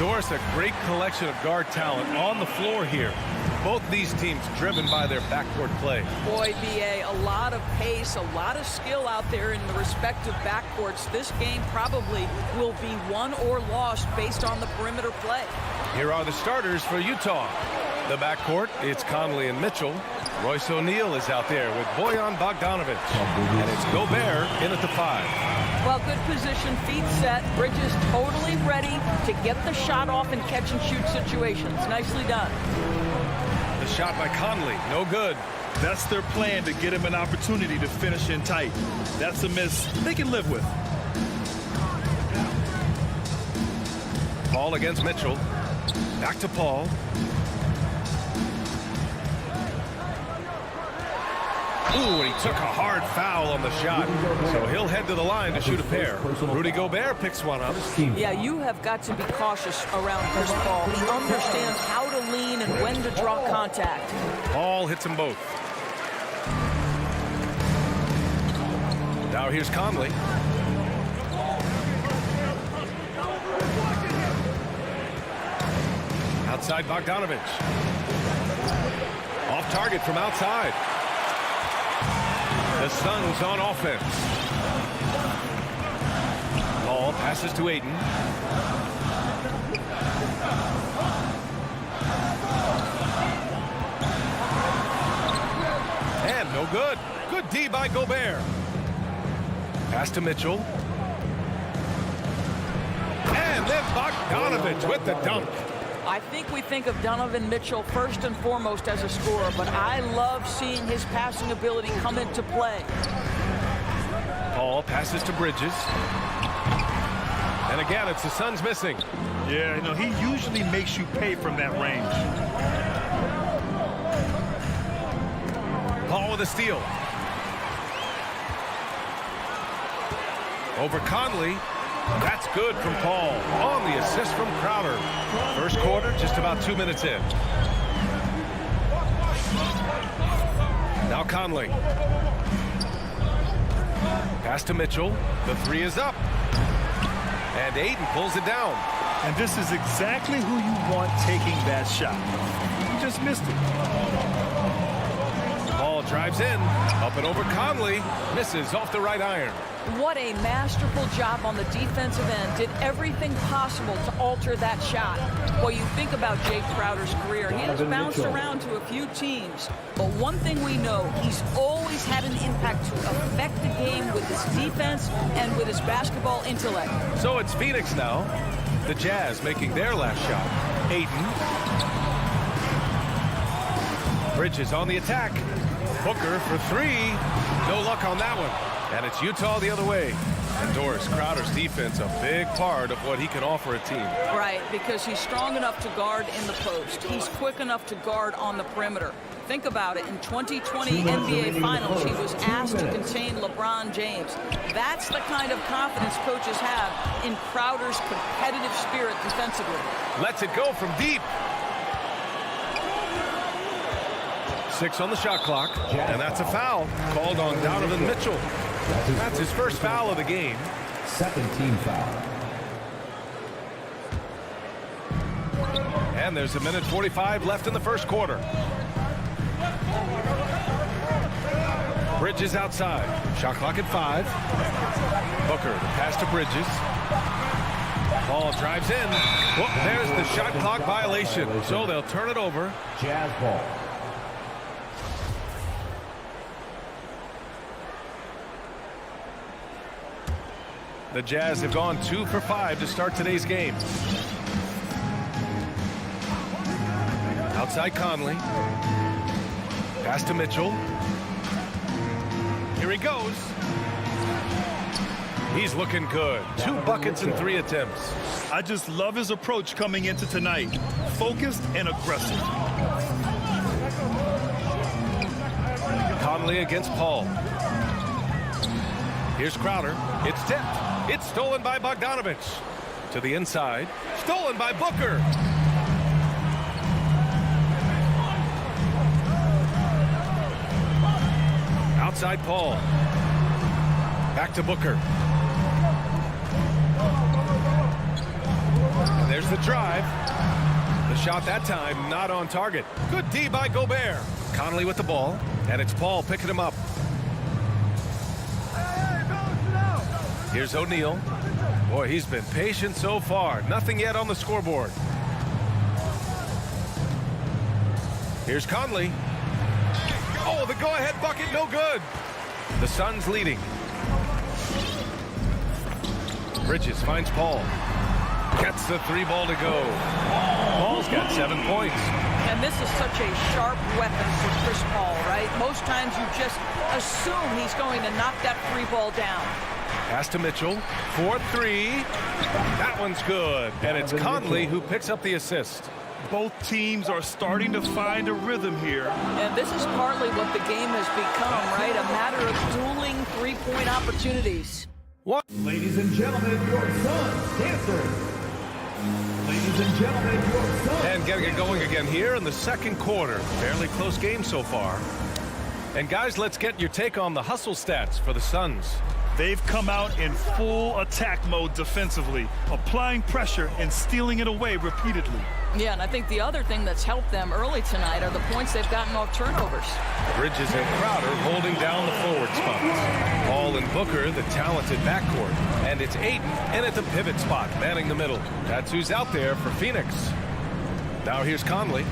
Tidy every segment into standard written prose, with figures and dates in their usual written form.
Doris, a great collection of guard talent on the floor here. Both these teams driven by their backcourt play. Boy, BA, a lot of pace, a lot of skill out there in the respective backcourts. This game probably will be won or lost based on the perimeter play. Here are the starters for Utah. The backcourt, it's Conley and Mitchell. Royce O'Neal is out there with Bojan Bogdanovic. And it's Gobert in at the 5. Well, good position, feet set. Bridges totally ready to get the shot off in catch-and-shoot situations. Nicely done. The shot by Conley, no good. That's their plan, to get him an opportunity to finish in tight. That's a miss they can live with. Paul against Mitchell. Back to Paul. Ooh, and he took a hard foul on the shot. So he'll head to the line to shoot a pair. Rudy Gobert picks one up. Yeah, you have got to be cautious around Chris Paul. He understands how to lean and when to draw contact. Paul hits them both. Now here's Conley. Outside Bogdanovic. Off target from outside. The Suns on offense. Paul passes to Ayton. And no good. Good D by Gobert. Pass to Mitchell. And then Bogdanovic with the dunk. I think we think of Donovan Mitchell first and foremost as a scorer, but I love seeing his passing ability come into play. Paul passes to Bridges. And again, it's the Suns missing. Yeah, you know, he usually makes you pay from that range. Paul with a steal. Over Conley. That's good from Paul on the assist from Crowder. First quarter, just about 2 minutes in. Now Conley. Pass to Mitchell. The 3 is up. And Ayton pulls it down. And this is exactly who you want taking that shot. He just missed it. Paul drives in. Up and over Conley. Misses off the right iron. What a masterful job on the defensive end. Did everything possible to alter that shot. Well, you think about Jay Crowder's career. He has bounced around to a few teams. But one thing we know, he's always had an impact to affect the game with his defense and with his basketball intellect. So it's Phoenix now. The Jazz making their last shot. Ayton. Bridges on the attack. Booker for 3. No luck on that one. And it's Utah the other way. And Doris, Crowder's defense, a big part of what he can offer a team. Right, because he's strong enough to guard in the post. He's quick enough to guard on the perimeter. Think about it. In 2020 NBA Finals, he was asked to contain LeBron James. That's the kind of confidence coaches have in Crowder's competitive spirit defensively. Lets it go from deep. 6 on the shot clock, and that's a foul called on Donovan Mitchell. That's his first foul of the game. Second team foul. And there's 1:45 left in the first quarter. Bridges outside. Shot clock at 5. Booker, the pass to Bridges. Paul drives in. Well, there's the shot clock violation. So they'll turn it over. Jazz ball. The Jazz have gone 2 for 5 to start today's game. Outside Conley. Pass to Mitchell. Here he goes. He's looking good. 2 buckets and 3 attempts. I just love his approach coming into tonight. Focused and aggressive. Conley against Paul. Here's Crowder. It's tipped. It's stolen by Bogdanovic. To the inside. Stolen by Booker. Outside Paul. Back to Booker. And there's the the drive. The shot that time not on target. Good D by Gobert. Conley with the ball, and it's Paul picking him up. Here's O'Neal. Boy, he's been patient so far. Nothing yet on the scoreboard. Here's Conley. Oh, the go-ahead bucket, no good. The Suns leading. Bridges finds Paul. Gets the three ball to go. Paul's got 7 points. And this is such a sharp weapon for Chris Paul, right? Most times you just assume he's going to knock that three ball down. Pass to Mitchell. 4-3. That one's good. And it's Conley who picks up the assist. Both teams are starting to find a rhythm here. And this is partly what the game has become, right? A matter of dueling three-point opportunities. What? Ladies and gentlemen, your Suns dancers. Ladies and gentlemen, your Suns. And getting it going again here in the second quarter. Fairly close game so far. And guys, let's get your take on the hustle stats for the Suns. They've come out in full attack mode defensively, applying pressure and stealing it away repeatedly. Yeah, and I think the other thing that's helped them early tonight are the points they've gotten off turnovers. Bridges and Crowder holding down the forward spots. Paul and Booker, the talented backcourt. And it's Ayton in at the pivot spot, manning the middle. That's who's out there for Phoenix. Now here's Conley.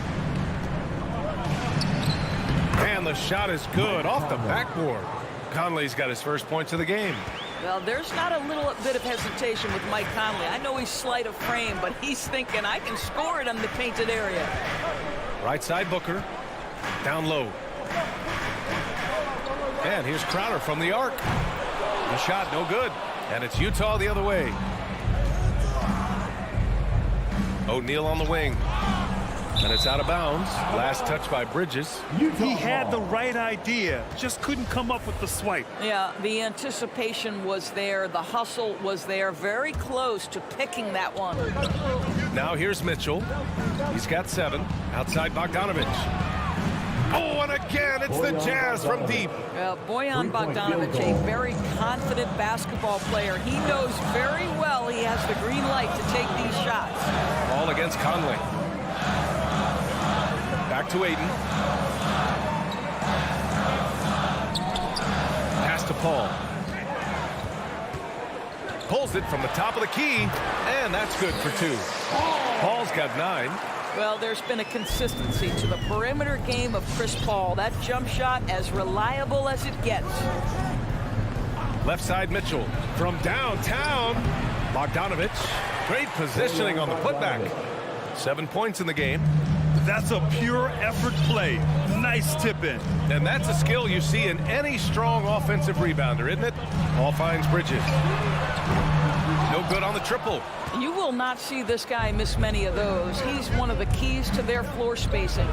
And the shot is good off the backboard. Conley's got his first points of the game. Well, there's not a little bit of hesitation with Mike Conley. I know he's slight of frame, but he's thinking, I can score it in the painted area. Right side Booker. Down low. And here's Crowder from the arc. The shot no good. And it's Utah the other way. O'Neal on the wing. And it's out of bounds. Last touch by Bridges. He had the right idea, just couldn't come up with the swipe. Yeah, the anticipation was there. The hustle was there. Very close to picking that one. Now here's Mitchell. He's got 7. Outside Bogdanovich. Oh, and again, it's the Jazz from deep. Bojan Bogdanovich, a very confident basketball player. He knows very well he has the green light to take these shots. Ball against Conley. Back to Ayton. Pass to Paul. Pulls it from the top of the key, and that's good for 2. Paul's got 9. Well, there's been a consistency to the perimeter game of Chris Paul. That jump shot as reliable as it gets. Left side Mitchell from downtown. Bogdanovich. Great positioning on the putback. 7 points in the game. That's a pure effort play. Nice tip in. And that's a skill you see in any strong offensive rebounder, isn't it? Paul finds Bridges. No good on the triple. You will not see this guy miss many of those. He's one of the keys to their floor spacing.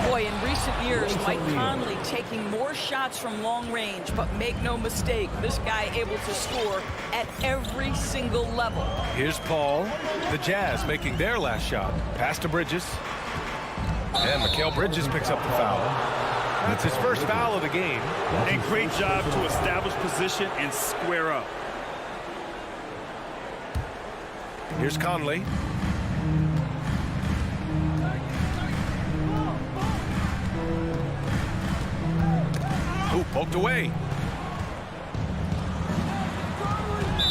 Boy, in recent years, Mike Conley taking more shots from long range, but make no mistake, this guy able to score at every single level. Here's Paul. The Jazz making their last shot. Pass to Bridges. And Mikal Bridges picks up the foul. That's his first foul of the game. A great job to establish position and square up. Here's Conley. Ooh, poked away.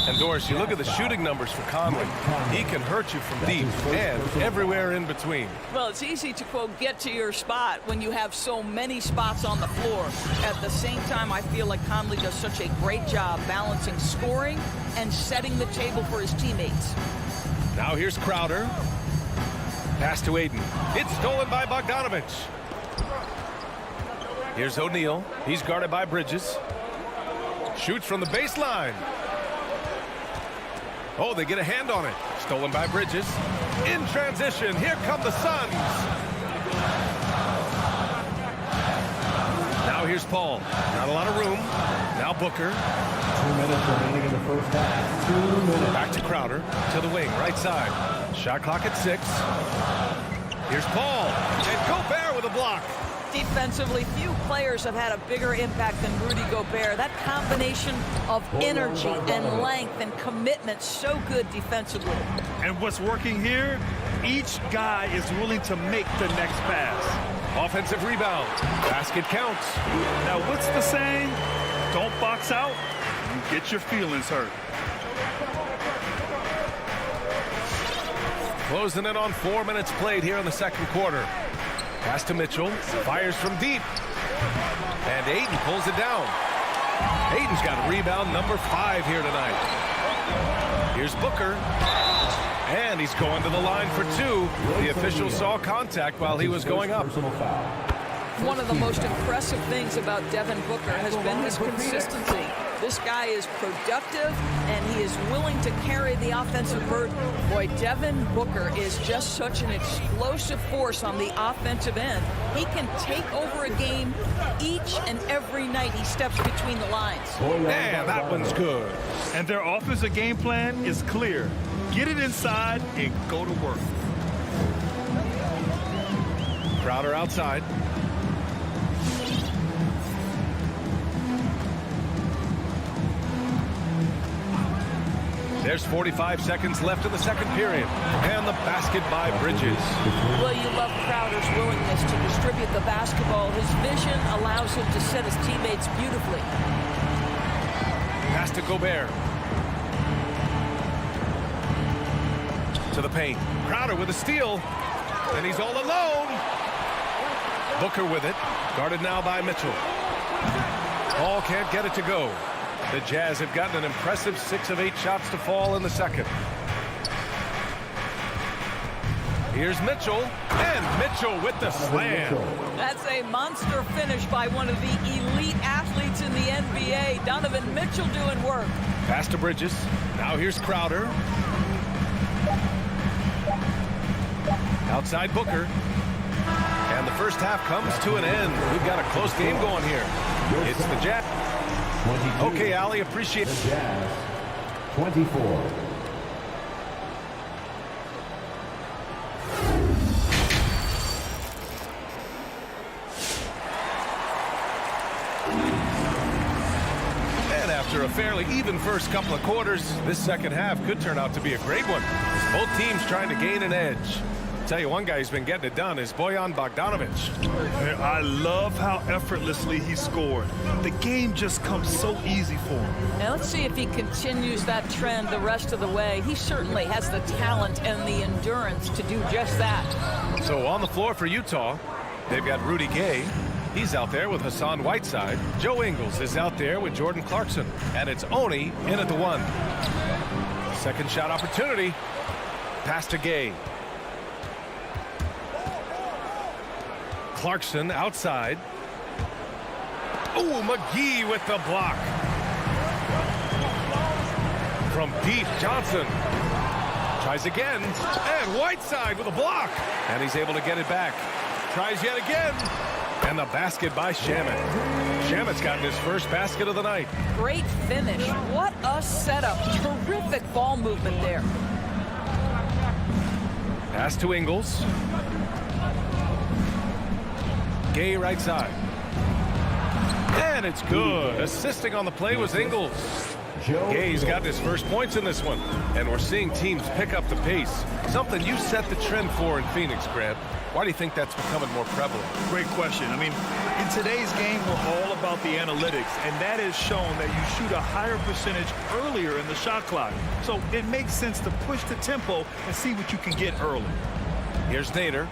And Doris, you look at the shooting numbers for Conley. He can hurt you from deep and everywhere in between. Well, it's easy to, quote, get to your spot when you have so many spots on the floor. At the same time, I feel like Conley does such a great job balancing scoring and setting the table for his teammates. Now here's Crowder. Pass to Ayton. It's stolen by Bogdanovich. Here's O'Neal. He's guarded by Bridges. Shoots from the baseline. Oh, they get a hand on it. Stolen by Bridges. In transition, here come the Suns. Now here's Paul. Not a lot of room. Now Booker. 2 minutes remaining in the first half. 2 minutes. Back to Crowder. To the wing, right side. Shot clock at 6. Here's Paul. And Gobert with a block. defensively. Few players have had a bigger impact than Rudy Gobert. That combination of energy and length and commitment, so good defensively. And what's working here, each guy is willing to make the next pass. Offensive rebound. Basket counts. Now, what's the saying? Don't box out, you get your feelings hurt. Closing in on 4 minutes played here in the second quarter. Pass to Mitchell. Fires from deep. And Ayton pulls it down. Ayton's got rebound number 5 here tonight. Here's Booker. And he's going to the line for 2. The official saw contact while he was going up. One of the most impressive things about Devin Booker has been his consistency. This guy is productive, and he is willing to carry the offensive burden. Boy, Devin Booker is just such an explosive force on the offensive end. He can take over a game each and every night he steps between the lines. Man, that one's good. And their offensive game plan is clear. Get it inside and go to work. Crowder outside. There's 45 seconds left in the second period. And the basket by Bridges. Well, you love Crowder's willingness to distribute the basketball. His vision allows him to set his teammates beautifully. Pass to Gobert. To the paint. Crowder with a steal. And he's all alone. Booker with it. Guarded now by Mitchell. Ball can't get it to go. The Jazz have gotten an impressive 6 of 8 shots to fall in the second. Here's Mitchell, and Mitchell with the slam. That's a monster finish by one of the elite athletes in the NBA. Donovan Mitchell doing work. Pass to Bridges. Now here's Crowder. Outside Booker. And the first half comes to an end. We've got a close game going here. It's the Jazz. Okay, Ali, appreciate it. The Jazz, 24. And after a fairly even first couple of quarters, this second half could turn out to be a great one. As both teams trying to gain an edge. Tell you one guy who's been getting it done is Bojan Bogdanovic. I love how effortlessly he scored. The game just comes so easy for him. Now let's see if he continues that trend the rest of the way. He certainly has the talent and the endurance to do just that. So on the floor for Utah, they've got Rudy Gay. He's out there with Hassan Whiteside. Joe Ingles is out there with Jordan Clarkson. And it's Oni in at the 1. Second shot opportunity. Pass to Gay. Clarkson outside. Oh, McGee with the block. From deep, Johnson. Tries again. And Whiteside with a block. And he's able to get it back. Tries yet again. And the basket by Shamet. Shamet's gotten his first basket of the night. Great finish. What a setup. Terrific ball movement there. Pass to Ingles. Gay right side. And it's good. Assisting on the play was Ingles. Gay's got his first points in this one. And we're seeing teams pick up the pace. Something you set the trend for in Phoenix, Grant. Why do you think that's becoming more prevalent? Great question. I mean, in today's game, we're all about the analytics, and that has shown that you shoot a higher percentage earlier in the shot clock. So it makes sense to push the tempo and see what you can get early. Here's Nader.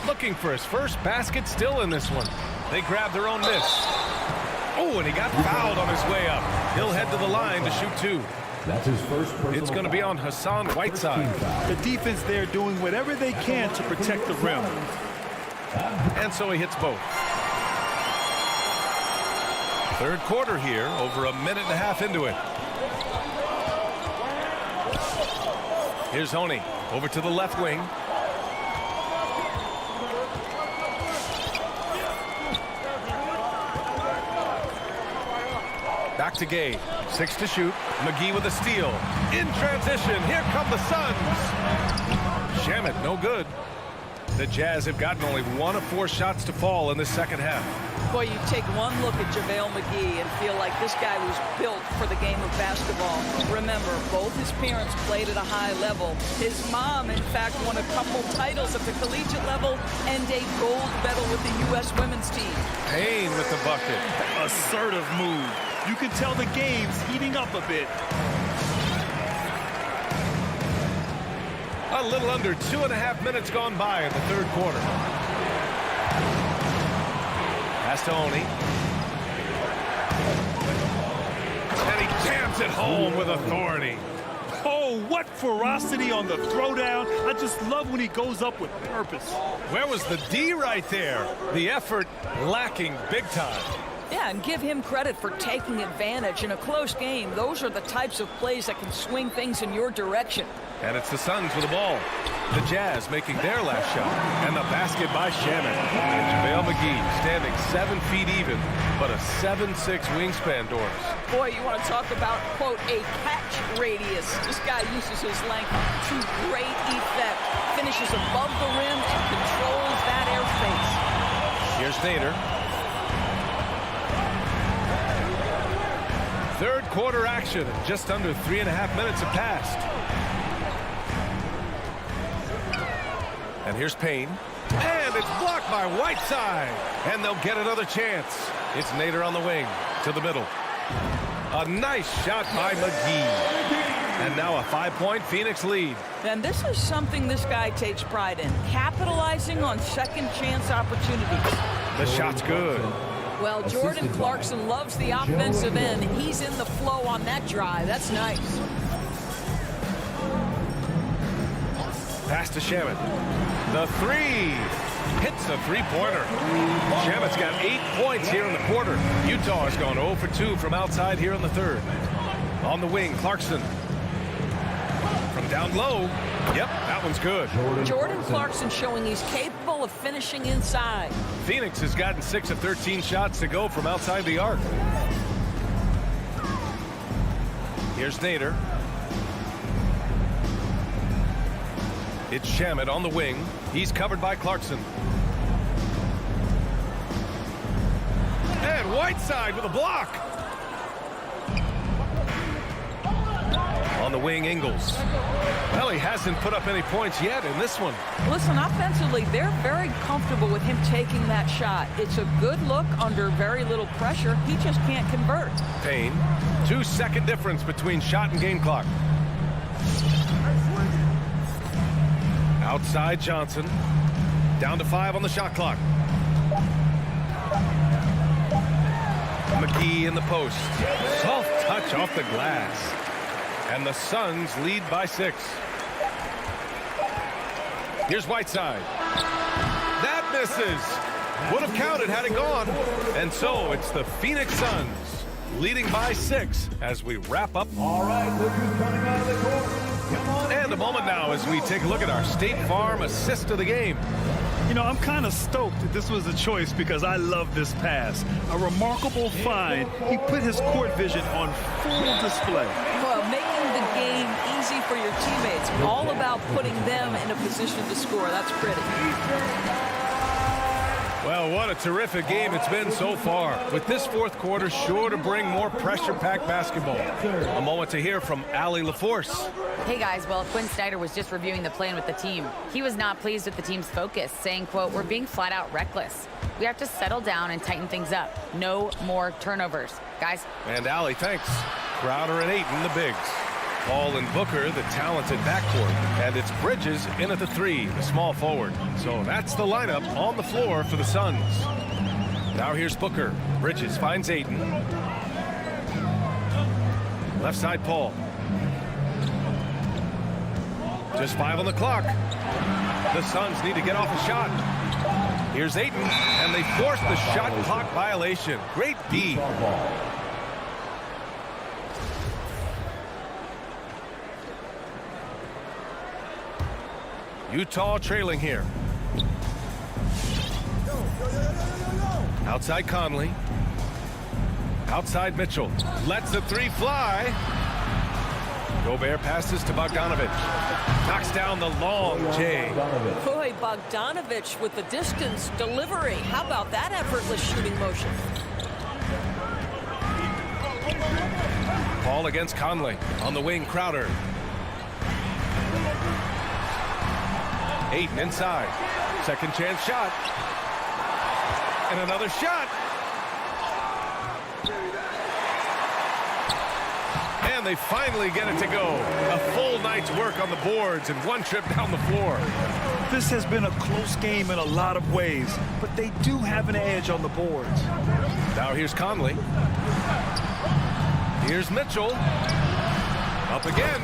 Looking for his first basket still in this one. They grab their own miss. Oh, and he got fouled on his way up. He'll head to the line to shoot 2. That's his first personal It's going to be on Hassan Whiteside. The defense there doing whatever they can to protect the rim. And so he hits both. Third quarter here, over a minute and a half into it. Here's Honey over to the left wing. Back to Gay. 6 to shoot. McGee with a steal. In transition. Here come the Suns. Shamet, no good. The Jazz have gotten only 1 of 4 shots to fall in the second half. Boy, you take one look at JaVale McGee and feel like this guy was built for the game of basketball. Remember, both his parents played at a high level. His mom, in fact, won a couple titles at the collegiate level and a gold medal with the U.S. women's team. Payne with the bucket. Assertive move. You can tell the game's heating up a bit. A little under 2.5 minutes gone by in the third quarter. Pass to Oni. And he jams it home with authority. Oh, what ferocity on the throwdown. I just love when he goes up with purpose. Where was the D right there? The effort lacking big time. Yeah, and give him credit for taking advantage in a close game. Those are the types of plays that can swing things in your direction. And it's the Suns with the ball. The Jazz making their last shot. And the basket by Shannon. And JaVale McGee standing 7 feet even, but a 7'6" wingspan, Doris. Boy, you want to talk about, quote, a catch radius. This guy uses his length to great effect. Finishes above the rim and controls that airspace. Here's Nader. Third quarter action. Just under 3.5 minutes have passed. And here's Payne. And it's blocked by Whiteside. And they'll get another chance. It's Nader on the wing to the middle. A nice shot by McGee. And now a 5-point Phoenix lead. And this is something this guy takes pride in. Capitalizing on second chance opportunities. The shot's good. Well, Jordan Clarkson loves the offensive end. He's in the flow on that drive. That's nice. Pass to Shamet. The three. Hits the three-pointer. Shamet's got 8 points here in the quarter. Utah has gone 0 for 2 from outside here in the third. On the wing, Clarkson. From down low. Yep, that one's good. Jordan Clarkson showing he's capable of finishing inside. Phoenix has gotten 6 of 13 shots to go from outside the arc. Here's Nader. It's Shamet on the wing. He's covered by Clarkson. And Whiteside with a block. On the wing, Ingles. Well, he hasn't put up any points yet in this one. Listen, offensively, they're very comfortable with him taking that shot. It's a good look under very little pressure. He just can't convert. Payne, 2-second difference between shot and game clock. Outside Johnson. Down to 5 on the shot clock. McGee in the post. Soft touch off the glass. And the Suns lead by 6. Here's Whiteside. That misses. Would have counted had it gone. And so it's the Phoenix Suns leading by 6 as we wrap up. All right, look who's coming out of the court. Come on. And a moment now as we take a look at our State Farm assist of the game. You know, I'm kind of stoked that this was a choice because I love this pass. A remarkable find. He put his court vision on full display. Well, making the game easy for your teammates. All about putting them in a position to score. That's pretty. Well, what a terrific game it's been so far. With this fourth quarter sure to bring more pressure-packed basketball. A moment to hear from Allie LaForce. Hey guys, well, Quinn Snyder was just reviewing the plan with the team. He was not pleased with the team's focus, saying, quote, "We're being flat out reckless. We have to settle down and tighten things up. No more turnovers." Guys. And Allie, thanks. Crowder and Ayton, the bigs. Paul and Booker, the talented backcourt. And it's Bridges in at the 3, the small forward. So that's the lineup on the floor for the Suns. Now here's Booker. Bridges finds Ayton. Left side, Paul. Just 5 on the clock. The Suns need to get off a shot. Here's Ayton, and they force the shot clock violation. Great D. Utah trailing here. Outside Conley. Outside Mitchell. Lets the 3 fly. Gobert passes to Bogdanovich. Knocks down the long J. Boy, Bogdanovich with the distance delivery. How about that effortless shooting motion? Paul against Conley. On the wing, Crowder. Ayton inside. Second chance shot. And another shot. And they finally get it to go. A full night's work on the boards and one trip down the floor. This has been a close game in a lot of ways, but they do have an edge on the boards. Now here's Conley. Here's Mitchell. Up again.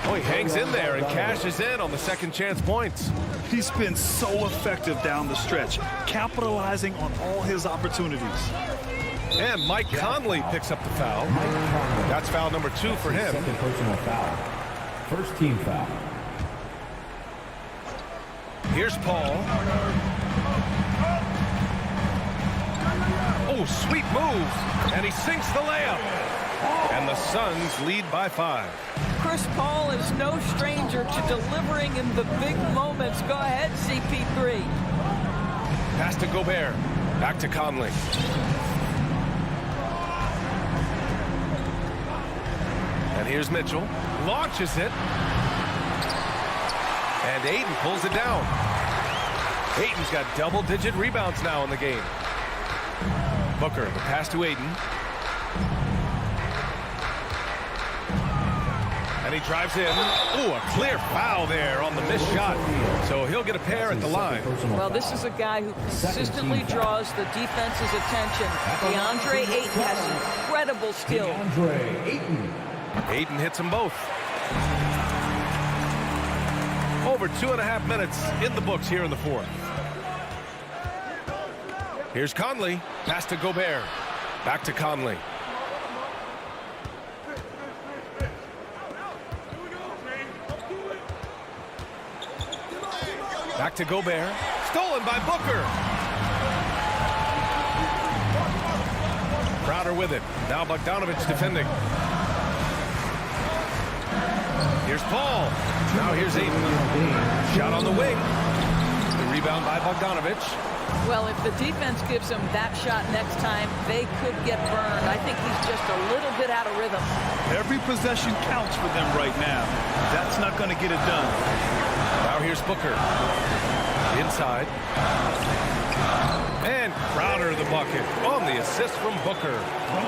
Oh, he hangs in there and cashes in on the second chance points. He's been so effective down the stretch, capitalizing on all his opportunities. And Mike Conley picks up the foul. That's foul number 2 for him. Second personal foul. First team foul. Here's Paul. Oh, sweet move. And he sinks the layup. And the Suns lead by 5. Chris Paul is no stranger to delivering in the big moments. Go ahead, CP3. Pass to Gobert. Back to Conley. And here's Mitchell. Launches it. And Ayton pulls it down. Ayton's got double-digit rebounds now in the game. Booker, the pass to Ayton. And he drives in. Ooh, a clear foul there on the missed shot. So he'll get a pair at the line. Well, this is a guy who consistently draws the defense's attention. DeAndre Ayton has incredible skill. DeAndre Ayton. Ayton hits them both. Over 2.5 minutes in the books here in the fourth. Here's Conley. Pass to Gobert. Back to Conley. Back to Gobert. Stolen by Booker. Crowder with it. Now Bogdanovich defending. Here's Paul. Now here's Ayton. Shot on the wing. The rebound by Bogdanovich. Well, if the defense gives him that shot next time, they could get burned. I think he's just a little bit out of rhythm. Every possession counts for them right now. That's not going to get it done. Now here's Booker. Inside. And Crowder the bucket on the assist from Booker.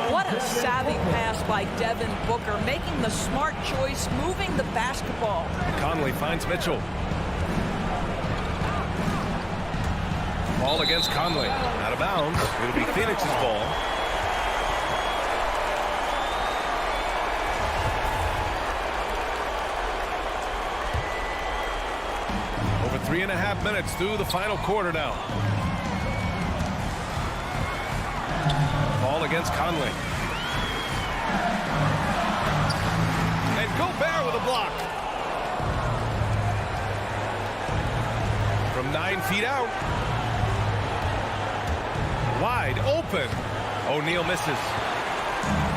What a savvy pass by Devin Booker, making the smart choice, moving the basketball. Conley finds Mitchell. Ball against Conley. Out of bounds. It'll be Phoenix's ball. Over 3.5 minutes through the final quarter now. Ball against Conley. And Gobert with a block. From 9 feet out. Wide open. O'Neal misses.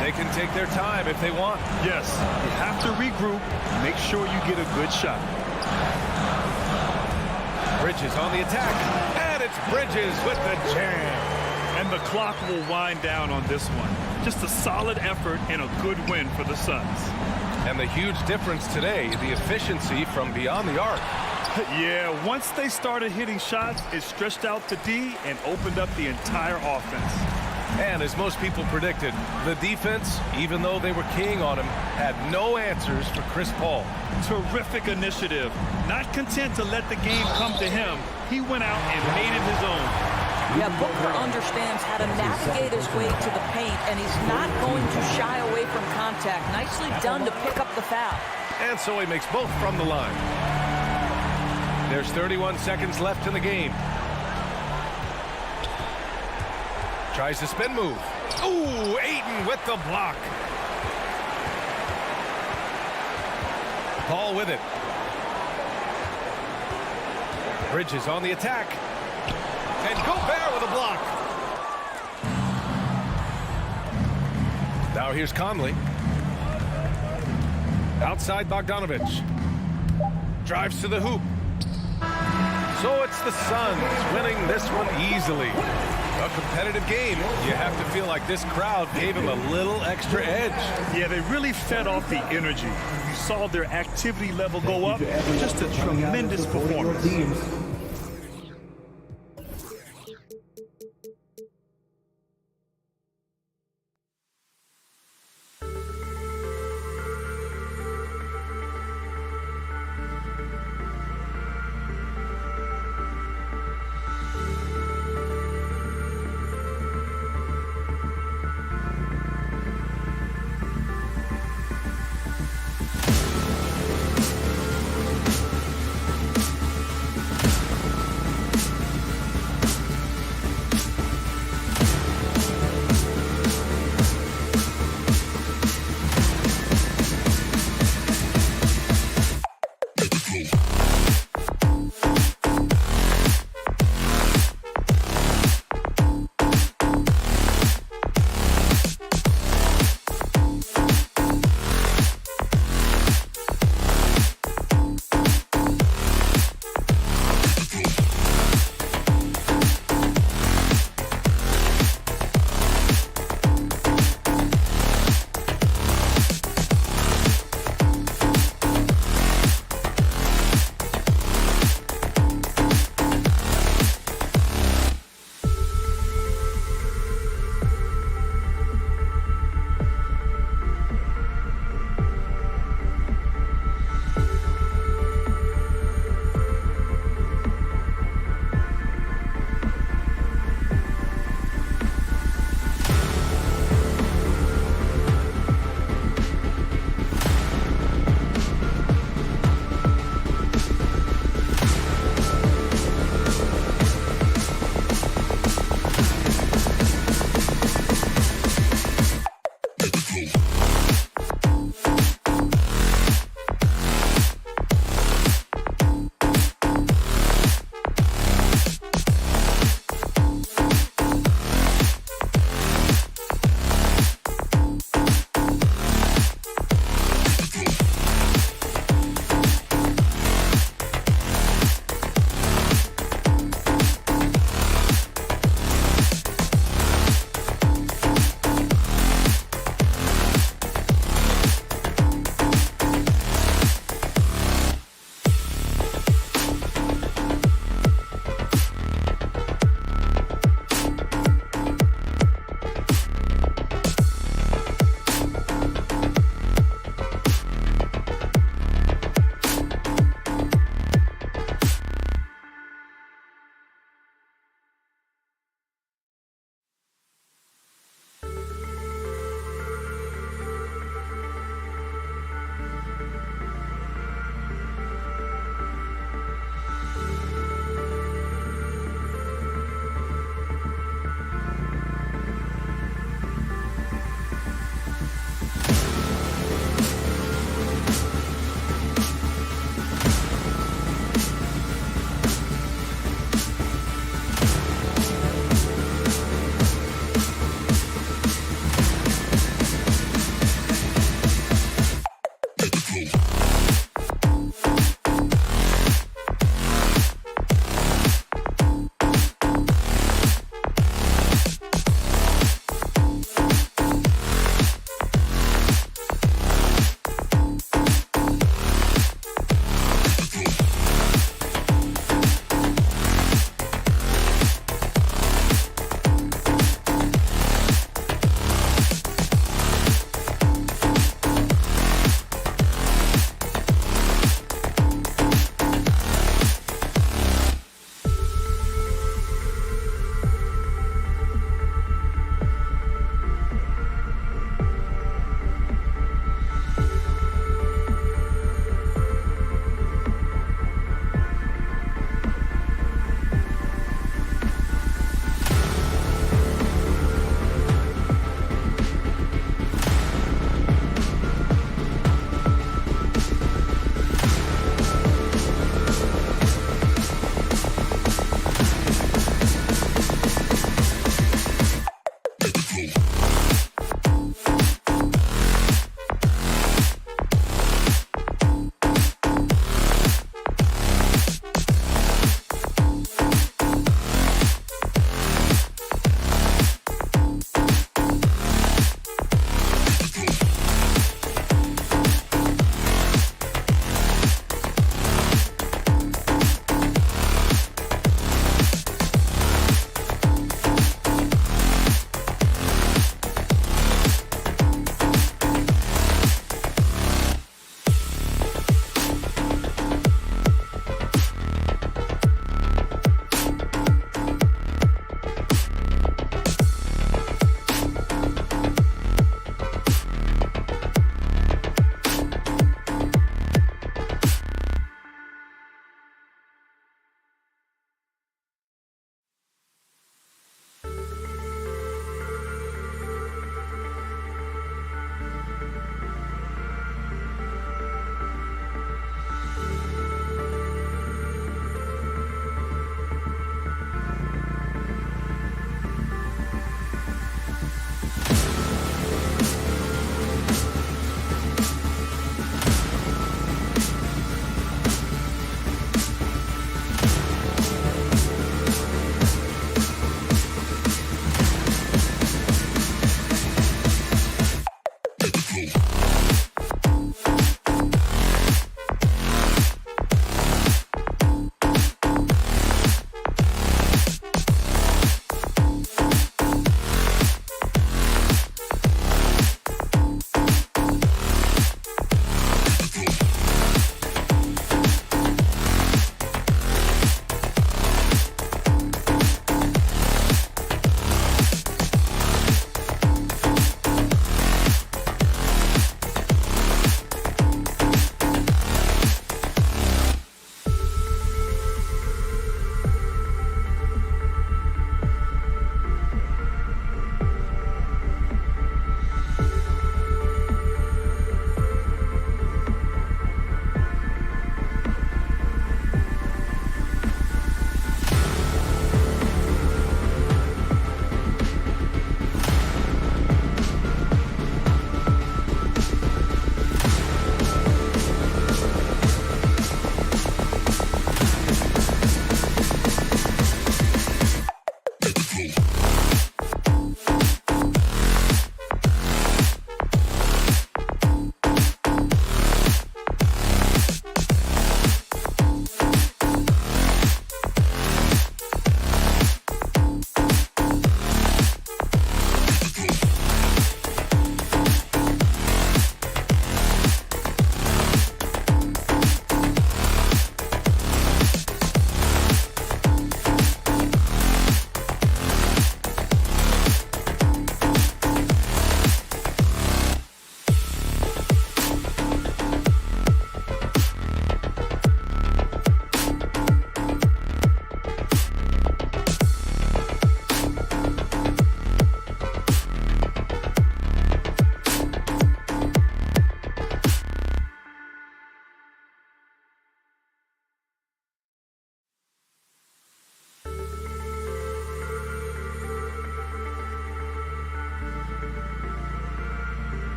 They can take their time if they want. Yes, you have to regroup. Make sure you get a good shot. Bridges on the attack. And it's Bridges with the jam. And the clock will wind down on this one. Just a solid effort and a good win for the Suns. And the huge difference today, the efficiency from beyond the arc. Yeah, once they started hitting shots, it stretched out the D and opened up the entire offense. And as most people predicted, the defense, even though they were keying on him, had no answers for Chris Paul. Terrific initiative. Not content to let the game come to him, he went out and made it his own. Yeah, Booker understands how to navigate his way to the paint, and he's not going to shy away from contact. Nicely done to pick up the foul. And so he makes both from the line. There's 31 seconds left in the game. Tries the spin move. Ooh, Ayton with the block. Paul with it. Bridges on the attack. And Gobert with a block. Now here's Conley. Outside Bogdanovich. Drives to the hoop. So it's the Suns winning this one easily. A competitive game. You have to feel like this crowd gave him a little extra edge. Yeah, they really fed off the energy. You saw their activity level go up. Just a tremendous performance.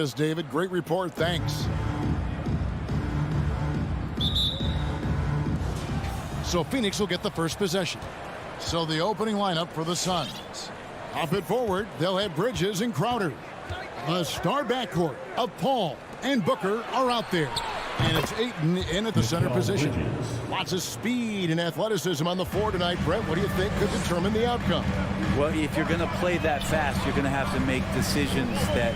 is, David. Great report. Thanks. So Phoenix will get the first possession. So the opening lineup for the Suns. Off it forward, they'll have Bridges and Crowder. The star backcourt of Paul and Booker are out there. And it's Ayton in at the center position. Lots of speed and athleticism on the floor tonight. Brett, what do you think could determine the outcome? Well, if you're going to play that fast, you're going to have to make decisions that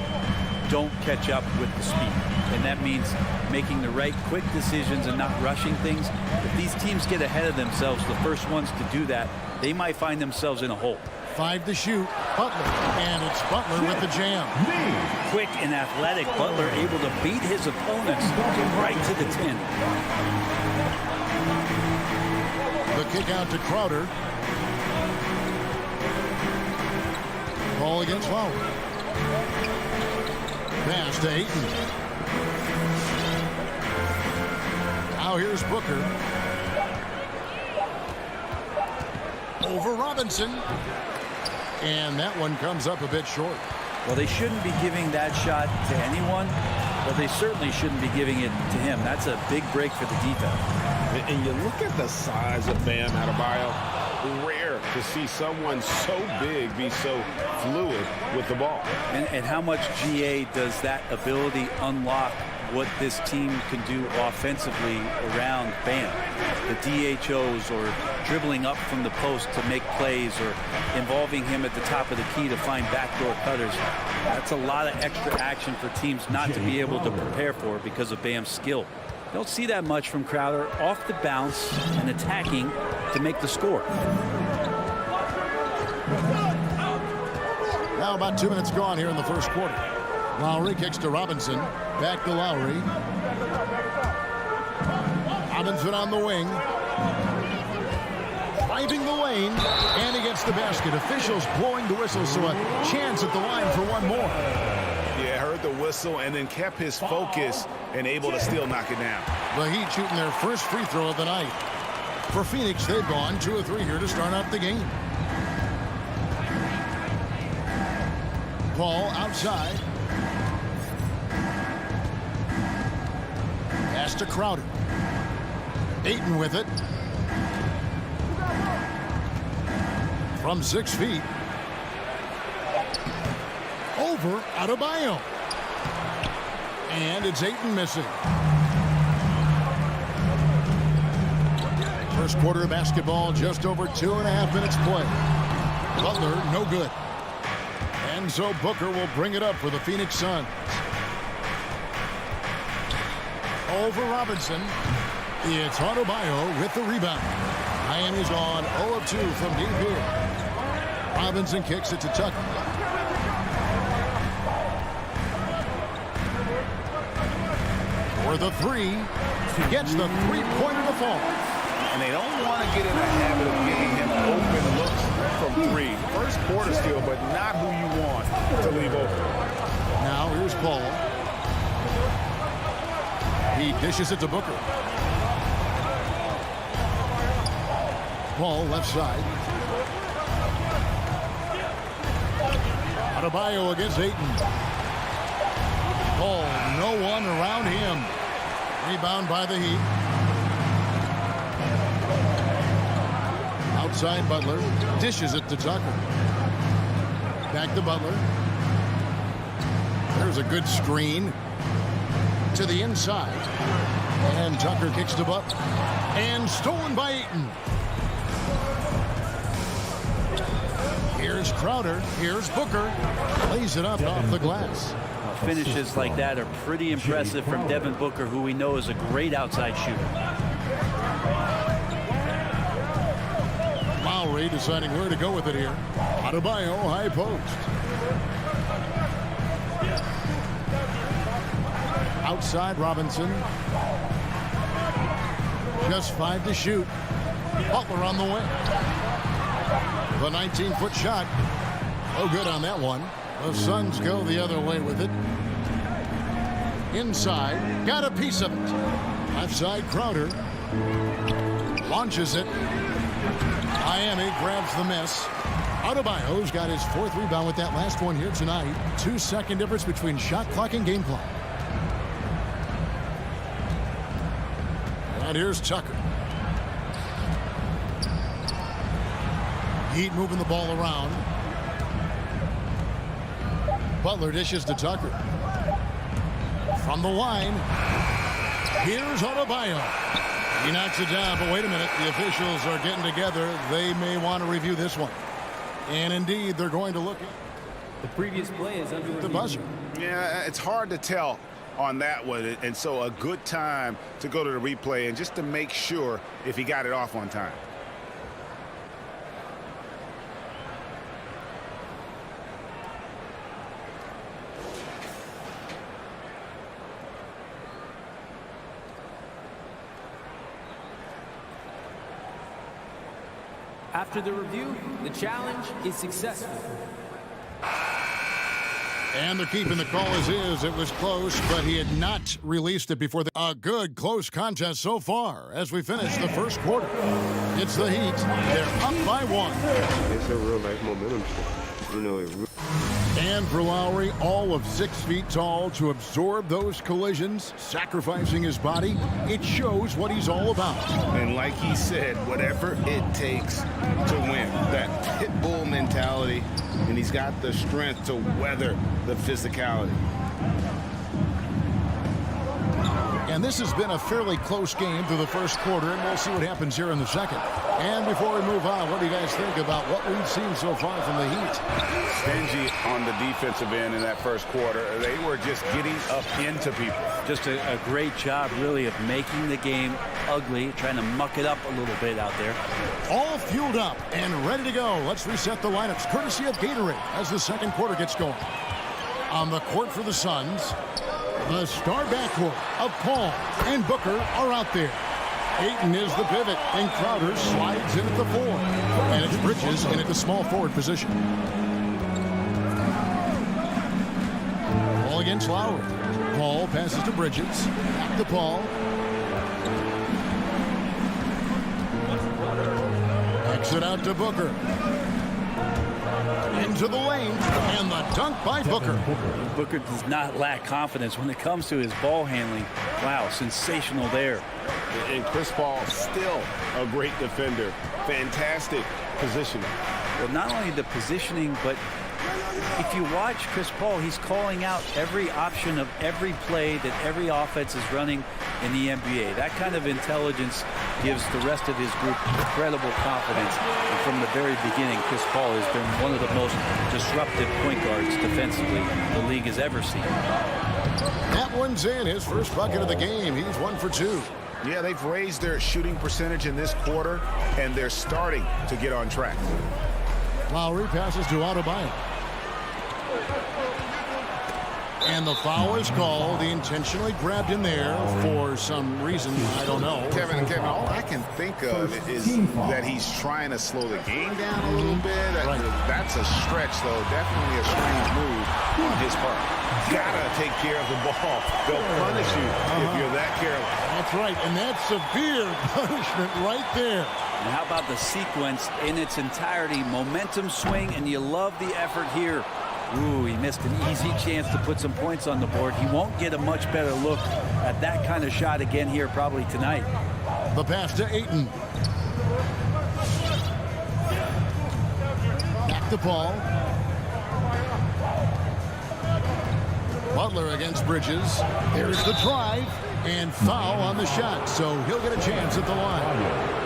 don't catch up with the speed. And that means making the right quick decisions and not rushing things. If these teams get ahead of themselves, the first ones to do that, they might find themselves in a hole. 5 to shoot. Butler. And it's Butler with the jam. Quick and athletic, Butler able to beat his opponents right to the 10. The kick out to Crowder. Ball against Lowry. Pass to Ayton. Now here's Booker. Over Robinson. And that one comes up a bit short. Well, they shouldn't be giving that shot to anyone, but they certainly shouldn't be giving it to him. That's a big break for the defense. And you look at the size of Bam Adebayo. Rare to see someone so big be so fluid with the ball. And how much GA does that ability unlock what this team can do offensively around Bam? The DHOs or dribbling up from the post to make plays or involving him at the top of the key to find backdoor cutters. That's a lot of extra action for teams not to be able to prepare for because of Bam's skill. Don't see that much from Crowder off the bounce and attacking to make the score. Now about 2 minutes gone here in the first quarter. Lowry kicks to Robinson. Back to Lowry. Robinson on the wing. Driving the lane. And he gets the basket. Officials blowing the whistle, so a chance at the line for one more. Yeah, heard the whistle and then kept his focus and able to still knock it down. The Heat shooting their first free throw of the night. For Phoenix, they've gone 2 of 3 here to start out the game. Paul outside. Pass to Crowder. Ayton with it. From 6 feet. Over Adebayo. And it's Ayton missing. First quarter of basketball, just over 2.5 minutes play. Butler, no good. And so Booker will bring it up for the Phoenix Suns. Over Robinson. It's Adebayo with the rebound. Miami's on 0 of 2 from deep here. Robinson kicks it to Tucker. For the 3. Gets the three-pointer to fall. And they don't want to get in the habit of giving him open looks from 3. First quarter steal, but not who you want to leave open. Now here's Paul. He dishes it to Booker. Paul left side. Adebayo against Ayton. Paul, no one around him. Rebound by the Heat. Outside Butler. Dishes it to Tucker. Back to Butler. There's a good screen. To the inside. And Tucker kicks to Butler. And stolen by Ayton. Here's Crowder. Here's Booker. Lays it up off the glass. Finishes like that are pretty impressive from Devin Booker, who we know is a great outside shooter. Lowry deciding where to go with it here. Adebayo, high post. Outside Robinson. Just 5 to shoot. Butler on the wing. The 19-foot shot. Oh, good on that one. The Suns go the other way with it. Inside. Got a piece of it. Left side Crowder. Launches it. Miami grabs the miss. Adebayo's got his 4th rebound with that last one here tonight. 2-second difference between shot clock and game clock. And here's Tucker. Heat moving the ball around. Butler dishes to Tucker. From the line, here's Adebayo. He knocks it down, but wait a minute. The officials are getting together. They may want to review this one. And indeed, they're going to look at the previous play is under the buzzer. Yeah, it's hard to tell on that one. And so a good time to go to the replay and just to make sure if he got it off on time. After the review, the challenge is successful. And they're keeping the call as is. It was close, but he had not released it before. A good close contest so far as we finish the first quarter. It's the Heat. They're up by 1. It's a real life momentum shift. You know, And for Lowry, all of 6 feet tall to absorb those collisions, sacrificing his body, it shows what he's all about. And like he said, whatever it takes to win, that pit bull mentality, and he's got the strength to weather the physicality. And this has been a fairly close game through the first quarter, and we'll see what happens here in the second. And before we move on, what do you guys think about what we've seen so far from the Heat? Stingy on the defensive end in that first quarter. They were just getting up into people. Just a great job, really, of making the game ugly, trying to muck it up a little bit out there. All fueled up and ready to go. Let's reset the lineups, courtesy of Gatorade, as the second quarter gets going. On the court for the Suns, the star backcourt of Paul and Booker are out there. Ayton is the pivot, and Crowder slides in at the 4. And it's Bridges in at the small forward position. Ball against Lowry. Paul passes to Bridges. Back to Paul. Exit out to Booker. Into the lane, and the dunk by Booker. Booker does not lack confidence when it comes to his ball handling. Wow, sensational there. And Chris Paul, still a great defender. Fantastic positioning. Well, not only the positioning, but if you watch Chris Paul, he's calling out every option of every play that every offense is running in the NBA. That kind of intelligence gives the rest of his group incredible confidence. And from the very beginning, Chris Paul has been one of the most disruptive point guards defensively the league has ever seen. That one's in. His first bucket of the game. He's 1 for 2. Yeah, they've raised their shooting percentage in this quarter, and they're starting to get on track. Lowry passes to Adebayo. And the foul is called. He intentionally grabbed in there for some reason. I don't know. Kevin, all I can think of is that he's trying to slow the game down a little bit. Right. That's a stretch, though. Definitely a strange move on his part. Gotta take care of the ball. They'll punish you if you're that careless. That's right, and that's severe punishment right there. And how about the sequence in its entirety? Momentum swing, and you love the effort here. Ooh, he missed an easy chance to put some points on the board. He won't get a much better look at that kind of shot again here probably tonight. The pass to Ayton. Back to Paul. Butler against Bridges. There's the drive and foul on the shot, so he'll get a chance at the line.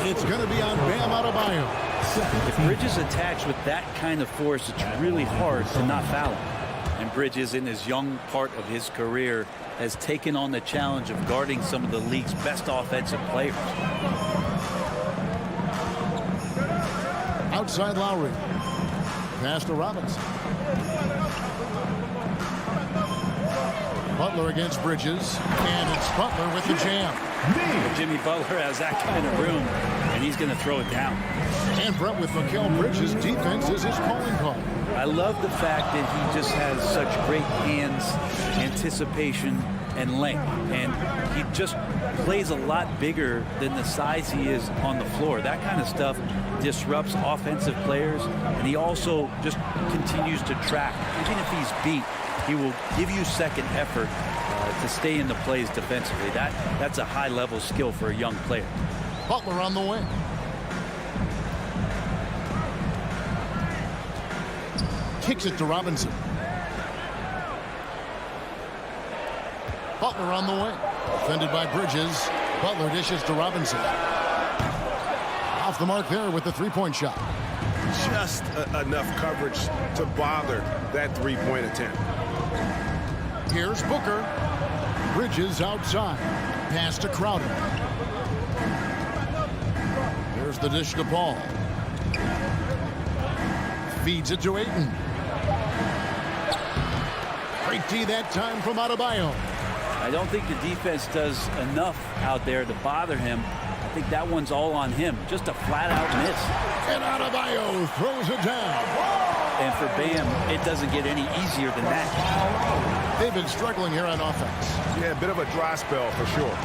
It's going to be on Bam Adebayo. If Bridges attacks with that kind of force, it's really hard to not foul him. And Bridges, in his young part of his career, has taken on the challenge of guarding some of the league's best offensive players. Outside Lowry. Pass to Robinson. Butler against Bridges. And it's Butler with the jam. Jimmy Butler has that kind of room, and he's going to throw it down. And Brett with Mikal Bridges' defense is his calling card. I love the fact that he just has such great hands, anticipation, and length. And he just plays a lot bigger than the size he is on the floor. That kind of stuff disrupts offensive players, and he also just continues to track. Even if he's beat, he will give you second effort to stay in the plays defensively. That's a high-level skill for a young player. Butler on the wing. Kicks it to Robinson. Butler on the wing. Defended by Bridges. Butler dishes to Robinson. Off the mark there with the three-point shot. Just enough coverage to bother that three-point attempt. Here's Booker. Bridges outside. Pass to Crowder. Here's the dish to Paul. Feeds it to Ayton. Great D that time from Adebayo. I don't think the defense does enough out there to bother him. I think that one's all on him. Just a flat-out miss. And Adebayo throws it down. And for Bam, it doesn't get any easier than that. They've been struggling here on offense. Yeah, a bit of a dry spell for sure.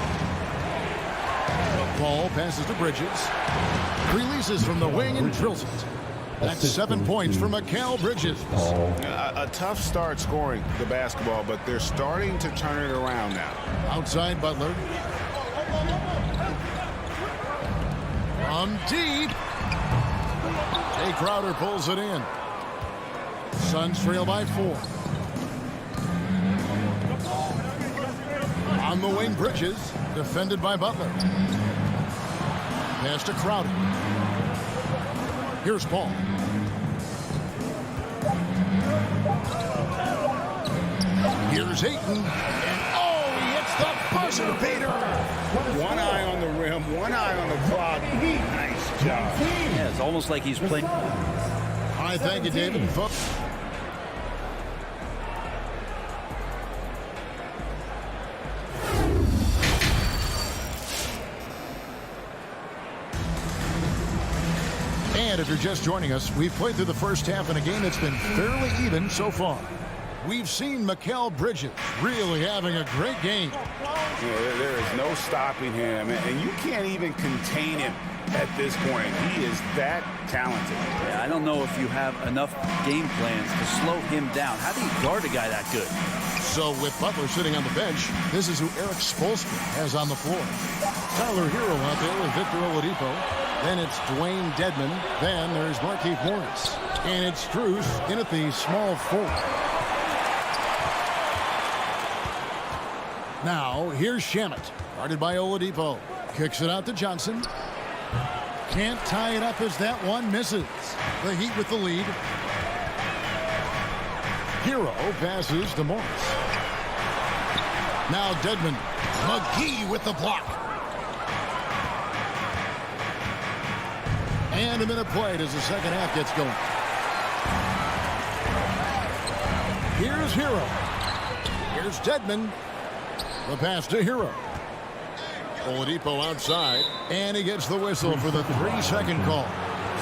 Paul passes to Bridges. Releases from the wing and drills it. That's 7 points for Mikal Bridges. A tough start scoring the basketball, but they're starting to turn it around now. Outside Butler. From deep. Jay Crowder pulls it in. Suns trail by 4. On the wing, Bridges. Defended by Butler. Pass to Crowder. Here's Paul. Here's Ayton. And oh, he hits the buzzer beater. One eye on the rim, one eye on the clock. Nice job. Yeah, it's almost like he's playing. All right, thank you, David. And if you're just joining us, we've played through the first half in a game that's been fairly even so far. We've seen Mikal Bridges really having a great game. Yeah, there is no stopping him, and you can't even contain him at this point. He is that talented. Yeah, I don't know if you have enough game plans to slow him down. How do you guard a guy that good? So with Butler sitting on the bench, this is who Eric Spoelstra has on the floor. Tyler Hero out there with Victor Oladipo. Then it's Dwayne Dedman. Then there's Markieff Morris. And it's Strus in at the small forward. Now, here's Shamet. Guarded by Oladipo. Kicks it out to Johnson. Can't tie it up as that one misses. The Heat with the lead. Hero passes to Morris. Now Dedman. McGee with the block. And a minute played as the second half gets going. Here's Hero. Here's Dedman. The pass to Hero. Oladipo outside. And he gets the whistle for the 3-second call.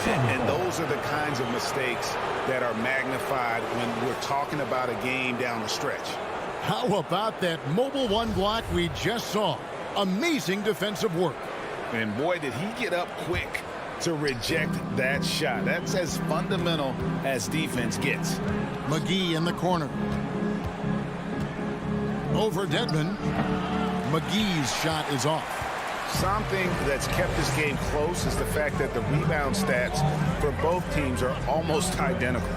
And those are the kinds of mistakes that are magnified when we're talking about a game down the stretch. How about that mobile one block we just saw? Amazing defensive work. And boy, did he get up quick to reject that shot. That's as fundamental as defense gets. McGee in the corner. Over Dedman. McGee's shot is off. Something that's kept this game close is the fact that the rebound stats for both teams are almost identical.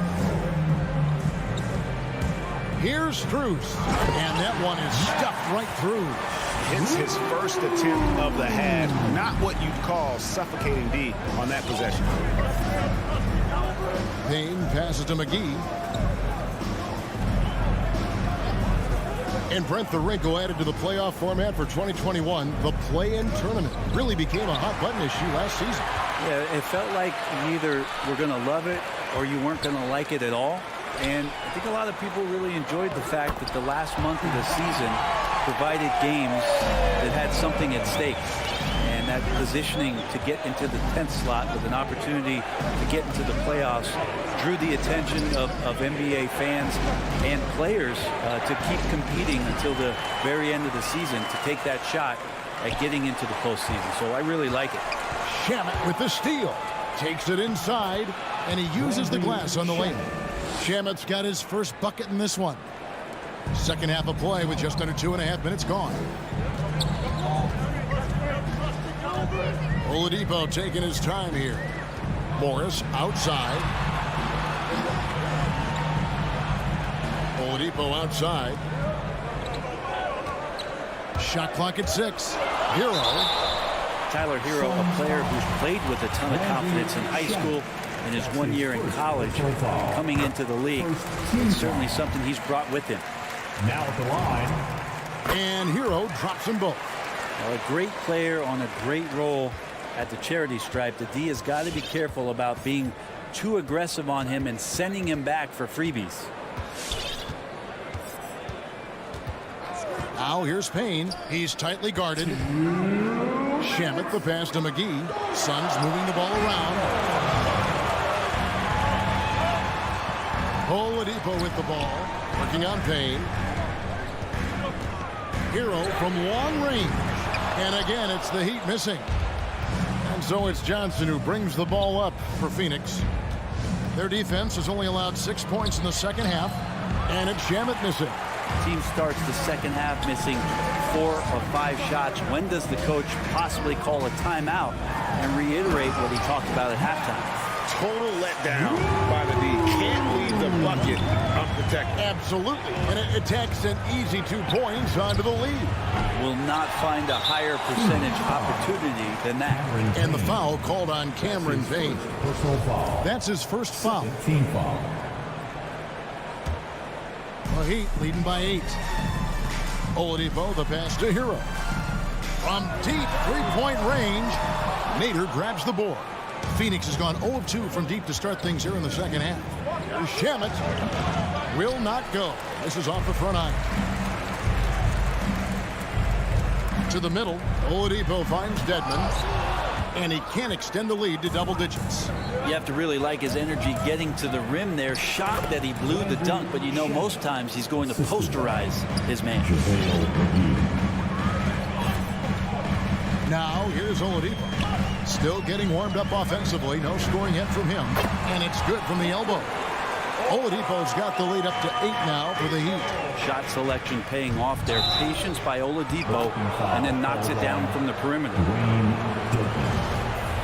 Here's Strus. And that one is stuffed right through. Hits his first attempt of the half. Not what you'd call suffocating D on that possession. Payne passes to McGee. And Brent, the wrinkle added to the playoff format for 2021, the play-in tournament really became a hot-button issue last season. Yeah, it felt like you either were going to love it or you weren't going to like it at all. And I think a lot of people really enjoyed the fact that the last month of the season provided games that had something at stake. And that positioning to get into the 10th slot with an opportunity to get into the playoffs drew the attention of NBA fans and players to keep competing until the very end of the season to take that shot at getting into the postseason. So I really like it. Shamet with the steal. Takes it inside, and he uses the glass on the lane. Shamet's got his first bucket in this one. Second half of play with just under 2.5 minutes gone. Oladipo taking his time here. Morris outside. Oladipo outside. Shot clock at 6. Hero. Tyler Hero, a player who's played with a ton of confidence in high school and his 1 year in college. Coming into the league, it's certainly something he's brought with him. Now at the line. And Hero drops them both. Well, a great player on a great role at the charity stripe. The D has got to be careful about being too aggressive on him and sending him back for freebies. Now here's Payne. He's tightly guarded. Shamet the pass to McGee. Suns moving the ball around. Oladipo with the ball. Working on Payne. Hero from long range. And again, it's the Heat missing. And so it's Johnson who brings the ball up for Phoenix. Their defense has only allowed 6 points in the second half. And it's Shamet missing. Team starts the second half missing 4 of 5 shots. When does the coach possibly call a timeout and reiterate what he talked about at halftime? Total letdown by the D. Can't leave the bucket unprotected. Absolutely. And it takes an easy 2 points onto the lead. Will not find a higher percentage opportunity than that. And the foul called on Cameron Payne. That's his first foul. Team foul. The Heat leading by 8. Oladipo the pass to Hero. From deep three-point range, Nader grabs the board. Phoenix has gone 0 of 2 from deep to start things here in the second half. Shamet will not go. This is off the front iron. To the middle, Oladipo finds Dedmon, and he can't extend the lead to double digits. You have to really like his energy getting to the rim there. Shocked that he blew the dunk, but you know most times he's going to posterize his man. Now here's Oladipo. Still getting warmed up offensively. No scoring yet from him. And it's good from the elbow. Oladipo's got the lead up to 8 now for the Heat. Shot selection paying off there. Patience by Oladipo, and then knocks it down from the perimeter.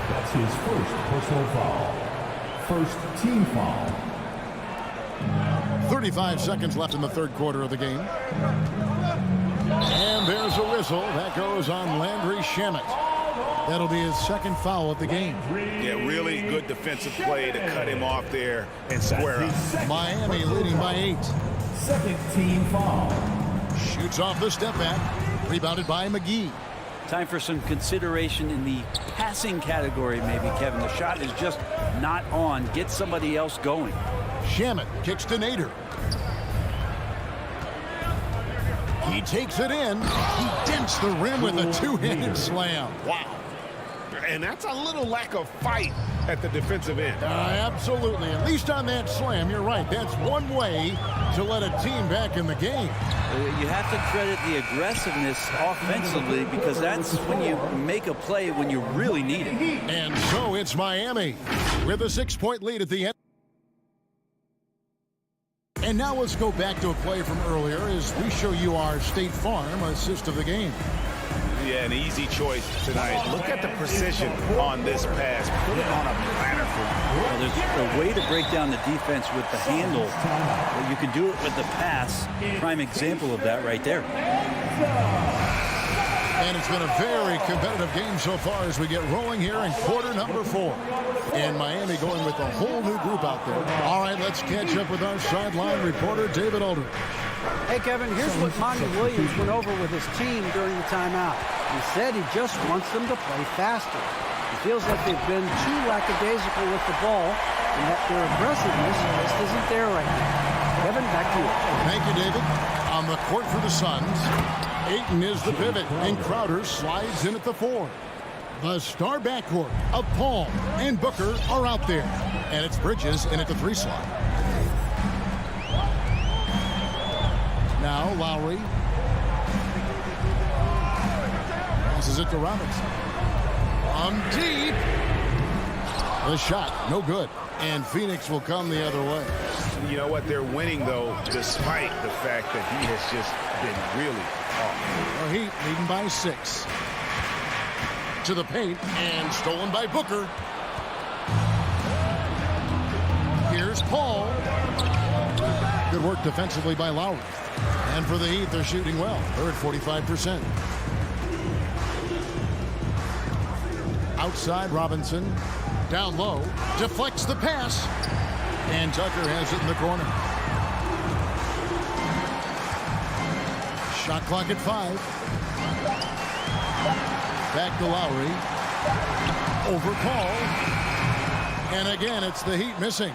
That's his first personal foul. First team foul. 35 seconds left in the third quarter of the game. And there's a whistle. That goes on Landry Shamet. That'll be his second foul of the game. Yeah, really good defensive play to cut him off there and square up. Miami leading by 8. Second team foul. Shoots off the step back. Rebounded by McGee. Time for some consideration in the passing category, maybe, Kevin. The shot is just not on. Get somebody else going. Shamet kicks to Nader. He takes it in. He dents the rim with a two-handed slam. Wow. And that's a little lack of fight at the defensive end. Absolutely. At least on that slam, you're right. That's one way to let a team back in the game. You have to credit the aggressiveness offensively, because that's when you make a play when you really need it. And so it's Miami with a 6-point lead at the end. And now let's go back to a play from earlier as we show you our State Farm assist of the game. Yeah, an easy choice tonight. Look at the precision on this pass. Put it on a platter for him. Well, there's a way to break down the defense with the handle. Well, you can do it with the pass. Prime example of that right there. And it's been a very competitive game so far as we get rolling here in quarter number 4. And Miami going with a whole new group out there. All right, let's catch up with our sideline reporter, David Aldridge. Hey, Kevin, here's what Monty Williams went over with his team during the timeout. He said he just wants them to play faster. He feels like they've been too lackadaisical with the ball and that their aggressiveness just isn't there right now. Kevin, back to you. Thank you, David. On the court for the Suns, Ayton is the pivot, and Crowder slides in at the 4. The star backcourt of Paul and Booker are out there. And it's Bridges in at the 3 slot. Now Lowry. Passes it to Robinson. On deep. The shot, no good. And Phoenix will come the other way. You know what? They're winning, though, despite the fact that he has just been really off. The Heat leading by 6. To the paint, and stolen by Booker. Here's Paul. Good work defensively by Lowry. And for the Heat, they're shooting well. They're at 45%. Outside, Robinson. Down low. Deflects the pass. And Tucker has it in the corner. Shot clock at 5. Back to Lowry. Over Paul. And again, it's the Heat missing.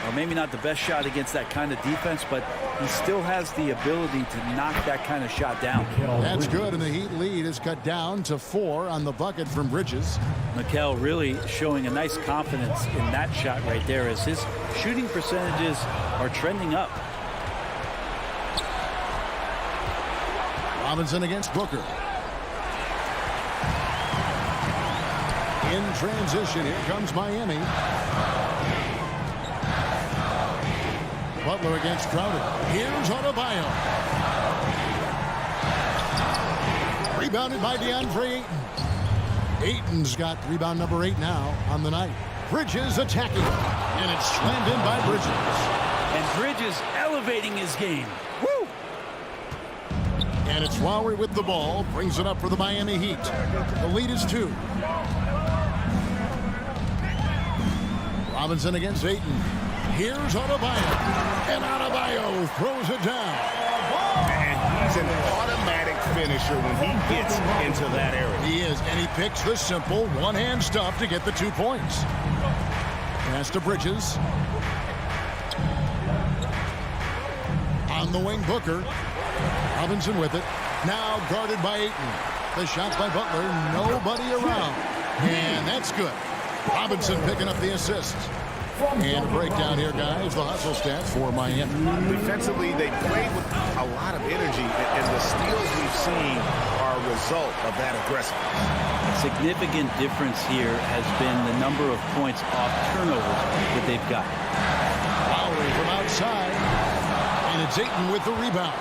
Well, maybe not the best shot against that kind of defense, but he still has the ability to knock that kind of shot down. That's good, and the Heat lead is cut down to 4 on the bucket from Bridges. Mikel really showing a nice confidence in that shot right there as his shooting percentages are trending up. Robinson against Booker. In transition, here comes Miami. Butler against Crowder. Here's Adebayo. Rebounded by DeAndre Ayton. Ayton's got rebound number 8 now on the night. Bridges attacking. And it's slammed in by Bridges. And Bridges elevating his game. Woo! And it's Lowry with the ball. Brings it up for the Miami Heat. The lead is 2. Robinson against Ayton. Here's Adebayo. And Adebayo throws it down. And he's an automatic finisher when he gets into that area. He is, and he picks the simple one-hand stuff to get the 2 points. Pass to Bridges. On the wing, Booker. Robinson with it. Now guarded by Ayton. The shot by Butler. Nobody around. And that's good. Robinson picking up the assist. And a breakdown here, guys. The hustle stats for Miami. Defensively, they played with a lot of energy, and the steals we've seen are a result of that aggressiveness. A significant difference here has been the number of points off turnovers that they've got. Lowry from outside. And it's Ayton with the rebound.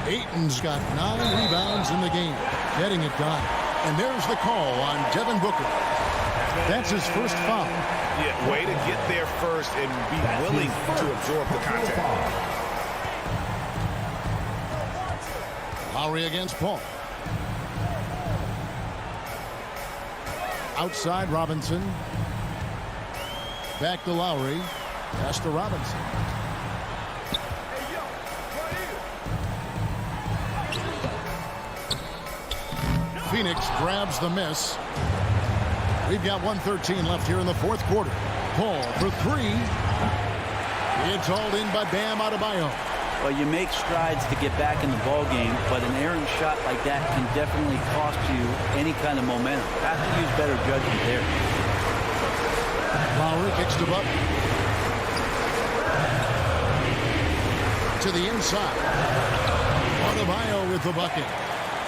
Ayton's got 9 rebounds in the game. Getting it done. And there's the call on Devin Booker. That's his first foul. Yeah, way to get there first and be willing to absorb the contact. Lowry against Paul. Outside, Robinson. Back to Lowry. Pass to Robinson. Phoenix grabs the miss. We've got 1:13 left here in the 4th quarter. Paul for 3. It's hauled in by Bam Adebayo. Well, you make strides to get back in the ball game, but an errant shot like that can definitely cost you any kind of momentum. Have to use better judgment there. Lowry kicks to Butler. To the inside. Adebayo with the bucket.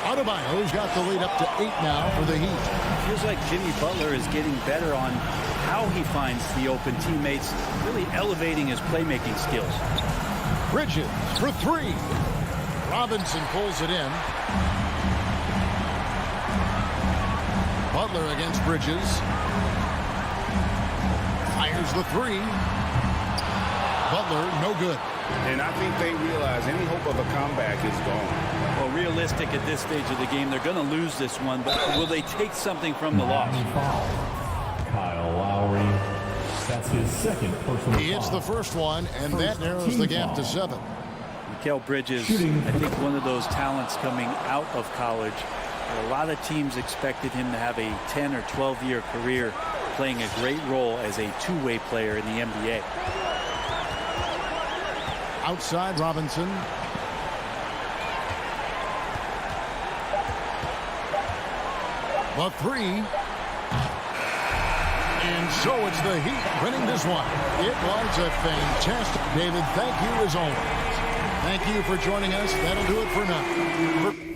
Adebayo's got the lead up to 8 now for the Heat. Feels like Jimmy Butler is getting better on how he finds the open teammates, really elevating his playmaking skills. Bridges for 3. Robinson pulls it in. Butler against Bridges. Fires the 3. Butler, no good. And I think they realize any hope of a comeback is gone. Well, realistic at this stage of the game, they're going to lose this one, but will they take something from the loss? Kyle Lowry. That's his second personal He hits the first one, and that narrows the gap to 7. Mikal Bridges, I think one of those talents coming out of college. A lot of teams expected him to have a 10 or 12-year career playing a great role as a two-way player in the NBA. Outside, Robinson. The three. And so it's the Heat winning this one. It was a fantastic. David, thank you as always. Thank you for joining us. That'll do it for now.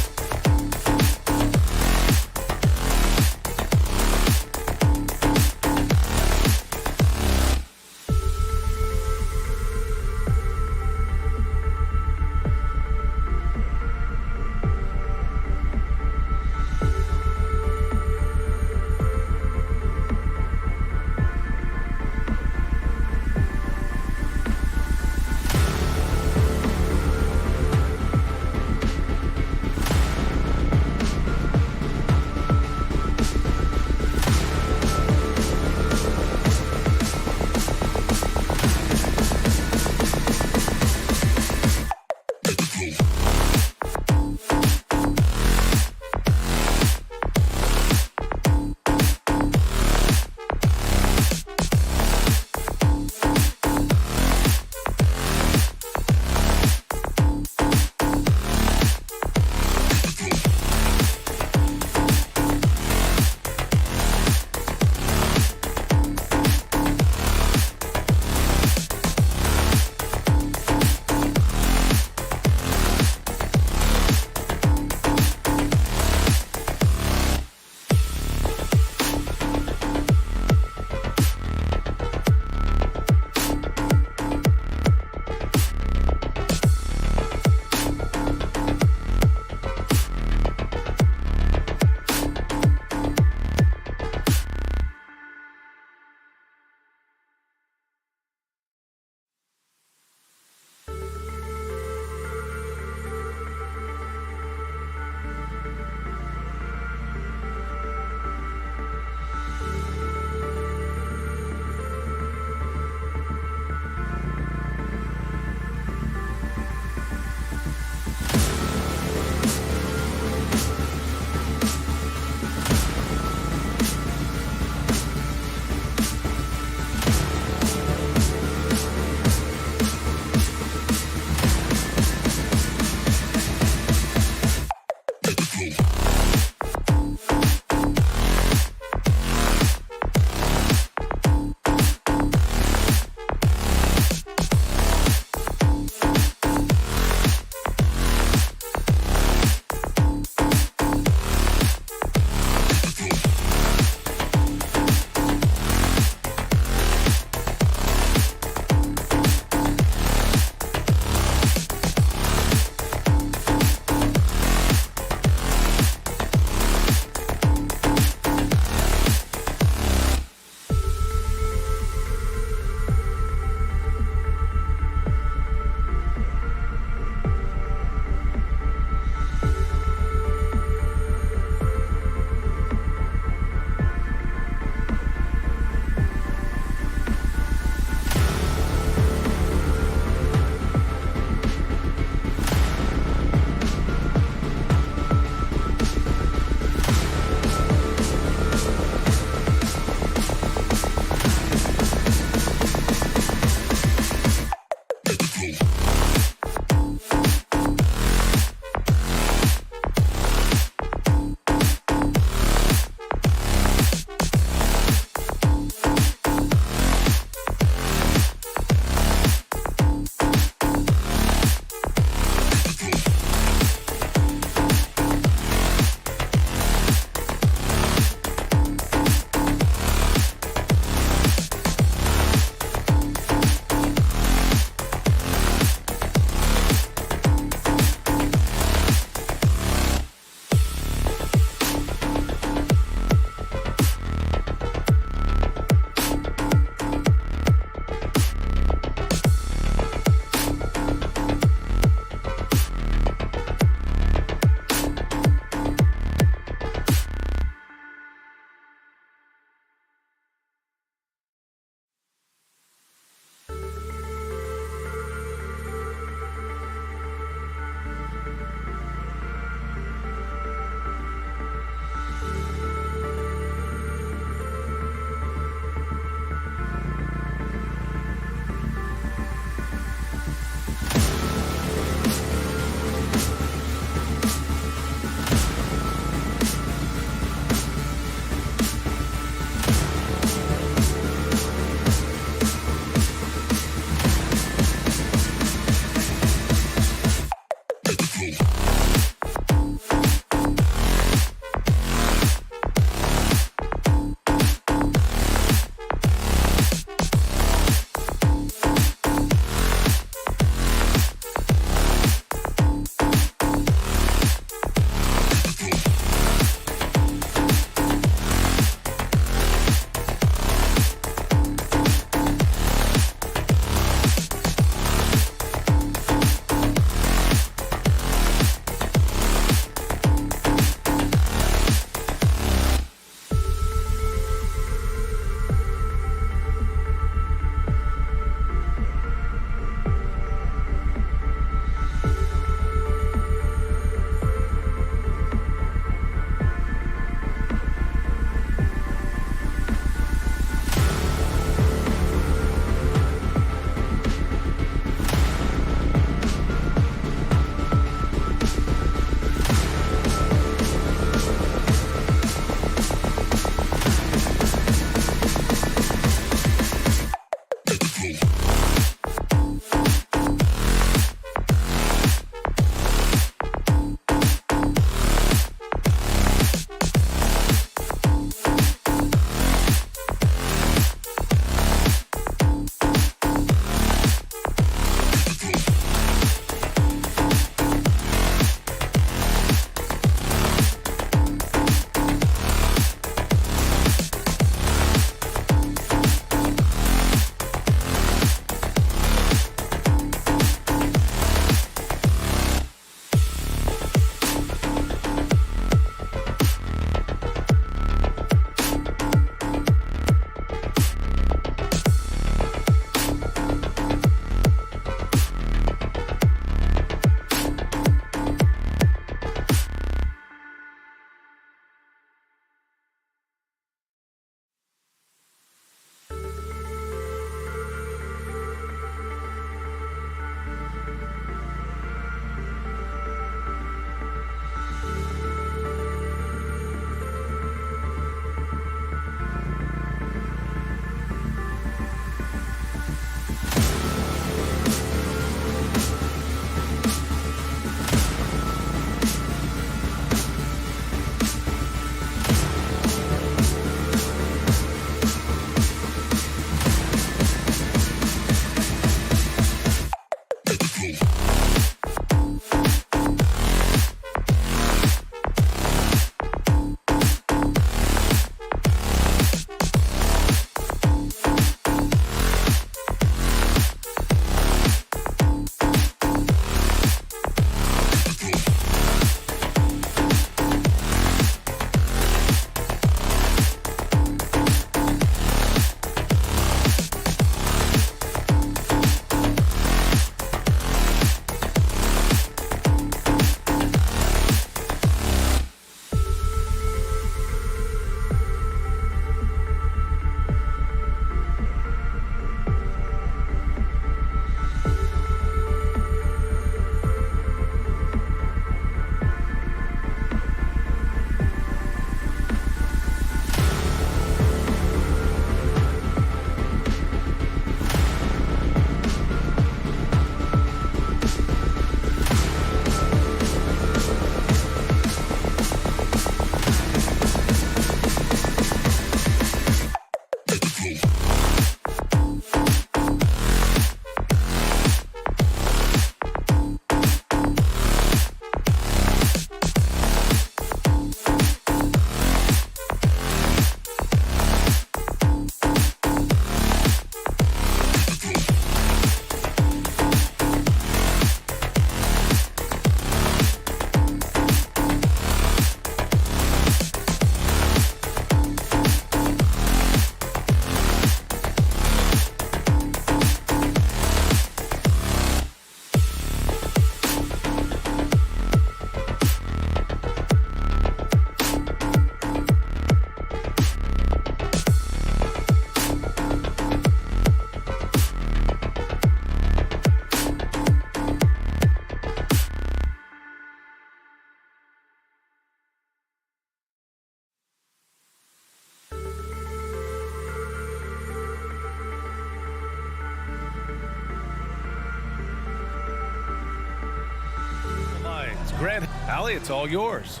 Grant, Allie, it's all yours.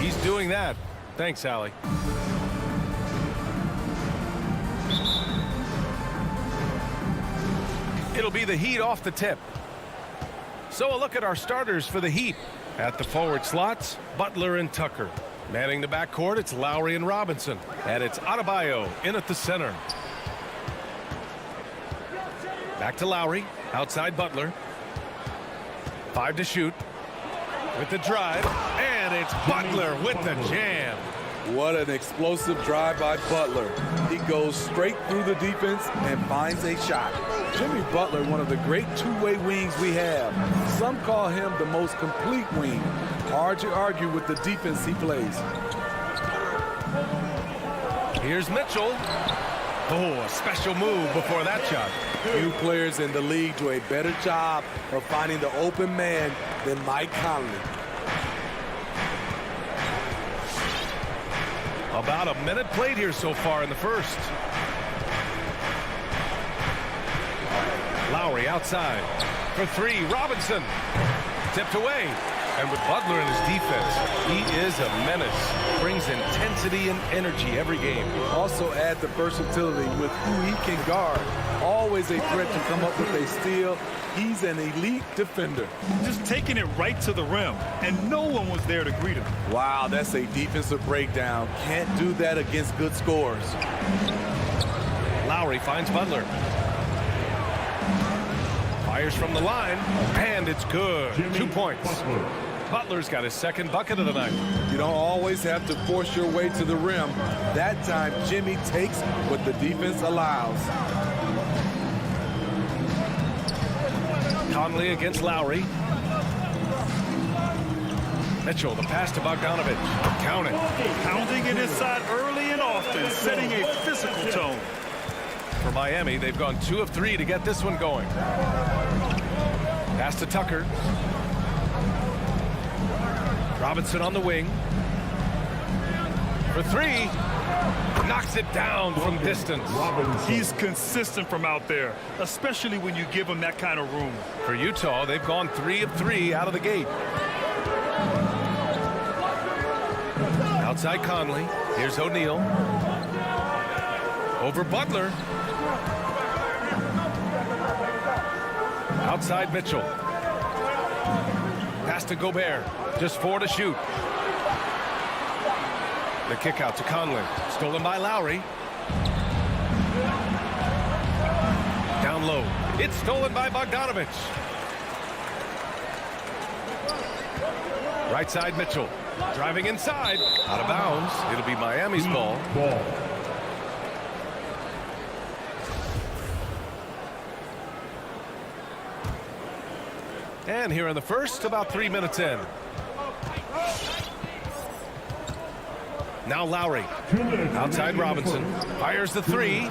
He's doing that. Thanks, Allie. It'll be the Heat off the tip. So a look at our starters for the Heat. At the forward slots, Butler and Tucker. Manning the backcourt, it's Lowry and Robinson. And it's Adebayo in at the center. Back to Lowry, outside Butler. 5 to shoot. With the drive, and it's Butler with the jam. What an explosive drive by Butler. He goes straight through the defense and finds a shot. Jimmy Butler, one of the great two-way wings we have. Some call him the most complete wing. Hard to argue with the defense he plays. Here's Mitchell. Oh, a special move before that shot. Few players in the league do a better job of finding the open man than Mike Conley. About a minute played here so far in the first. Lowry outside for 3. Robinson tipped away. And with Butler in his defense, he is a menace. Brings intensity and energy every game. Also add the versatility with who he can guard. Always a threat to come up with a steal. He's an elite defender. Just taking it right to the rim, and no one was there to greet him. Wow, that's a defensive breakdown. Can't do that against good scorers. Lowry finds Butler. Fires from the line, and it's good. 2 points. Butler's got his second bucket of the night. You don't always have to force your way to the rim. That time, Jimmy takes what the defense allows. Conley against Lowry. Mitchell, the pass to Bogdanovich. Count it. Pounding it inside early and often, setting a physical tone. For Miami, they've gone 2 of 3 to get this one going. Pass to Tucker. Robinson on the wing. For 3. Knocks it down from distance. He's consistent from out there, especially when you give him that kind of room. For Utah, they've gone 3 of 3 out of the gate. Outside Conley. Here's O'Neal. Over Butler. Outside Mitchell. Pass to Gobert. Just 4 to shoot. The kick out to Conley. Stolen by Lowry. Down low. It's stolen by Bogdanovich. Right side Mitchell. Driving inside. Out of bounds. It'll be Miami's ball. And here in the first, about 3 minutes in. Now Lowry. Outside Robinson. Fires the 3.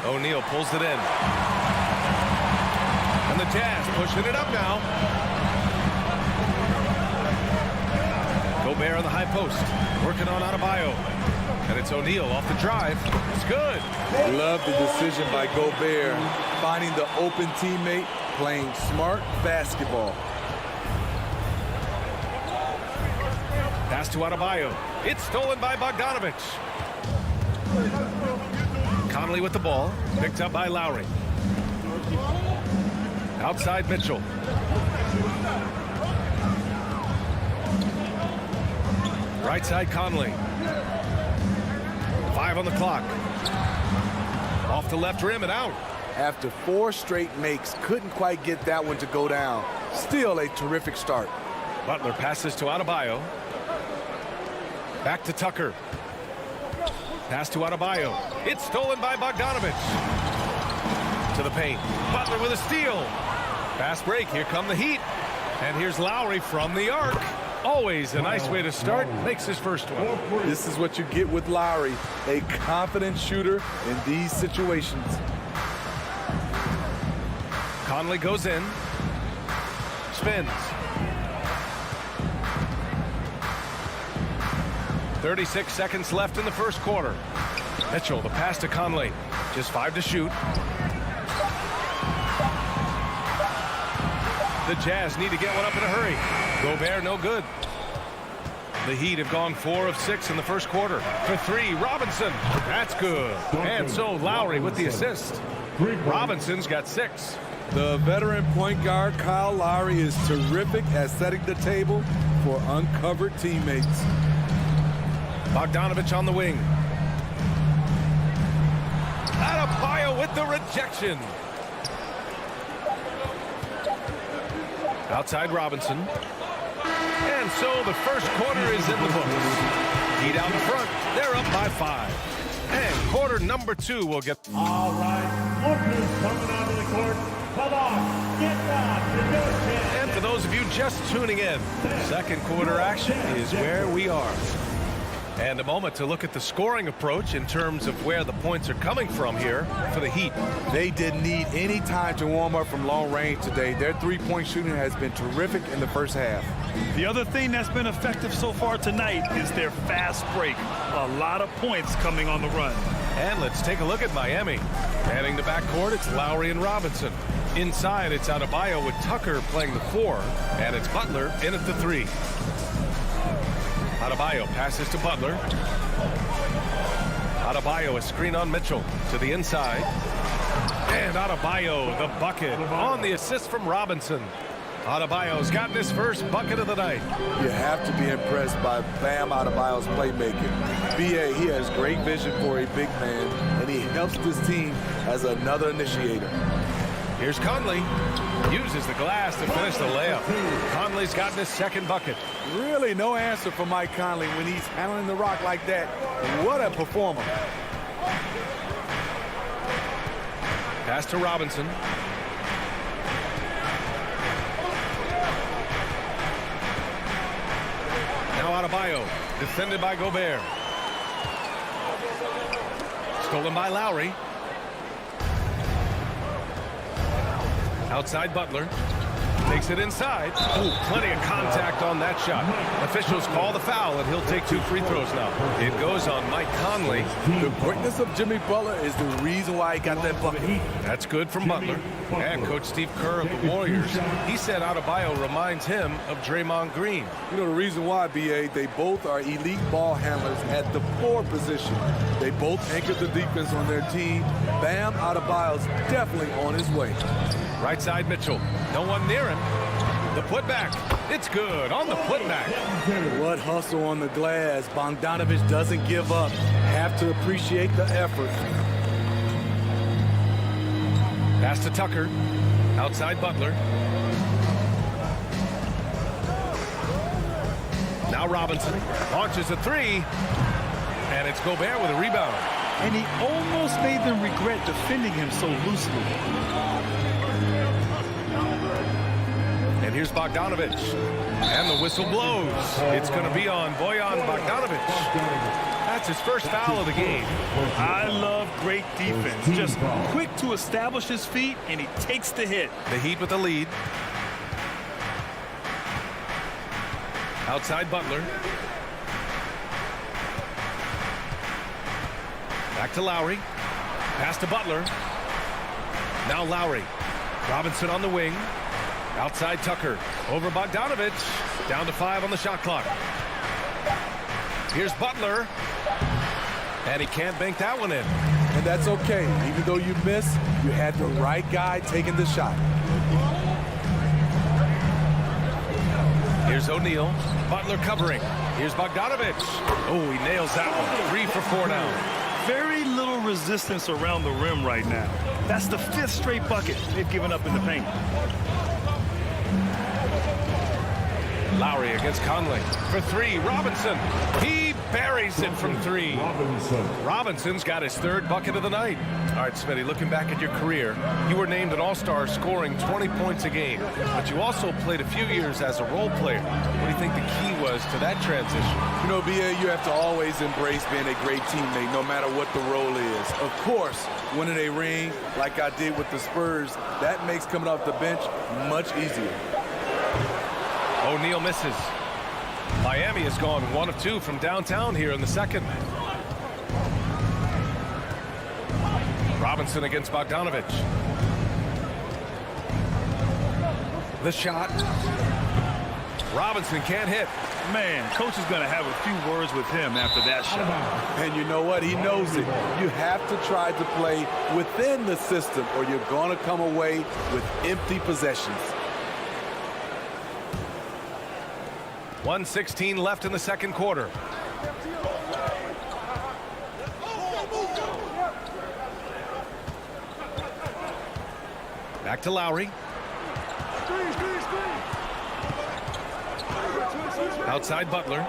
O'Neal pulls it in. And the Jazz pushing it up now. Gobert on the high post. Working on Adebayo. And it's O'Neal off the drive. It's good. Love the decision by Gobert. Finding the open teammate. Playing smart basketball. Pass to Adebayo. It's stolen by Bogdanovich. Conley with the ball. Picked up by Lowry. Outside Mitchell. Right side Conley. 5 on the clock. Off the left rim and out. After 4 straight makes, couldn't quite get that one to go down. Still a terrific start. Butler passes to Adebayo. Back to Tucker. Pass to Adebayo. It's stolen by Bogdanovich. To the paint. Butler with a steal. Fast break. Here come the Heat. And here's Lowry from the arc. Always a nice way to start. Makes his first one. This is what you get with Lowry. A confident shooter in these situations. Conley goes in. Spins. 36 seconds left in the first quarter. Mitchell, the pass to Conley. Just 5 to shoot. The Jazz need to get one up in a hurry. Gobert, no good. The Heat have gone 4 of 6 in the first quarter. For 3, Robinson. That's good. And so Lowry with the assist. Robinson's got 6. The veteran point guard, Kyle Lowry, is terrific at setting the table for uncovered teammates. Bogdanovich on the wing. Adebayo with the rejection. Outside Robinson. And so the first quarter is in the books. Heat out in front. They're up by 5. And quarter number 2 will get... All right, lookers coming onto the court. Come on, get down to your chance. And for those of you just tuning in, second quarter action is where we are. And a moment to look at the scoring approach in terms of where the points are coming from here for the Heat. They didn't need any time to warm up from long range today. Their three-point shooting has been terrific in the first half. The other thing that's been effective so far tonight is their fast break. A lot of points coming on the run. And let's take a look at Miami. Heading to backcourt, it's Lowry and Robinson. Inside, it's Adebayo with Tucker playing the 4, and it's Butler in at the 3. Adebayo passes to Butler. Adebayo a screen on Mitchell to the inside. And Adebayo the bucket on the assist from Robinson. Adebayo's gotten his first bucket of the night. You have to be impressed by Bam Adebayo's playmaking. B.A., he has great vision for a big man, and he helps this team as another initiator. Here's Conley. Uses the glass to finish the layup. Conley's gotten his second bucket. Really no answer for Mike Conley when he's handling the rock like that. What a performer. Pass to Robinson. Now Adebayo, defended by Gobert. Stolen by Lowry. Outside Butler. Takes it inside. Ooh, plenty of contact on that shot. Officials call the foul, and he'll take 2 free throws now. It goes on Mike Conley. The quickness of Jimmy Butler is the reason why he got that bucket. That's good from Butler. And Coach Steve Kerr of the Warriors, he said Adebayo reminds him of Draymond Green. You know the reason why, B.A., they both are elite ball handlers at the 4 position. They both anchor the defense on their team. Bam Adebayo's definitely on his way. Right side Mitchell. No one near him. The putback. It's good on the putback. What hustle on the glass. Bogdanovich doesn't give up. Have to appreciate the effort. Pass to Tucker. Outside Butler. Now Robinson launches a 3. And it's Gobert with a rebound. And he almost made them regret defending him so loosely. And here's Bogdanovich. And the whistle blows. It's going to be on Bojan Bogdanovich. That's his first foul of the game. I love great defense. Just quick to establish his feet, and he takes the hit. The Heat with the lead. Outside Butler. Back to Lowry. Pass to Butler. Now Lowry. Robinson on the wing. Outside Tucker. Over Bogdanovich. Down to 5 on the shot clock. Here's Butler. And he can't bank that one in. And that's okay. Even though you miss, you had the right guy taking the shot. Here's O'Neal. Butler covering. Here's Bogdanovich. Oh, he nails that one. 3 for 4 now. Very little resistance around the rim right now. That's the 5th straight bucket they've given up in the paint. Lowry against Conley for 3. Robinson. He buries it from 3. Robinson's got his 3rd bucket of the night. All right, Smitty, looking back at your career, you were named an all-star scoring 20 points a game, but you also played a few years as a role player. What do you think the key was to that transition? You know, B.A., you have to always embrace being a great teammate, no matter what the role is. Of course, winning a ring like I did with the Spurs, that makes coming off the bench much easier. O'Neal misses. Miami has gone 1 of 2 from downtown here in the second. Robinson against Bogdanovich. The shot. Robinson can't hit. Man, coach is going to have a few words with him after that shot. And you know what? He knows it. You have to try to play within the system or you're going to come away with empty possessions. 1:16 left in the second quarter. Back to Lowry. Outside Butler.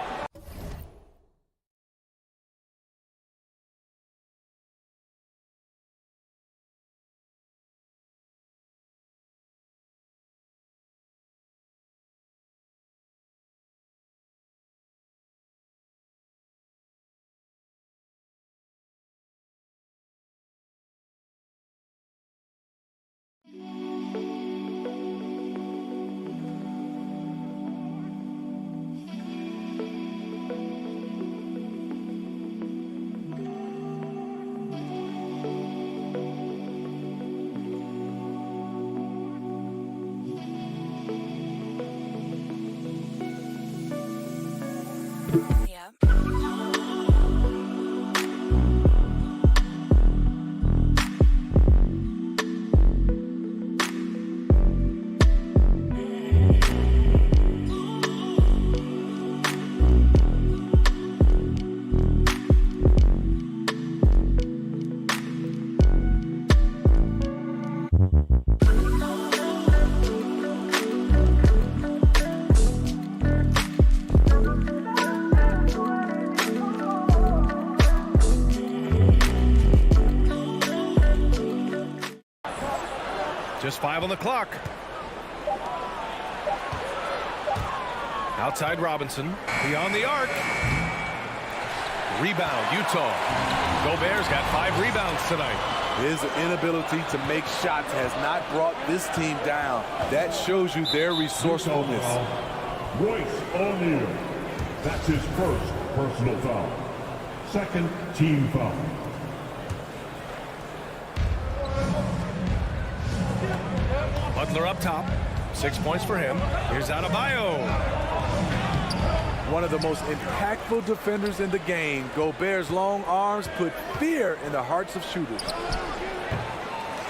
Just 5 on the clock. Outside Robinson. Beyond the arc. Rebound, Utah. Gobert's got 5 rebounds tonight. His inability to make shots has not brought this team down. That shows you their resourcefulness. Royce O'Neal. That's his first personal foul. Second team foul. Butler up top. 6 points for him. Here's Adebayo. One of the most impactful defenders in the game. Gobert's long arms put fear in the hearts of shooters.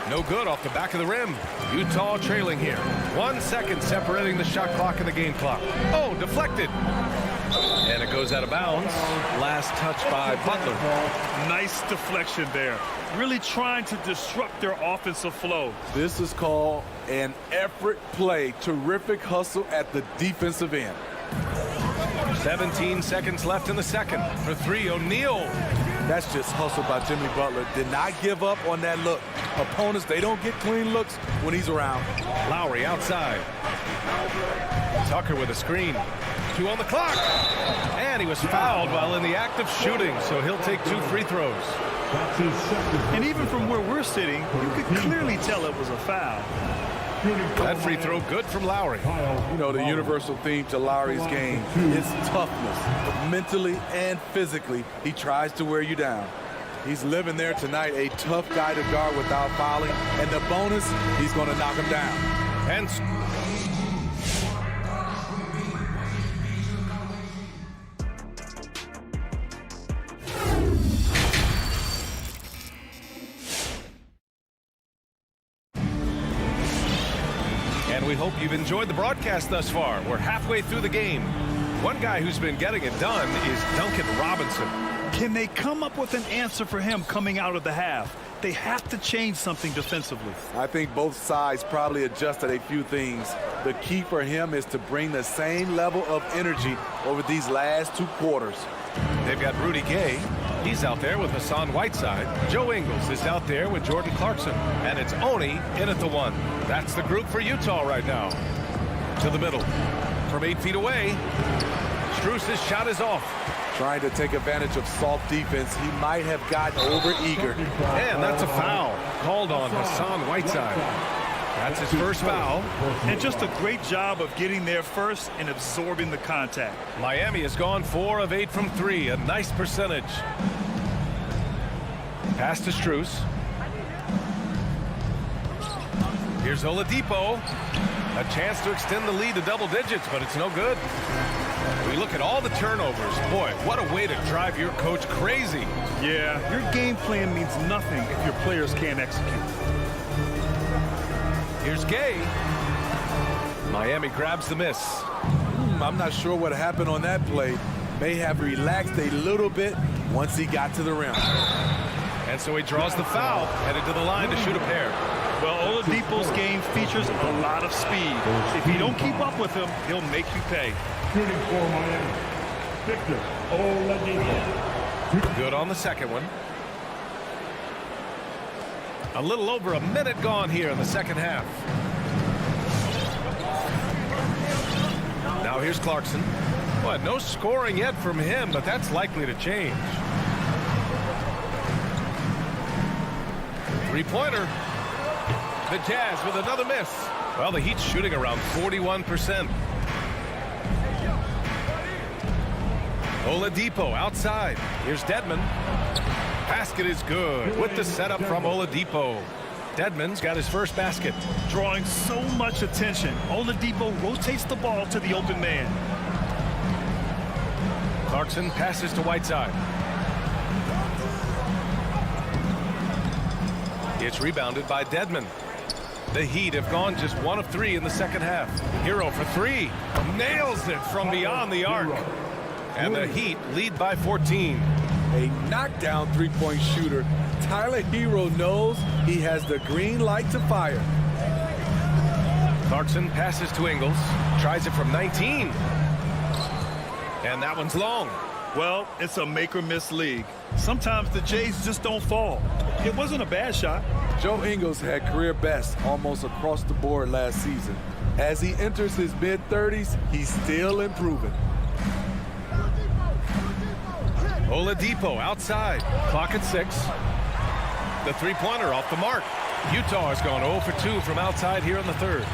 No good off the back of the rim. Utah trailing here. 1 second separating the shot clock and the game clock. Oh, deflected. And it goes out of bounds. Last touch by Butler. Nice deflection there. Really trying to disrupt their offensive flow. This is called an effort play. Terrific hustle at the defensive end. 17 seconds left in the second. For 3, O'Neal. That's just hustle by Jimmy Butler. Did not give up on that look. Opponents, they don't get clean looks when he's around. Lowry outside. Tucker with a screen. 2 on the clock. And he was fouled while in the act of shooting, so he'll take 2 free throws. And even from where we're sitting, you could clearly tell it was a foul. That free throw good from Lowry. You know, the universal theme to Lowry's game is toughness. Mentally and physically, he tries to wear you down. He's living there tonight, a tough guy to guard without fouling. And the bonus, he's going to knock him down. And we hope you've enjoyed the broadcast thus far. We're halfway through the game. One guy who's been getting it done is Duncan Robinson. Can they come up with an answer for him coming out of the half? They have to change something defensively. I think both sides probably adjusted a few things. The key for him is to bring the same level of energy over these last 2 quarters. They've got Rudy Gay. He's out there with Hassan Whiteside. Joe Ingles is out there with Jordan Clarkson. And it's Oni in at the 1. That's the group for Utah right now. To the middle. From 8 feet away. Strus's shot is off. Trying to take advantage of soft defense. He might have gotten over-eager. And that's a foul. Called on Hassan Whiteside. That's his first foul. And just a great job of getting there first and absorbing the contact. Miami has gone 4 of 8 from 3. A nice percentage. Pass to Strus. Here's Oladipo. A chance to extend the lead to double digits, but it's no good. We look at all the turnovers. Boy, what a way to drive your coach crazy. Yeah, your game plan means nothing if your players can't execute. Here's Gay. Miami grabs the miss. I'm not sure what happened on that play. May have relaxed a little bit once he got to the rim. And so he draws the foul, headed to the line to shoot a pair. Well, Oladipo's game features a lot of speed. If you don't keep up with him, he'll make you pay. Shooting for Miami, Victor Oladipo. Good on the second one. A little over a minute gone here in the second half. Now here's Clarkson. Well, no scoring yet from him, but that's likely to change. Three-pointer. The Jazz with another miss. Well, the Heat's shooting around 41%. Oladipo outside. Here's Dedmon. Basket is good with the setup from Oladipo. Dedmon's got his first basket. Drawing so much attention, Oladipo rotates the ball to the open man. Clarkson passes to Whiteside. It's rebounded by Dedmon. The Heat have gone just 1 of 3 in the second half. Hero for 3. Nails it from beyond the arc. And the Heat lead by 14. A knockdown three-point shooter. Tyler Hero knows he has the green light to fire. Clarkson passes to Ingles. Tries it from 19. And that one's long. Well, it's a make-or-miss league. Sometimes the Jays just don't fall. It wasn't a bad shot. Joe Ingles had career best almost across the board last season. As he enters his mid-30s, he's still improving. Oladipo outside. Clock at 6. The three-pointer off the mark. Utah has gone 0 for 2 from outside here in the third.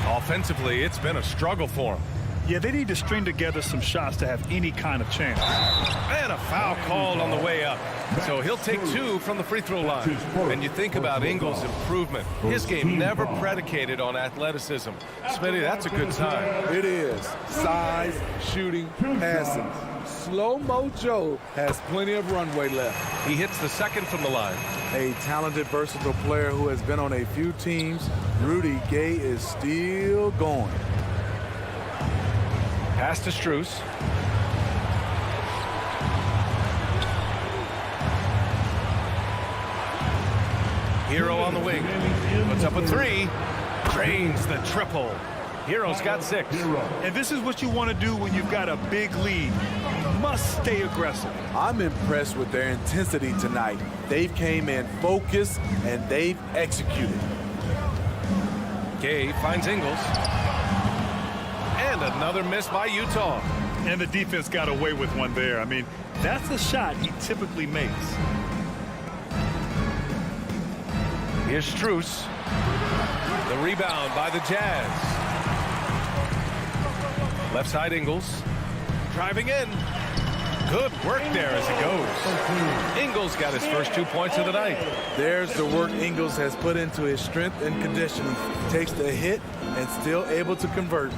Offensively, it's been a struggle for them. Yeah, they need to string together some shots to have any kind of chance. And a foul called on the way up. So he'll take 2 from the free throw line. And you think about Ingles' improvement. His game never predicated on athleticism. Smitty, that's a good sign. It is. Size, shooting, passing. Slow-mo Joe has plenty of runway left. He hits the second from the line. A talented, versatile player who has been on a few teams. Rudy Gay is still going. Pass to Strus. Hero on the wing. Puts up a 3. Drains the triple. Hero's got 6. And this is what you want to do when you've got a big lead. You must stay aggressive. I'm impressed with their intensity tonight. They've came in focused and they've executed. Gay finds Ingles. And another miss by Utah. And the defense got away with one there. I mean, that's a shot he typically makes. Here's Strus. The rebound by the Jazz. Left side Ingles. Driving in. Good work there as it goes. Ingles got his first 2 points of the night. There's the work Ingles has put into his strength and conditioning. Takes the hit and still able to convert.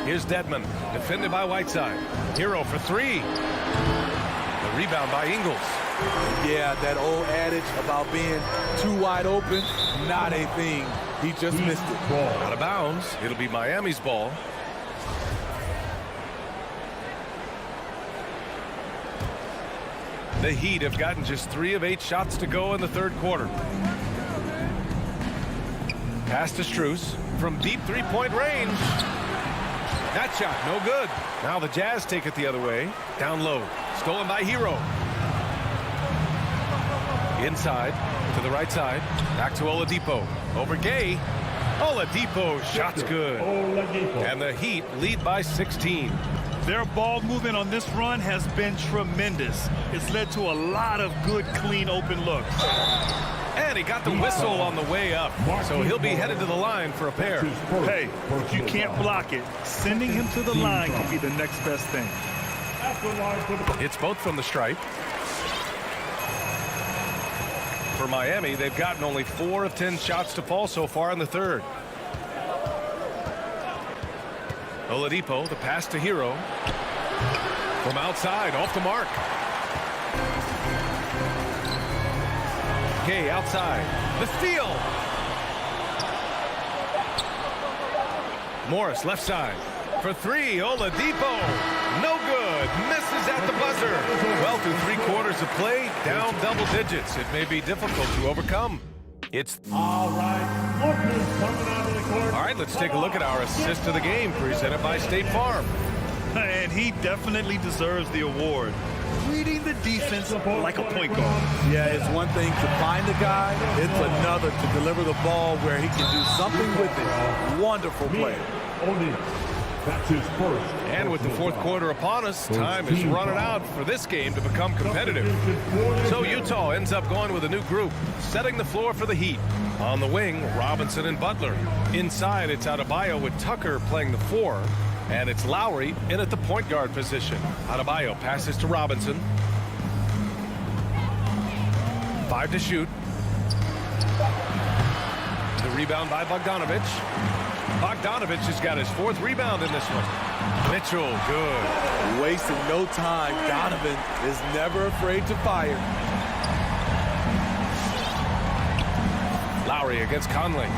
Here's Dedmon, defended by Whiteside. Hero for 3. The rebound by Ingles. Yeah, that old adage about being too wide open, not a thing. He just missed it. Out of bounds. It'll be Miami's ball. The Heat have gotten just 3 of 8 shots to go in the third quarter. Pass to Strus from deep three-point range. That shot, no good. Now the Jazz take it the other way. Down low. Stolen by Hero. Inside to the right side. Back to Oladipo. Over Gay. Oladipo, shot's good. And the Heat lead by 16. Their ball movement on this run has been tremendous. It's led to a lot of good, clean, open looks. And he got the whistle on the way up. So he'll be headed to the line for a pair. Hey, if you can't block it, sending him to the line can be the next best thing. It's both from the stripe. For Miami, they've gotten only 4 of 10 shots to fall so far in the third. Oladipo, the pass to Hero. From outside, off the mark. Gay outside. The steal. Morris left side. For 3, Oladipo. No good. Misses at the buzzer. Well, through 3 quarters of play, down double digits. It may be difficult to overcome. It's all right. Coming out of the court. All right, let's take a look at our assist of the game presented by State Farm. And he definitely deserves the award. Reading the defense like a point guard. Yeah, it's one thing to find the guy. It's another to deliver the ball where he can do something with it. Wonderful play. That's his first. And with the fourth quarter upon us, time is running out for this game to become competitive. So Utah ends up going with a new group, setting the floor for the Heat. On the wing, Robinson and Butler. Inside, it's Adebayo with Tucker playing the 4. And it's Lowry in at the point guard position. Adebayo passes to Robinson. 5 to shoot. The rebound by Bogdanovich. Bogdanovich has got his 4th rebound in this one. Mitchell, good. Wasting no time. Donovan is never afraid to fire. Lowry against Conley.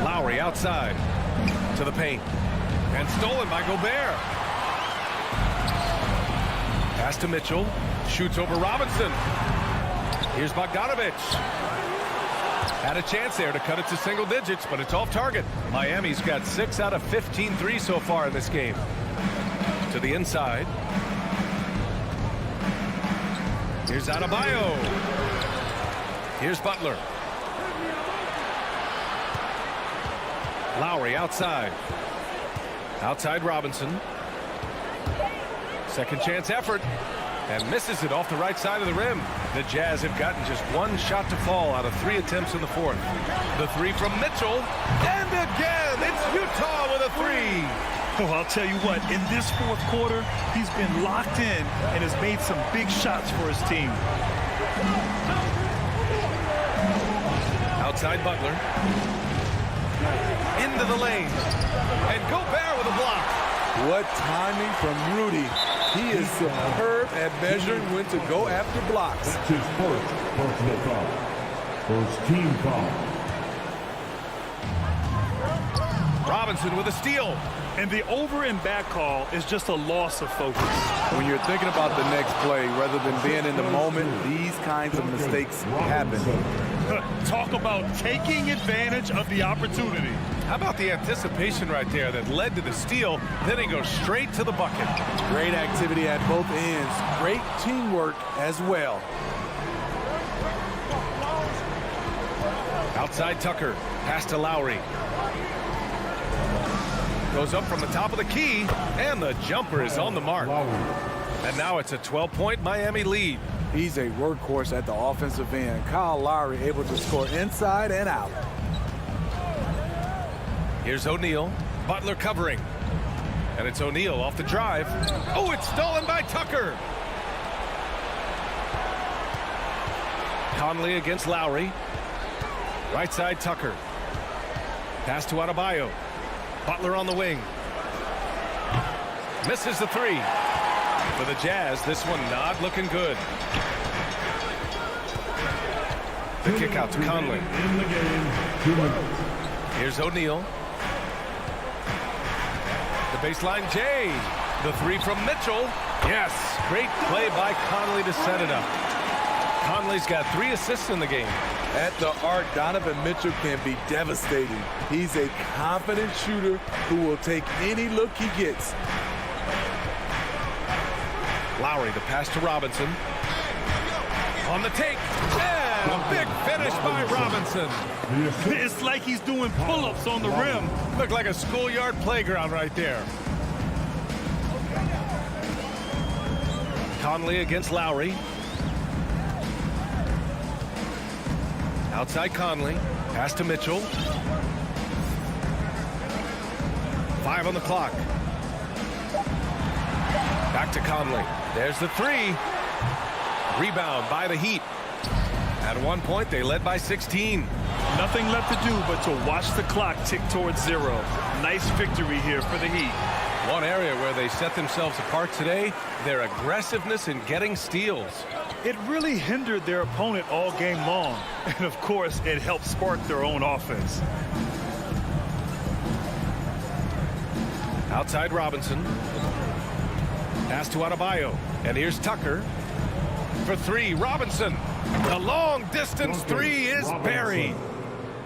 Lowry outside to the paint. And stolen by Gobert. Pass to Mitchell. Shoots over Robinson. Here's Bogdanovich. Had a chance there to cut it to single digits, but it's off target. Miami's got 6 out of 15 threes so far in this game. To the inside. Here's Adebayo. Here's Butler. Lowry outside. Outside Robinson. Second chance effort. And misses it off the right side of the rim. The Jazz have gotten just 1 shot to fall out of 3 attempts in the 4th. The 3 from Mitchell. And again, it's Utah with a 3. Well, I'll tell you what, in this 4th quarter, he's been locked in and has made some big shots for his team. Outside Butler. Into the lane. And Gobert with a block. What timing from Rudy. He is superb at measuring when to go after blocks. That's his first personal foul. First team foul. Robinson with a steal. And the over and back call is just a loss of focus. When you're thinking about the next play, rather than being in the moment, these kinds of mistakes happen. Talk about taking advantage of the opportunity. How about the anticipation right there that led to the steal? Then he goes straight to the bucket. Great activity at both ends. Great teamwork as well. Outside Tucker. Pass to Lowry. Goes up from the top of the key. And the jumper is on the mark. And now it's a 12-point Miami lead. He's a workhorse at the offensive end. Kyle Lowry able to score inside and out. Here's O'Neal. Butler covering. And it's O'Neal off the drive. Oh, it's stolen by Tucker. Conley against Lowry. Right side Tucker. Pass to Adebayo. Butler on the wing. Misses the 3. For the Jazz, this one not looking good. The kick out to Conley. Here's O'Neal. The baseline Jay. The 3 from Mitchell. Yes, great play by Conley to set it up. Conley's got 3 assists in the game. At the arc, Donovan Mitchell can be devastating. He's a confident shooter who will take any look he gets. Lowry, the pass to Robinson. On the take. And a big finish by Robinson. It's like he's doing pull-ups on the rim. Looked like a schoolyard playground right there. Conley against Lowry. Outside Conley. Pass to Mitchell. 5 on the clock. Back to Conley. There's the 3. Rebound by the Heat. At one point, they led by 16. Nothing left to do but to watch the clock tick towards 0. Nice victory here for the Heat. One area where they set themselves apart today, their aggressiveness in getting steals. It really hindered their opponent all game long. And of course, it helped spark their own offense. Outside Robinson. Pass to Adebayo. And here's Tucker. For three, Robinson. The long distance three is buried.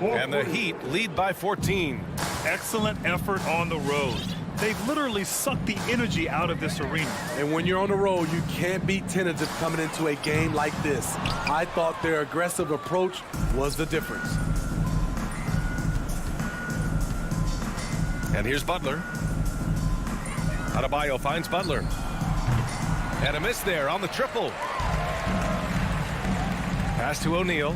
And the Heat lead by 14. Excellent effort on the road. They've literally sucked the energy out of this arena. And when you're on the road, you can't be tentative coming into a game like this. I thought their aggressive approach was the difference. And here's Butler. Adebayo finds Butler. And a miss there on the triple. Pass to O'Neal.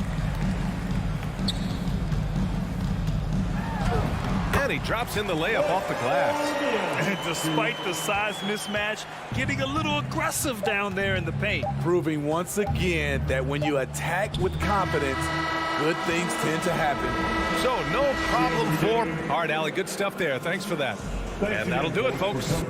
And he drops in the layup off the glass. And despite the size mismatch, getting a little aggressive down there in the paint. Proving once again that when you attack with confidence, good things tend to happen. So no problem for... All right, Allie, good stuff there. Thanks for that. And that'll do it, folks.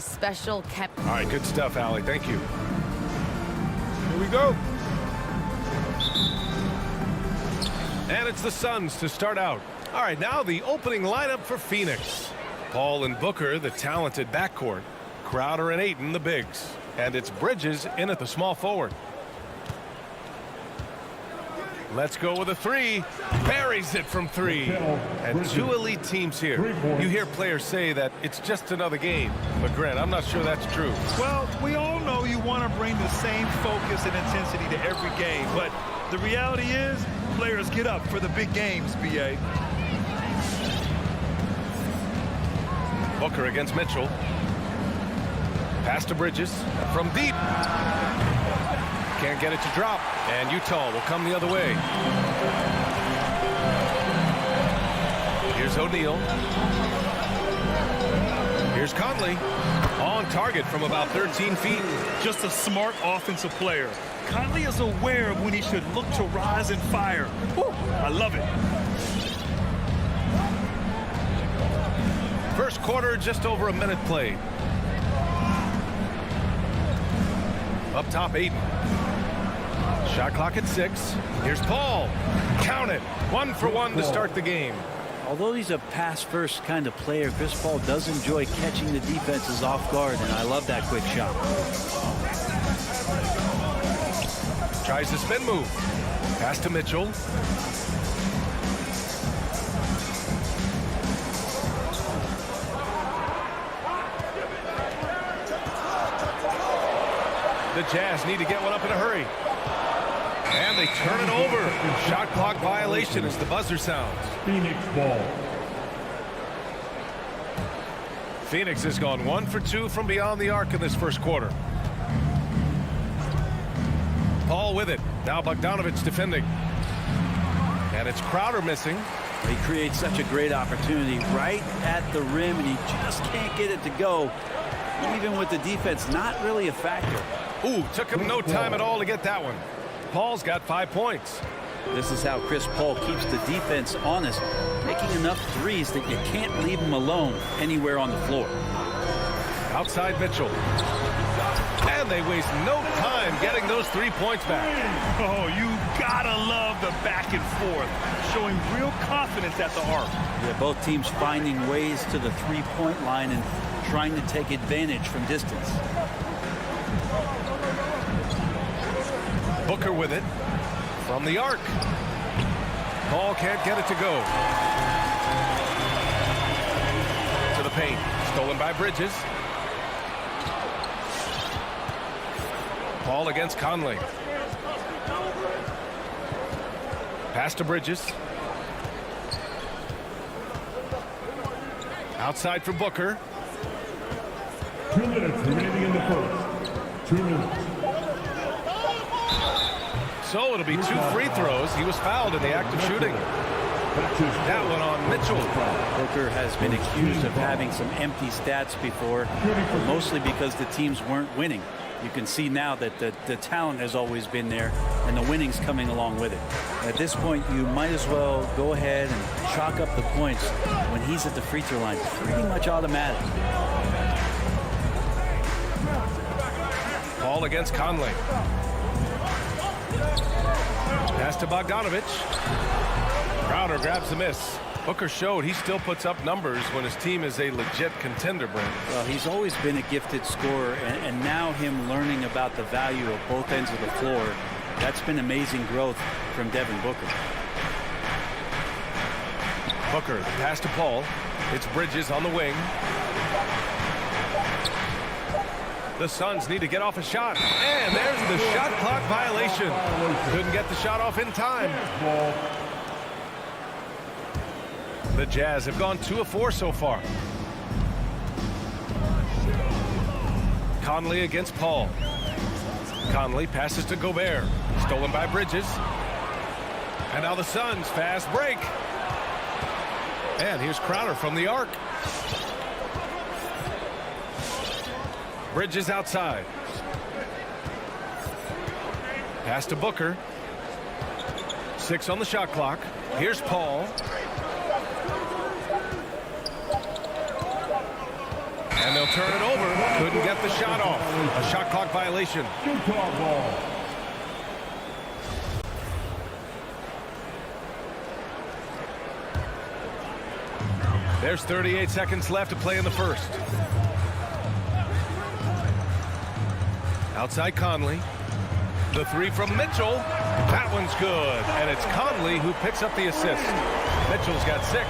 a special All right, good stuff, Allie. Thank you. Here we go. And it's the Suns to start out. All right, now the opening lineup for Phoenix. Paul and Booker, the talented backcourt. Crowder and Ayton, the bigs. And it's Bridges in at the small forward. Let's go with a three. Buries it from three. And two elite teams here. You hear players say that it's just another game. But Grant, I'm not sure that's true. Well, we all know you want to bring the same focus and intensity to every game. But the reality is, players get up for the big games, B.A. Booker against Mitchell. Pass to Bridges from deep. Can't get it to drop. And Utah will come the other way. Here's O'Neal. Here's Conley. On target from about 13 feet. Just a smart offensive player. Conley is aware of when he should look to rise and fire. Woo, I love it. First quarter, just over a minute played. Up top, Ayton. Shot clock at 6. Here's Paul. Count it. 1 for 1 to start the game. Although he's a pass-first kind of player, Chris Paul does enjoy catching the defenses off guard, and I love that quick shot. Tries the spin move. Pass to Mitchell. The Jazz need to get one up in a hurry. And they turn it over. Shot clock violation as the buzzer sounds. Phoenix ball. Phoenix has gone 1 for 2 from beyond the arc in this first quarter. Paul with it. Now Bogdanovich defending. And it's Crowder missing. He creates such a great opportunity right at the rim, and he just can't get it to go. Even with the defense not really a factor. Ooh, took him no time at all to get that one. Paul's got 5 points. This is how Chris Paul keeps the defense honest, making enough threes that you can't leave him alone anywhere on the floor. Outside Mitchell. And they waste no time getting those 3 points back. Oh, you gotta love the back and forth, showing real confidence at the arc. Yeah, both teams finding ways to the three-point line and trying to take advantage from distance. Booker with it from the arc. Paul can't get it to go. To the paint. Stolen by Bridges. Paul against Conley. Pass to Bridges. Outside for Booker. 2 minutes remaining in the first. 2 minutes. So it'll be 2 free throws. He was fouled in the act of shooting. That one on Mitchell. Booker has been accused of having some empty stats before, mostly because the teams weren't winning. You can see now that the talent has always been there, and the winning's coming along with it. At this point, you might as well go ahead and chalk up the points when he's at the free throw line. Pretty much automatic. Paul against Conley. Pass to Bogdanovich. Crowder grabs the miss. Booker showed he still puts up numbers when his team is a legit contender, Brent. Well, he's always been a gifted scorer, and now him learning about the value of both ends of the floor, that's been amazing growth from Devin Booker. Booker, the pass to Paul. It's Bridges on the wing. The Suns need to get off a shot. And there's the shot clock violation. Couldn't get the shot off in time. The Jazz have gone 2 of 4 so far. Conley against Paul. Conley passes to Gobert. Stolen by Bridges. And now the Suns fast break. And here's Crowder from the arc. Bridges outside. Pass to Booker. 6 on the shot clock. Here's Paul. And And they'll turn it over. Couldn't get the shot off. A shot clock violation. Utah ball. There's 38 seconds left to play in the first. Outside Conley. The three from Mitchell. That one's good. And it's Conley who picks up the assist. Mitchell's got 6.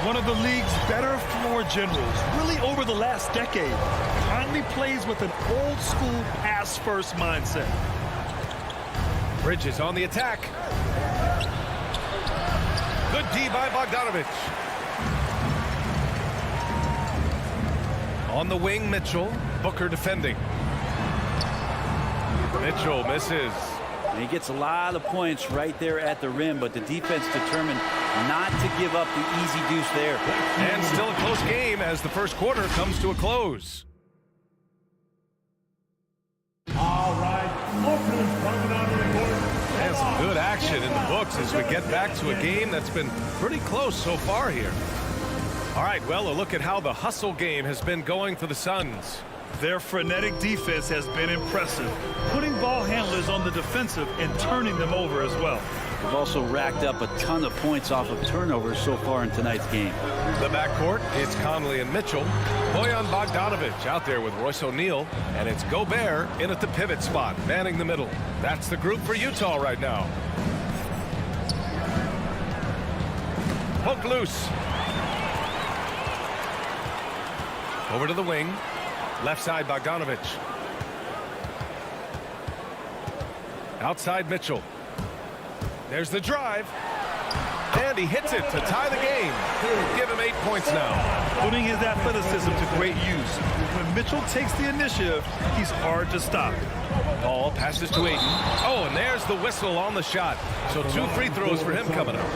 One of the league's better floor generals, really over the last decade. Conley plays with an old-school pass-first mindset. Bridges on the attack. Good D by Bogdanovich. On the wing, Mitchell. Booker defending. Mitchell misses. And he gets a lot of points right there at the rim, but the defense determined not to give up the easy deuce there. And still a close game as the first quarter comes to a close. All right, offense coming out of the court. And some good action in the books as we get back to a game that's been pretty close so far here. All right, well, a look at how the hustle game has been going for the Suns. Their frenetic defense has been impressive, putting ball handlers on the defensive and turning them over as well. They've also racked up a ton of points off of turnovers so far in tonight's game. The backcourt, it's Conley and Mitchell. Bojan Bogdanovich out there with Royce O'Neal. And it's Gobert in at the pivot spot, manning the middle. That's the group for Utah right now. Poked loose. Over to the wing. Left side, Bogdanovich. Outside, Mitchell. There's the drive. And he hits it to tie the game. Give him 8 points now. Putting his athleticism to great use. When Mitchell takes the initiative, he's hard to stop. Paul passes to Ayton. Oh, and there's the whistle on the shot. So 2 free throws for him coming up.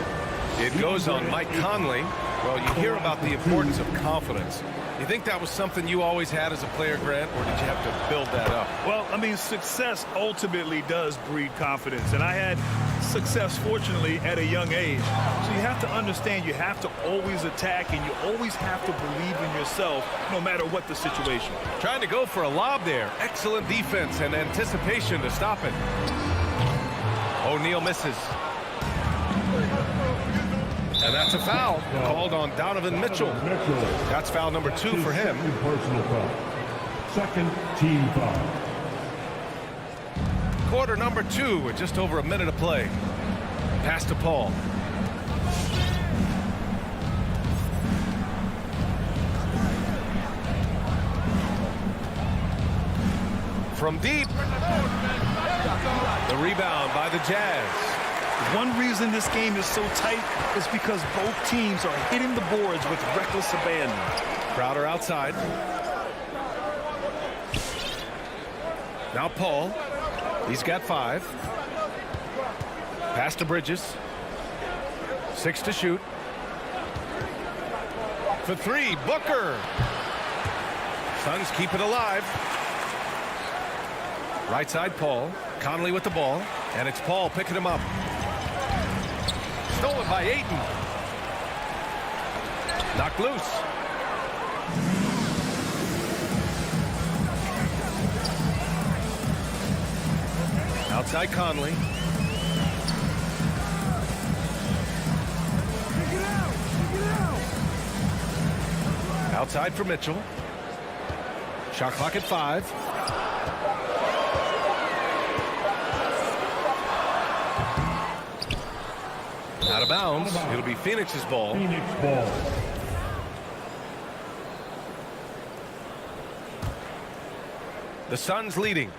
It goes on Mike Conley. Well, you hear about the importance of confidence. You think that was something you always had as a player, Grant, or did you have to build that up? Well, I mean, success ultimately does breed confidence, and I had success, fortunately, at a young age. So you have to understand you have to always attack, and you always have to believe in yourself, no matter what the situation. Trying to go for a lob there. Excellent defense and anticipation to stop it. O'Neal misses. And that's a foul called on Donovan Mitchell. That's foul number 2 for him. Personal foul. Second team foul. Quarter number 2 with just over a minute of play. Pass to Paul. From deep. The rebound by the Jazz. One reason this game is so tight is because both teams are hitting the boards with reckless abandon. Crowder outside. Now Paul. He's got 5. Pass to Bridges. 6 to shoot. For 3, Booker. Suns keep it alive. Right side, Paul. Conley with the ball. And it's Paul picking him up. Stolen by Ayton. Knocked loose. Outside Conley. Outside for Mitchell. Shot clock at 5. Out of bounds. It'll be Phoenix's ball. Phoenix ball. The Suns leading.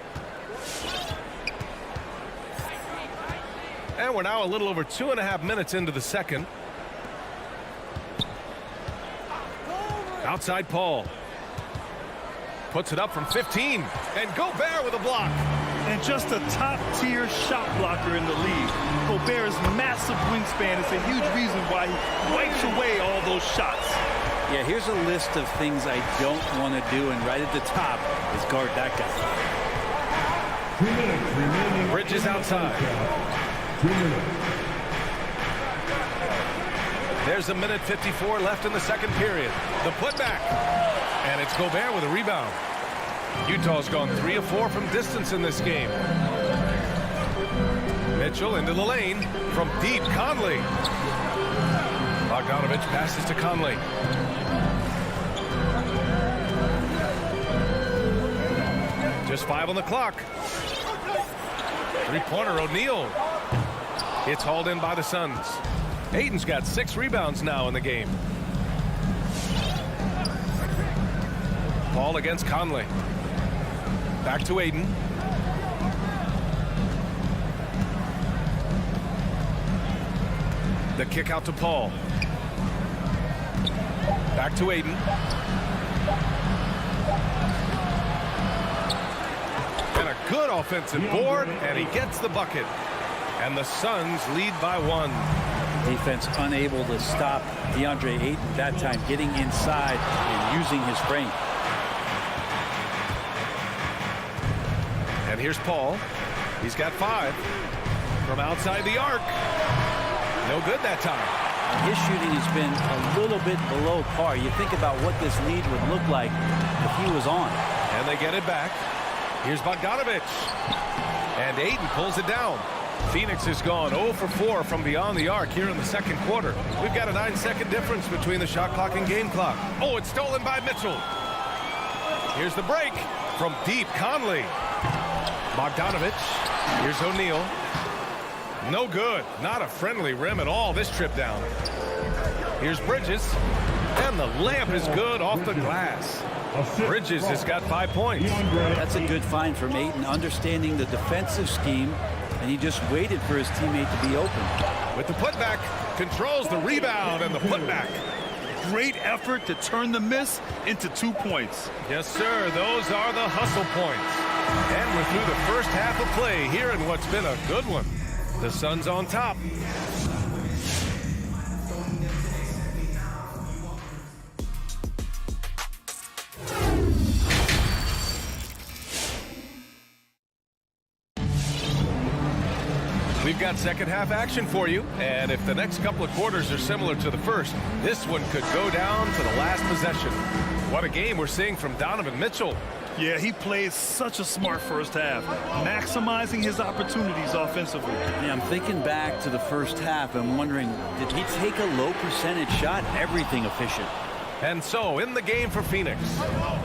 And we're now a little over 2.5 minutes into the second. Outside Paul. Puts it up from 15. And Gobert with a block. And just a top-tier shot blocker in the league. Gobert's massive wingspan is a huge reason why he wipes away all those shots. Yeah, here's a list of things I don't want to do, and right at the top is guard that guy. 2 minutes remaining. Bridges outside. 2 minutes. There's a minute 54 left in the second period. The putback. And it's Gobert with a rebound. Utah's gone 3 of 4 from distance in this game. Mitchell into the lane from deep. Conley. Bogdanovich passes to Conley. Just 5 on the clock. Three-pointer, O'Neal. It's hauled in by the Suns. Aiden's got 6 rebounds now in the game. Ball against Conley. Back to Aiden. The kick out to Paul. Back to Aiden. And a good offensive board, and he gets the bucket. And the Suns lead by 1. Defense unable to stop DeAndre Ayton that time, getting inside and using his frame. And here's Paul. He's got 5 from outside the arc. No good that time. His shooting has been a little bit below par. You think about what this lead would look like if he was on. And they get it back. Here's Bogdanovich. And Ayton pulls it down. Phoenix has gone 0 for 4 from beyond the arc here in the second quarter. We've got a 9-second difference between the shot clock and game clock. Oh, it's stolen by Mitchell. Here's the break from deep. Conley. Bogdanovich. Here's O'Neal. No good. Not a friendly rim at all this trip down. Here's Bridges. And the layup is good off the glass. Bridges has got 5 points. That's a good find from Ayton, understanding the defensive scheme, and he just waited for his teammate to be open. With the putback, controls the rebound and the putback. Great effort to turn the miss into 2 points. Yes, sir. Those are the hustle points. And we're through the first half of play here in what's been a good one. The Suns on top. We've got second half action for you, and if the next couple of quarters are similar to the first, this one could go down to the last possession. What a game we're seeing from Donovan Mitchell. Yeah, he plays such a smart first half, maximizing his opportunities offensively. Yeah, I'm thinking back to the first half and wondering, did he take a low percentage shot? Everything efficient. And so, in the game for Phoenix,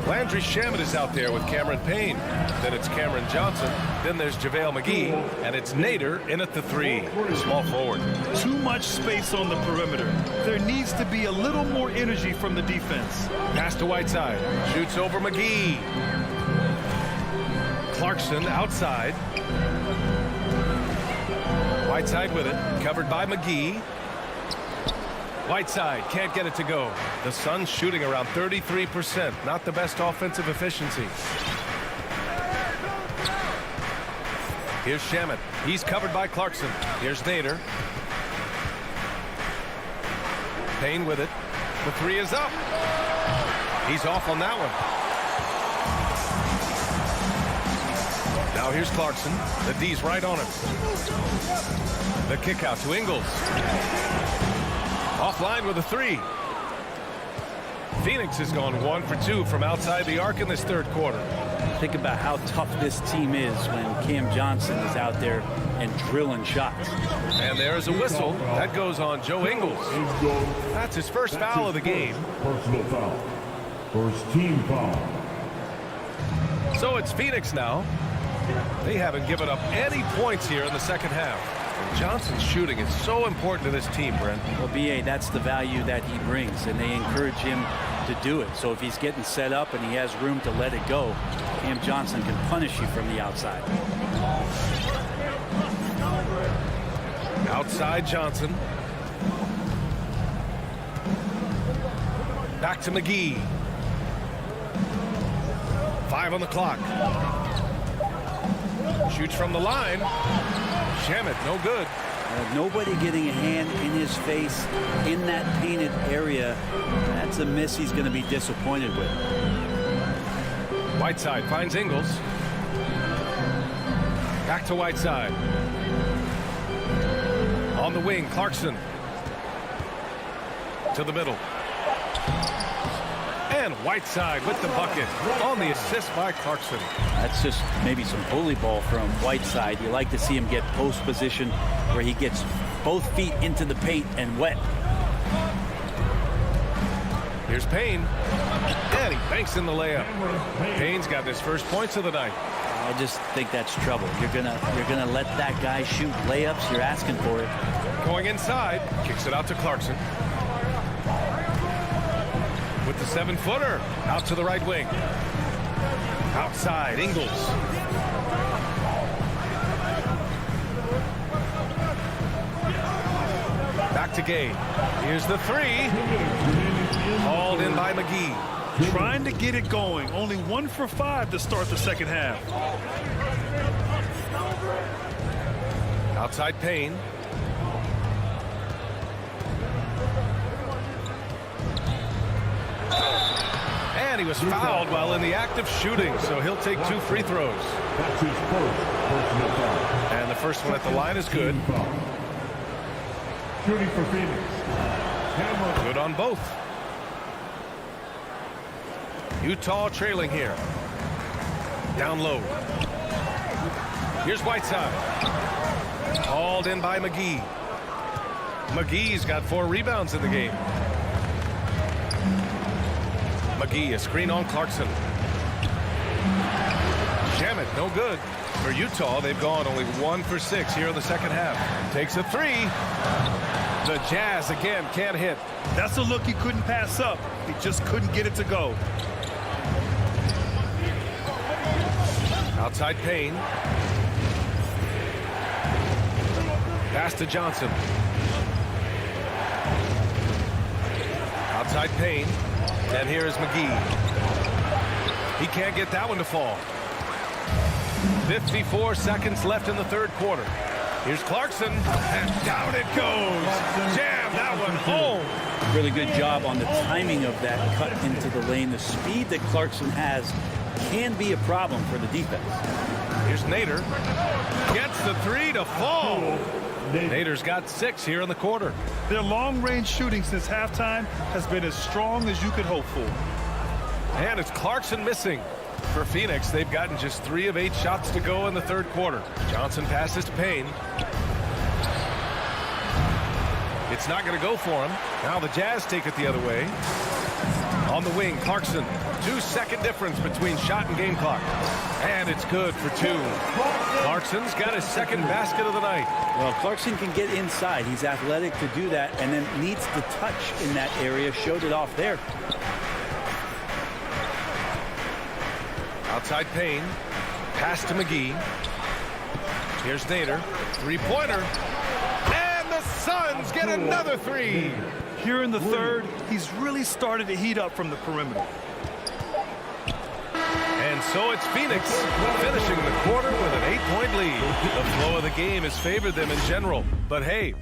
Landry Shamet is out there with Cameron Payne. Then it's Cameron Johnson. Then there's JaVale McGee. And it's Nader in at the 3, small forward. Too much space on the perimeter. There needs to be a little more energy from the defense. Pass to Whiteside. Shoots over McGee. Clarkson outside. Whiteside with it. Covered by McGee. Whiteside can't get it to go. The Suns shooting around 33%. Not the best offensive efficiency. Here's Shamet. He's covered by Clarkson. Here's Nader. Payne with it. The 3 is up. He's off on that one. Now here's Clarkson. The D's right on him. The kick out to Ingles. Offline with a 3. Phoenix has gone 1 for 2 from outside the arc in this third quarter. Think about how tough this team is when Cam Johnson is out there and drilling shots. And there is a whistle. That goes on Joe Ingles. That's his first foul of the game. Personal foul. First team foul. So it's Phoenix now. They haven't given up any points here in the second half. Johnson's shooting is so important to this team, Brent. Well, B.A., that's the value that he brings, and they encourage him to do it. So if he's getting set up and he has room to let it go, Cam Johnson can punish you from the outside. Outside Johnson. Back to McGee. 5 on the clock. Shoots from the line. Shamet, no good. Nobody getting a hand in his face in that painted area. That's a miss he's going to be disappointed with. Whiteside finds Ingles. Back to Whiteside. On the wing, Clarkson. To the middle. And And Whiteside with the bucket on the assist by Clarkson. That's just maybe some bully ball from Whiteside. You like to see him get post position where he gets both feet into the paint and wet. Here's Payne. And he banks in the layup. Payne's got his first points of the night. I just think that's trouble. You're gonna let that guy shoot layups. You're asking for it. Going inside, kicks it out to Clarkson. With the 7-footer, out to the right wing. Outside, Ingles. Back to Gay. Here's the 3. Hauled in by McGee. Trying to get it going. Only 1 for 5 to start the second half. Outside Payne. And he was fouled while in the act of shooting, so he'll take 2 free throws. That's his first personal foul. And the first one at the line is good. Shooting for Phoenix. Good on both. Utah trailing here. Down low. Here's Whiteside. Hauled in by McGee. McGee's got 4 rebounds in the game. McGee, a screen on Clarkson. Jam it, no good. For Utah, they've gone only 1 for 6 here in the second half. Takes a 3. The Jazz again can't hit. That's a look he couldn't pass up. He just couldn't get it to go. Outside Payne. Pass to Johnson. Outside Payne. And here is McGee. He can't get that one to fall. 54 seconds left in the third quarter. Here's Clarkson. And down it goes. Jam that one home. Really good job on the timing of that cut into the lane. The speed that Clarkson has can be a problem for the defense. Here's Nader. Gets the 3 to fall. Nader's got 6 here in the quarter. Their long-range shooting since halftime has been as strong as you could hope for. And it's Clarkson missing. For Phoenix, they've gotten just 3 of 8 shots to go in the third quarter. Johnson passes to Payne. It's not going to go for him. Now the Jazz take it the other way. On the wing, Clarkson. 2-second difference between shot and game clock. And it's good for 2. Clarkson's got his second basket of the night. Well, Clarkson can get inside. He's athletic to do that, and then needs the touch in that area. Showed it off there. Outside Payne. Pass to McGee. Here's Nader. 3-pointer. And the Suns get another 3. Here in the third, he's really started to heat up from the perimeter. And so it's Phoenix finishing the quarter with an 8-point lead. The flow of the game has favored them in general. But hey,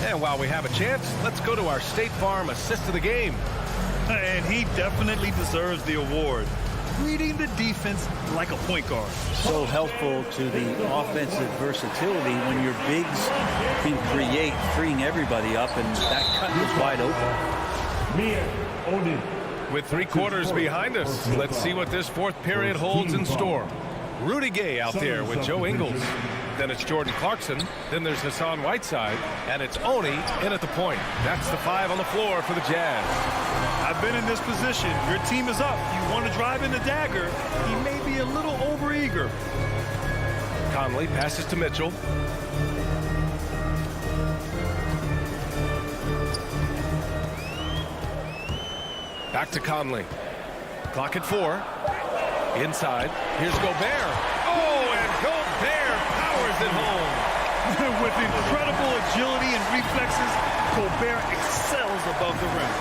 and while we have a chance, let's go to our State Farm assist of the game. And he definitely deserves the award. Reading the defense like a point guard. So helpful to the offensive versatility when your bigs can create, freeing everybody up, and that cut was wide open. With 3 quarters behind us, let's see what this fourth period holds in store. Rudy Gay out there with Joe Ingles. Then it's Jordan Clarkson. Then there's Hassan Whiteside. And it's Oni in at the point. That's the 5 on the floor for the Jazz. I've been in this position. Your team is up. You want to drive in the dagger. He may be a little overeager. Conley passes to Mitchell. Back to Conley. Clock at 4. Inside. Here's Gobert. Oh, and Gobert powers it home. With incredible agility and reflexes, Gobert excels above the rim.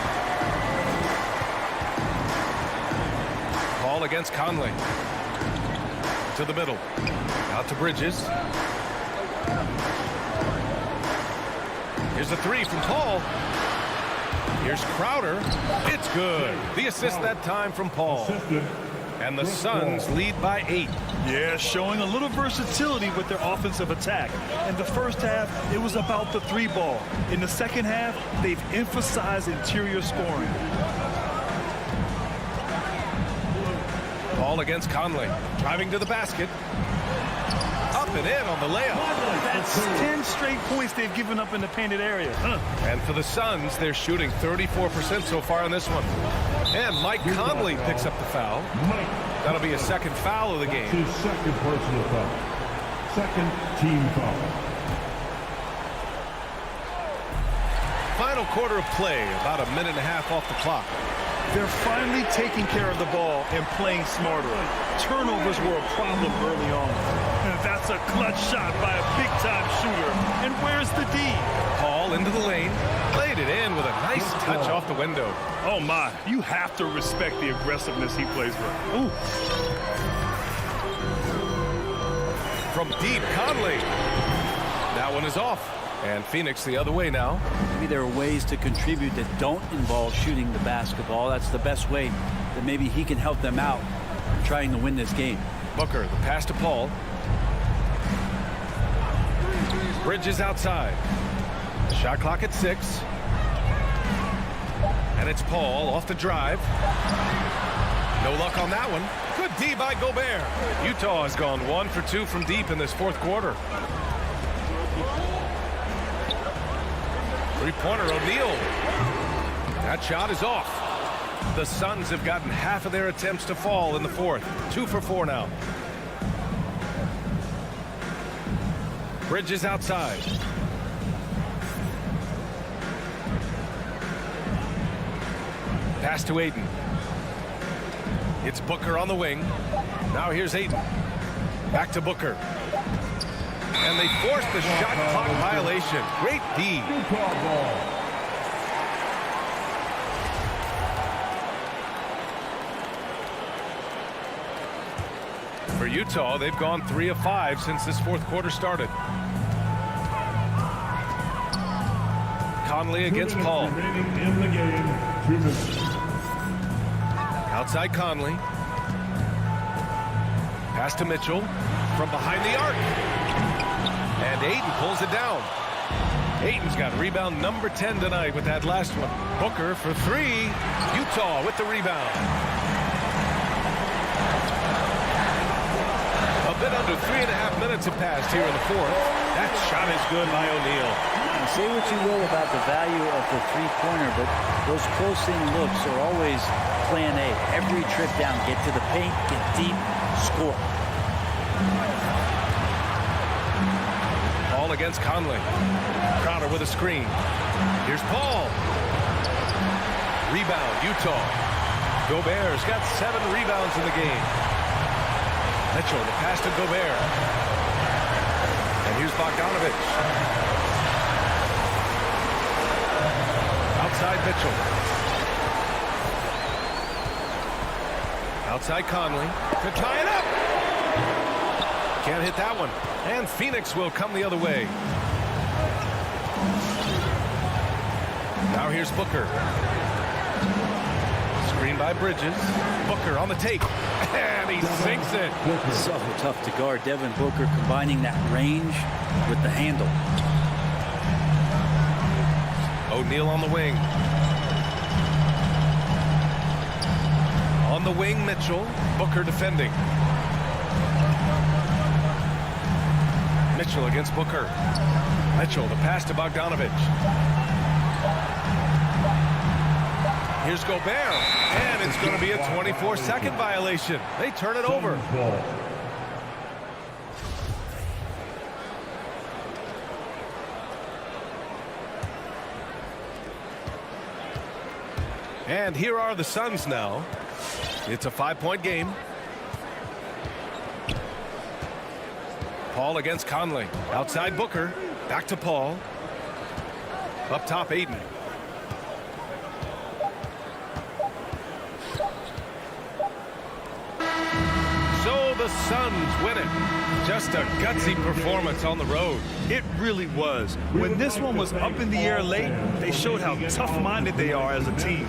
Ball against Conley. To the middle. Out to Bridges. Here's a 3 from Paul. Here's Crowder. It's good. The assist that time from Paul. And the Suns lead by 8. Yeah, showing a little versatility with their offensive attack. In the first half, it was about the 3-ball. In the second half, they've emphasized interior scoring. Ball against Conley. Driving to the basket. Up and in on the layup. That's 10 straight points they've given up in the painted area. And for the Suns, they're shooting 34% so far in this one. And Mike Conley picks up the foul. That'll be a second foul of the game. His second personal foul. Second team foul. Final quarter of play, about a minute and a half off the clock. They're finally taking care of the ball and playing smarter. Turnovers were a problem early on. And that's a clutch shot by a big-time shooter. And where's the D? Paul into the lane, played it in with a nice touch off the window. Oh, my. You have to respect the aggressiveness he plays with. Ooh. From deep, Conley. That one is off. And Phoenix the other way now. Maybe there are ways to contribute that don't involve shooting the basketball. That's the best way that maybe he can help them out in trying to win this game. Booker, the pass to Paul. Bridges outside. Shot clock at 6. And it's Paul off the drive. No luck on that one. Good D by Gobert. Utah has gone 1 for 2 from deep in this fourth quarter. Three-pointer, O'Neal. That shot is off. The Suns have gotten half of their attempts to fall in the fourth. 2 for 4 now. Bridges outside. Pass to Aiden. It's Booker on the wing. Now here's Aiden. Back to Booker. And they forced the shot clock violation. Great D. For Utah, they've gone 3 of 5 since this fourth quarter started. Conley against Paul. In the game, 2 minutes. Outside Conley. Pass to Mitchell from behind the arc. And Aiden pulls it down. Aiden's got rebound number 10 tonight with that last one. Booker for 3. Utah with the rebound. A bit under 3.5 minutes have passed here in the fourth. That shot is good by O'Neal. Say what you will about the value of the three-pointer, but those close-in looks are always plan A. Every trip down, get to the paint, get deep, score. Paul against Conley. Crowder with a screen. Here's Paul. Rebound, Utah. Gobert's got 7 rebounds in the game. Mitchell, the pass to Gobert. And here's Bogdanovich. Outside Mitchell. Outside Conley. To tie it up. Can't hit that one. And Phoenix will come the other way. Now here's Booker. Screen by Bridges. Booker on the take. And he sinks it. So tough to guard. Devin Booker combining that range with the handle. O'Neal on the wing. On the wing, Mitchell. Booker defending. Mitchell against Booker. Mitchell, the pass to Bogdanovich. Here's Gobert. And it's going to be a 24-second violation. They turn it over. And here are the Suns now. It's a 5-point game. Paul against Conley. Outside Booker. Back to Paul. Up top, Aiden. So the Suns win it. Just a gutsy performance on the road. It really was. When this one was up in the air late, they showed how tough-minded they are as a team.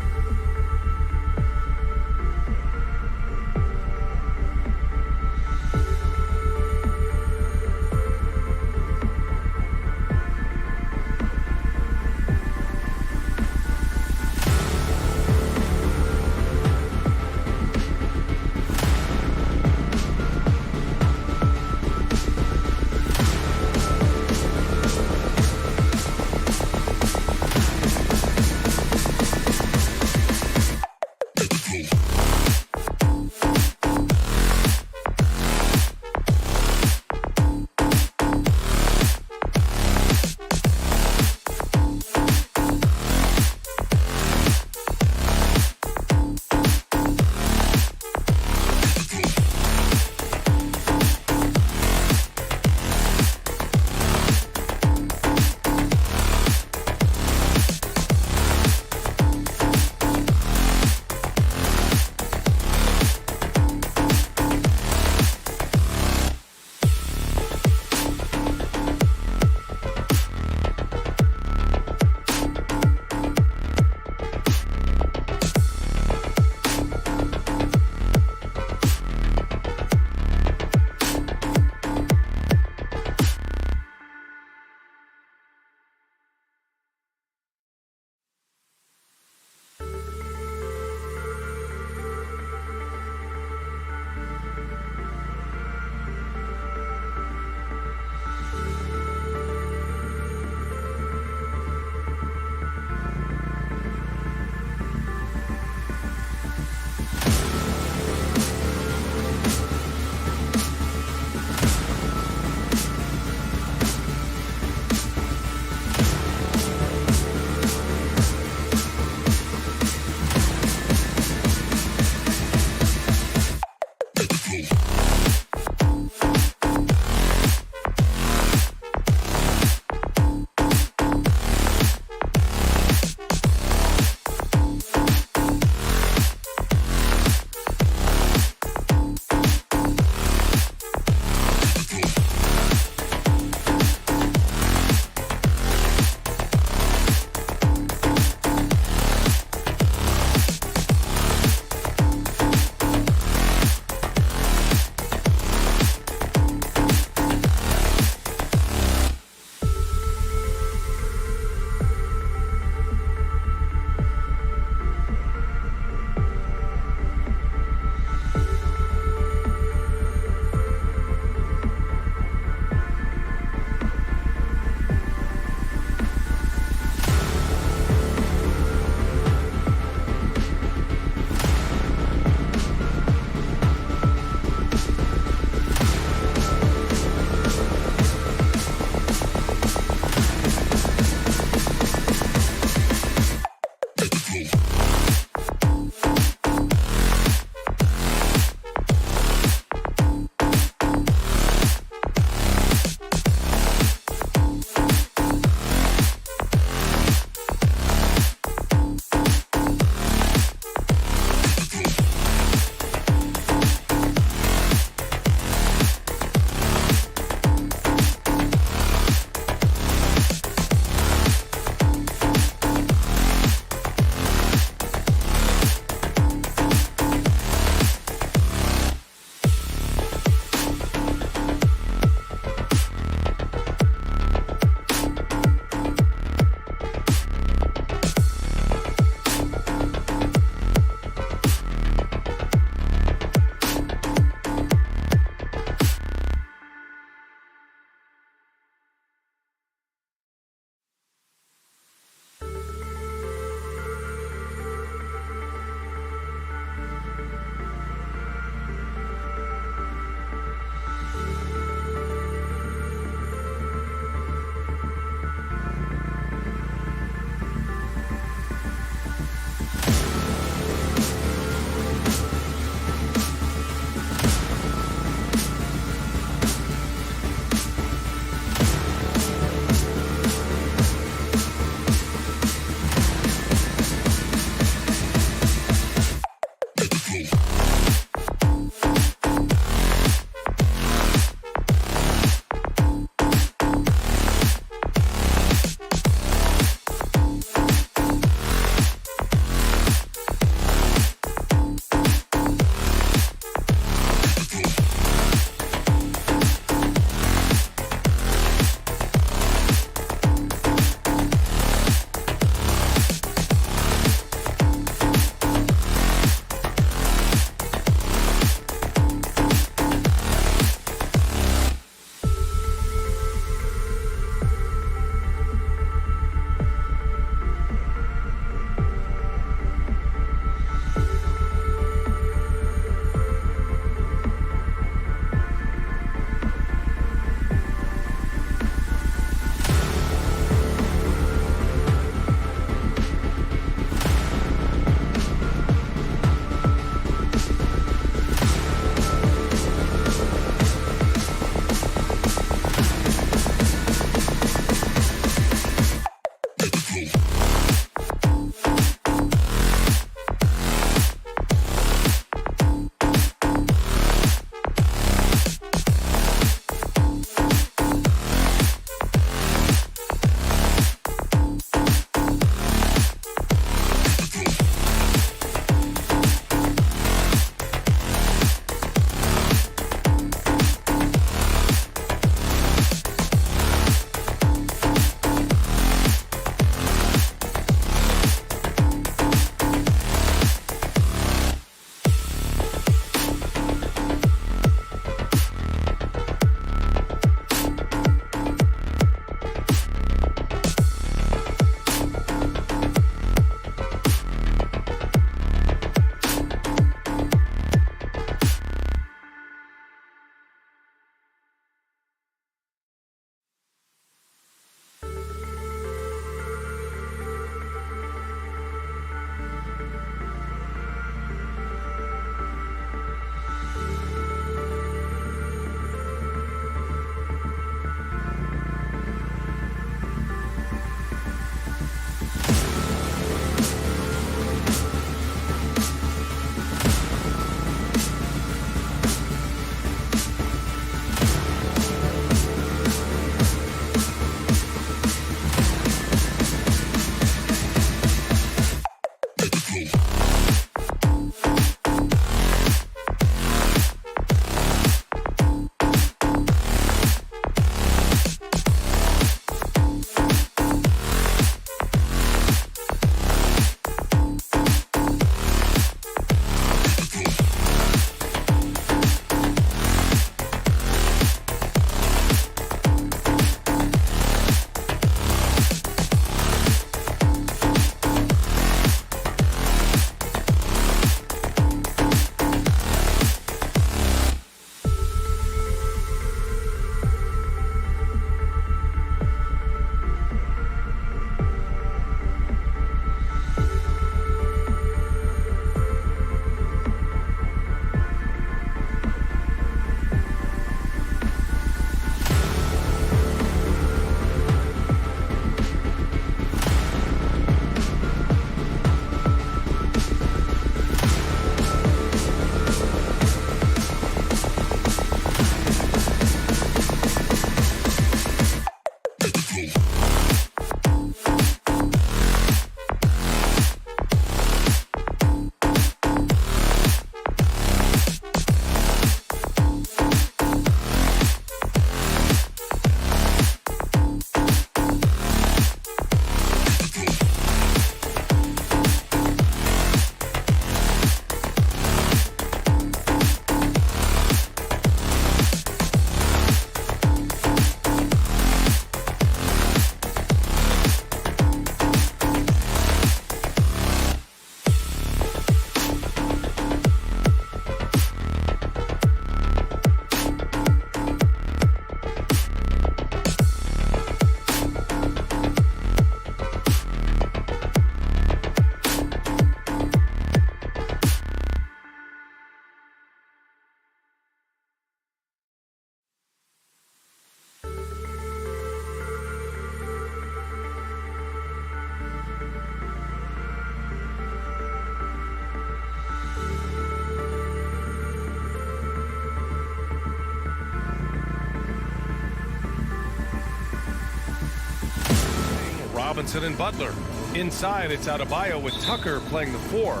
Robinson and Butler. Inside, it's Adebayo with Tucker playing the 4.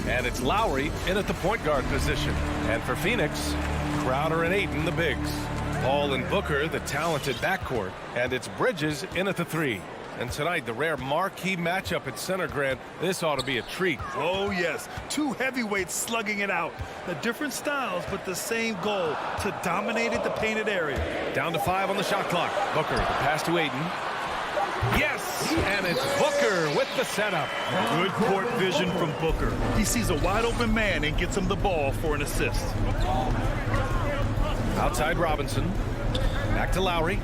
And it's Lowry in at the point guard position. And for Phoenix, Crowder and Ayton, the bigs. Paul and Booker, the talented backcourt. And it's Bridges in at the 3. And tonight, the rare marquee matchup at center, Grant. This ought to be a treat. Oh, yes. Two heavyweights slugging it out. The different styles, but the same goal, to dominate at the painted area. Down to 5 on the shot clock. Booker, the pass to Ayton. Yes! And it's Booker with the setup. Good court vision from Booker. He sees a wide-open man and gets him the ball for an assist. Outside Robinson. Back to Lowry.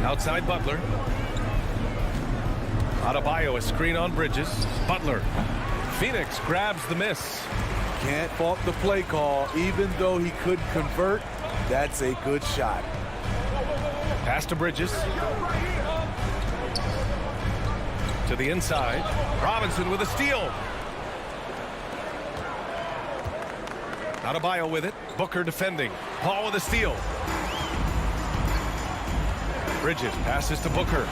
Outside Butler. Adebayo, a screen on Bridges. Butler. Phoenix grabs the miss. Can't fault the play call. Even though he could convert, that's a good shot. Pass to Bridges. To the inside. Robinson with a steal. Adebayo with it. Booker defending. Paul with a steal. Bridges passes to Booker.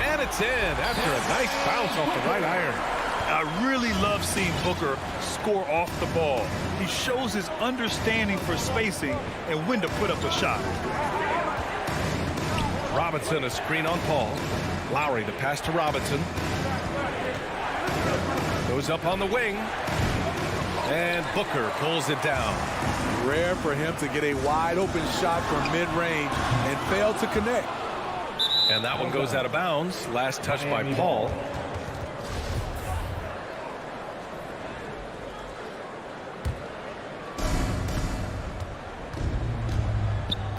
And it's in after a nice bounce off the right iron. I really love seeing Booker score off the ball. He shows his understanding for spacing and when to put up a shot. Robinson, a screen on Paul. Lowry, the pass to Robinson. Goes up on the wing. And Booker pulls it down. Rare for him to get a wide open shot from mid-range and fail to connect. And that one goes out of bounds. Last touch by Paul.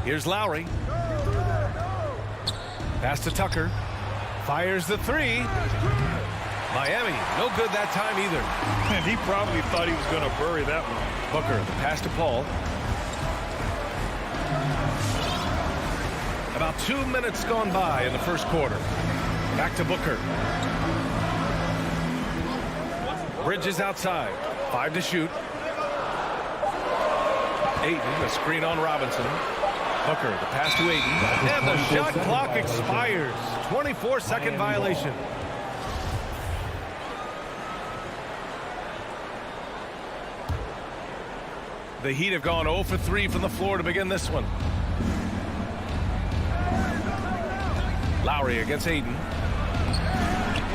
Here's Lowry. Pass to Tucker. Fires the 3. Miami, no good that time either. And he probably thought he was going to bury that one. Booker, the pass to Paul. About 2 minutes gone by in the first quarter. Back to Booker. Bridges outside. 5 to shoot. Ayton, a screen on Robinson. Booker, the pass to Ayton. And the shot clock expires. 24-second violation. The Heat have gone 0 for 3 from the floor to begin this one. Lowry against Ayton.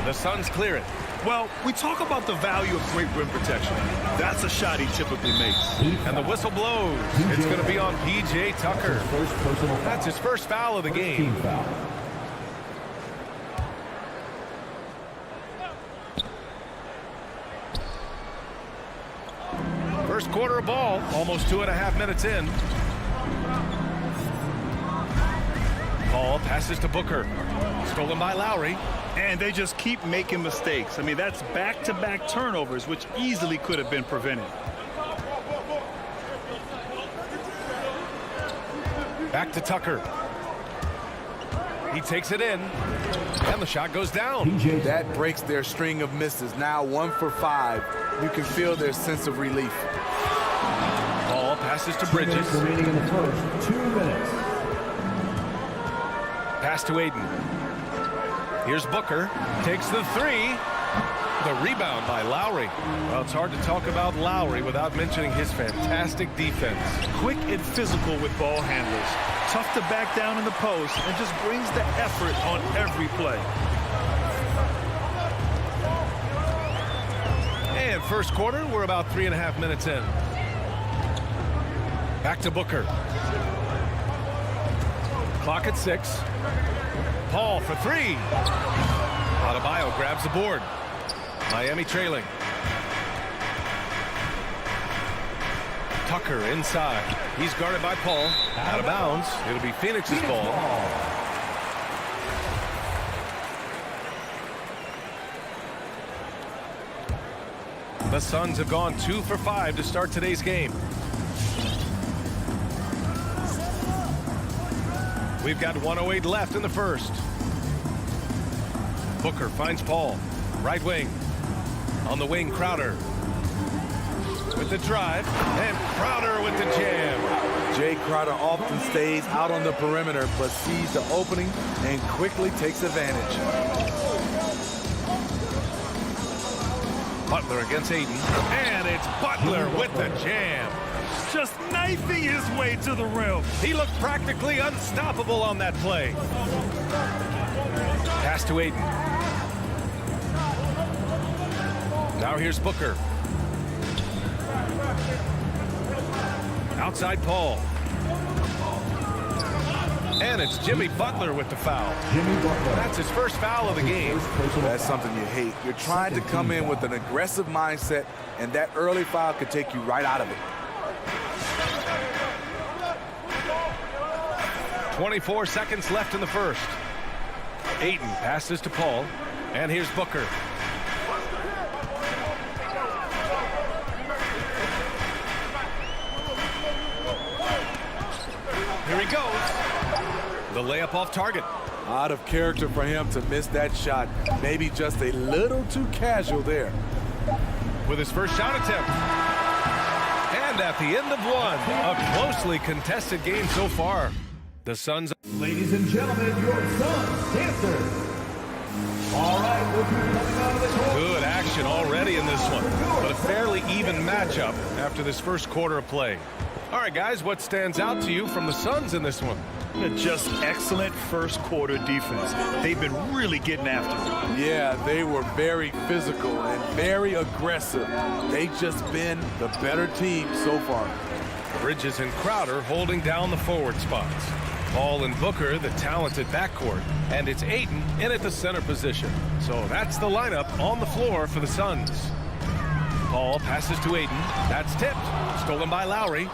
The Suns clear it. Well, we talk about the value of great rim protection. That's a shot he typically makes. And the whistle blows. It's going to be on P.J. Tucker. That's his first foul of the game. First quarter of ball, almost 2.5 minutes in. Paul passes to Booker. Stolen by Lowry. And they just keep making mistakes. I mean, that's back-to-back turnovers, which easily could have been prevented. Back to Tucker. He takes it in. And the shot goes down. That breaks their string of misses. Now 1 for 5. You can feel their sense of relief. Paul passes to Bridges. Remaining in the first 2 minutes. Pass to Ayton. Here's Booker. Takes the 3. The rebound by Lowry. Well, it's hard to talk about Lowry without mentioning his fantastic defense. Quick and physical with ball handlers. Tough to back down in the post and just brings the effort on every play. And first quarter, we're about 3.5 minutes in. Back to Booker. Clock at 6. Paul for 3. Adebayo grabs the board. Miami trailing. Tucker inside. He's guarded by Paul. Out of bounds. It'll be Phoenix's ball. The Suns have gone 2 for 5 to start today's game. We've got 1:08 left in the first. Booker finds Paul. Right wing. On the wing, Crowder. With the drive. And Crowder with the jam. Jay Crowder often stays out on the perimeter, but sees the opening and quickly takes advantage. Butler against Ayton. And it's Butler with the jam. Just knifing his way to the rim. He looked practically unstoppable on that play. Pass to Ayton. Now here's Booker. Outside Paul. And it's Jimmy Butler with the foul. That's his first foul of the game. That's something you hate. You're trying to come in with an aggressive mindset, and that early foul could take you right out of it. 24 seconds left in the first. Ayton passes to Paul. And here's Booker. Here he goes. The layup off target. Out of character for him to miss that shot. Maybe just a little too casual there. With his first shot attempt. And at the end of one, a closely contested game so far. The Suns. Ladies and gentlemen, your Suns dancers. All right, we'll be coming out of the court. Good action already in this one, but a fairly even matchup after this first quarter of play. All right, guys, what stands out to you from the Suns in this one? Just excellent first quarter defense. They've been really getting after it. Yeah, they were very physical and very aggressive. They've just been the better team so far. Bridges and Crowder holding down the forward spots. Paul and Booker, the talented backcourt, and it's Ayton in at the center position. So that's the lineup on the floor for the Suns. Paul passes to Ayton. That's tipped. Stolen by Lowry.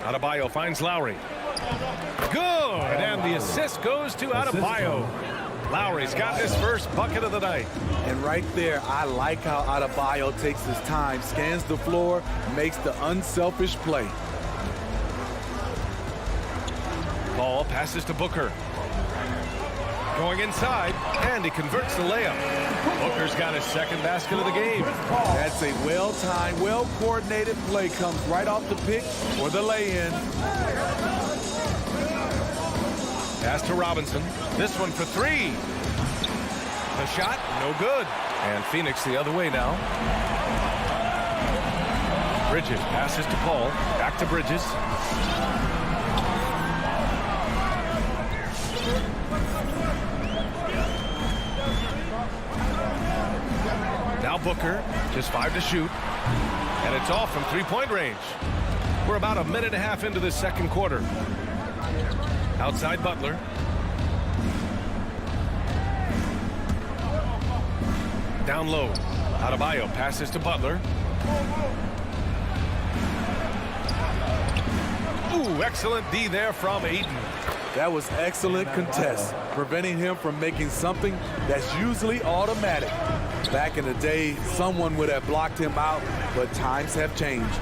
Adebayo finds Lowry. Good! And the assist goes to Adebayo. Lowry's got his first bucket of the night. And right there, I like how Adebayo takes his time, scans the floor, makes the unselfish play. Paul passes to Booker. Going inside, and he converts the layup. Booker's got his second basket of the game. That's a well-timed, well-coordinated play. Comes right off the pick or the lay-in. Pass to Robinson. This one for three. The shot, no good. And Phoenix the other way now. Bridges passes to Paul. Back to Bridges. Now Booker, just 5 to shoot. And it's off from three-point range. We're about a minute and a half into this second quarter. Outside Butler. Down low. Adebayo passes to Butler. Ooh, excellent D there from Ayton. That was excellent contest, preventing him from making something that's usually automatic. Back in the day, someone would have blocked him out, but times have changed.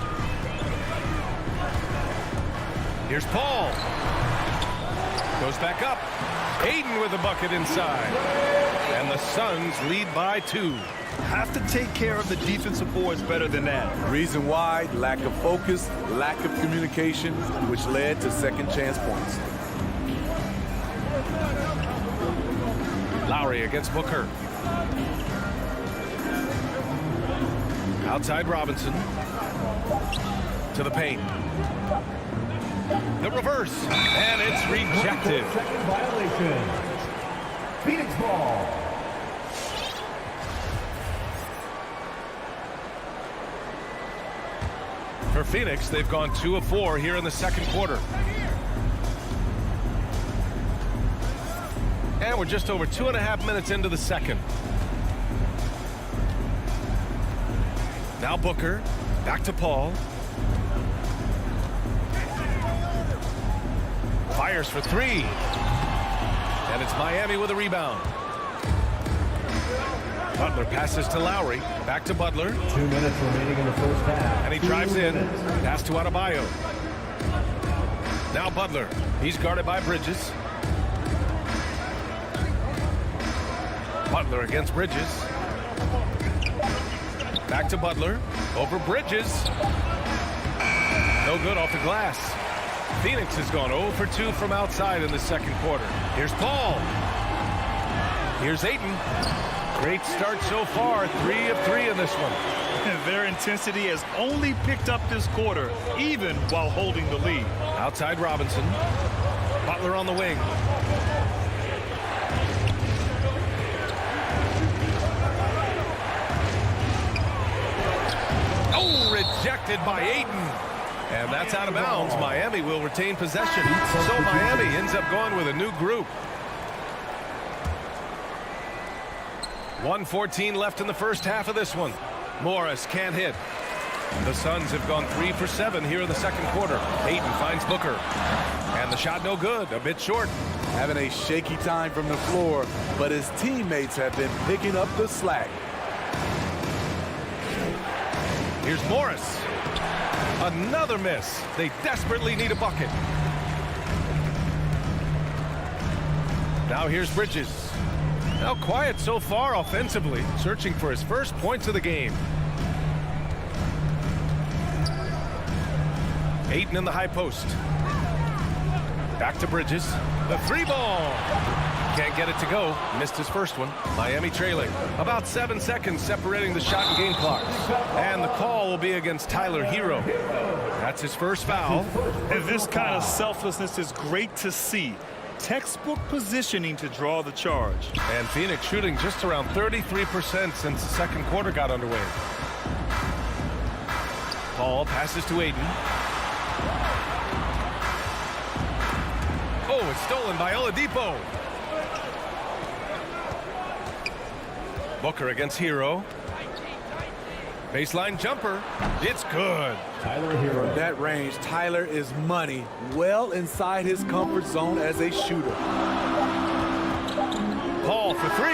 Here's Paul. Goes back up. Ayton with the bucket inside. And the Suns lead by 2. Have to take care of the defensive boards better than that. Reason why, lack of focus, lack of communication, which led to second chance points. Lowry against Booker. Outside Robinson. To the paint. The reverse. And it's rejected. Second violation. Phoenix ball. For Phoenix, they've gone 2 of 4 here in the second quarter. And we're just over 2.5 minutes into the second. Now Booker, back to Paul. Fires for 3. And it's Miami with a rebound. Butler passes to Lowry. Back to Butler. 2 minutes remaining in the first half. And he drives in. Pass to Adebayo. Now Butler. He's guarded by Bridges. Butler against Bridges. Back to Butler. Over Bridges. No good off the glass. Phoenix has gone 0 for 2 from outside in the second quarter. Here's Paul. Here's Ayton. Great start so far. 3 of 3 in this one. And their intensity has only picked up this quarter, even while holding the lead. Outside Robinson. Butler on the wing. Oh, rejected by Ayton. And that's out of bounds. Miami will retain possession. So Miami ends up going with a new group. 1:14 left in the first half of this one. Morris can't hit. The Suns have gone 3 for 7 here in the second quarter. Ayton finds Booker. And the shot no good, a bit short. Having a shaky time from the floor, but his teammates have been picking up the slack. Here's Morris. Another miss. They desperately need a bucket. Now here's Bridges. Now quiet so far offensively, searching for his first points of the game. Ayton in the high post. Back to Bridges. The 3-ball. Can't get it to go. Missed his first one. Miami trailing. About 7 seconds separating the shot and game clocks. And the call will be against Tyler Hero. That's his first foul. And this kind of selflessness is great to see. Textbook positioning to draw the charge. And Phoenix shooting just around 33% since the second quarter got underway. Paul passes to Ayton. Oh, it's stolen by Oladipo. Booker against Hero. Baseline jumper. It's good. From that range, Tyler is money, well inside his comfort zone as a shooter. Paul for 3.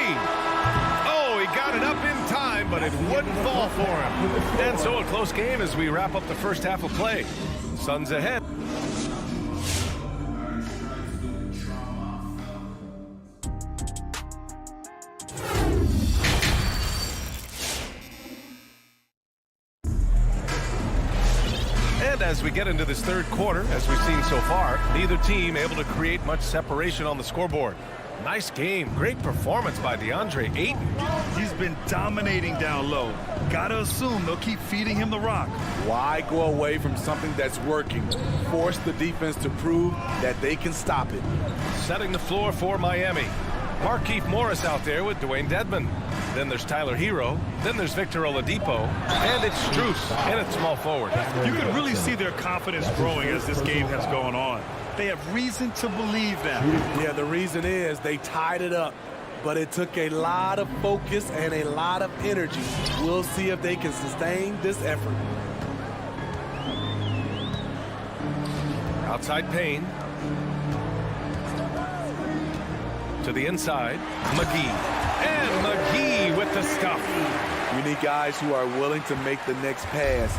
Oh, he got it up in time, but it wouldn't fall for him. And so a close game as we wrap up the first half of play. Suns ahead. As we get into this third quarter, as we've seen so far, neither team able to create much separation on the scoreboard. Nice game. Great performance by DeAndre Ayton. He's been dominating down low. Gotta assume they'll keep feeding him the rock. Why go away from something that's working? Force the defense to prove that they can stop it. Setting the floor for Miami. Markieff Morris out there with Dwayne Dedmon. Then there's Tyler Hero. Then there's Victor Oladipo. And it's Strus in at small forward. You can really see their confidence growing as this game has gone on. They have reason to believe that. Yeah, the reason is they tied it up. But it took a lot of focus and a lot of energy. We'll see if they can sustain this effort. Outside Payne. To the inside, McGee. And McGee with the stuff. We need guys who are willing to make the next pass.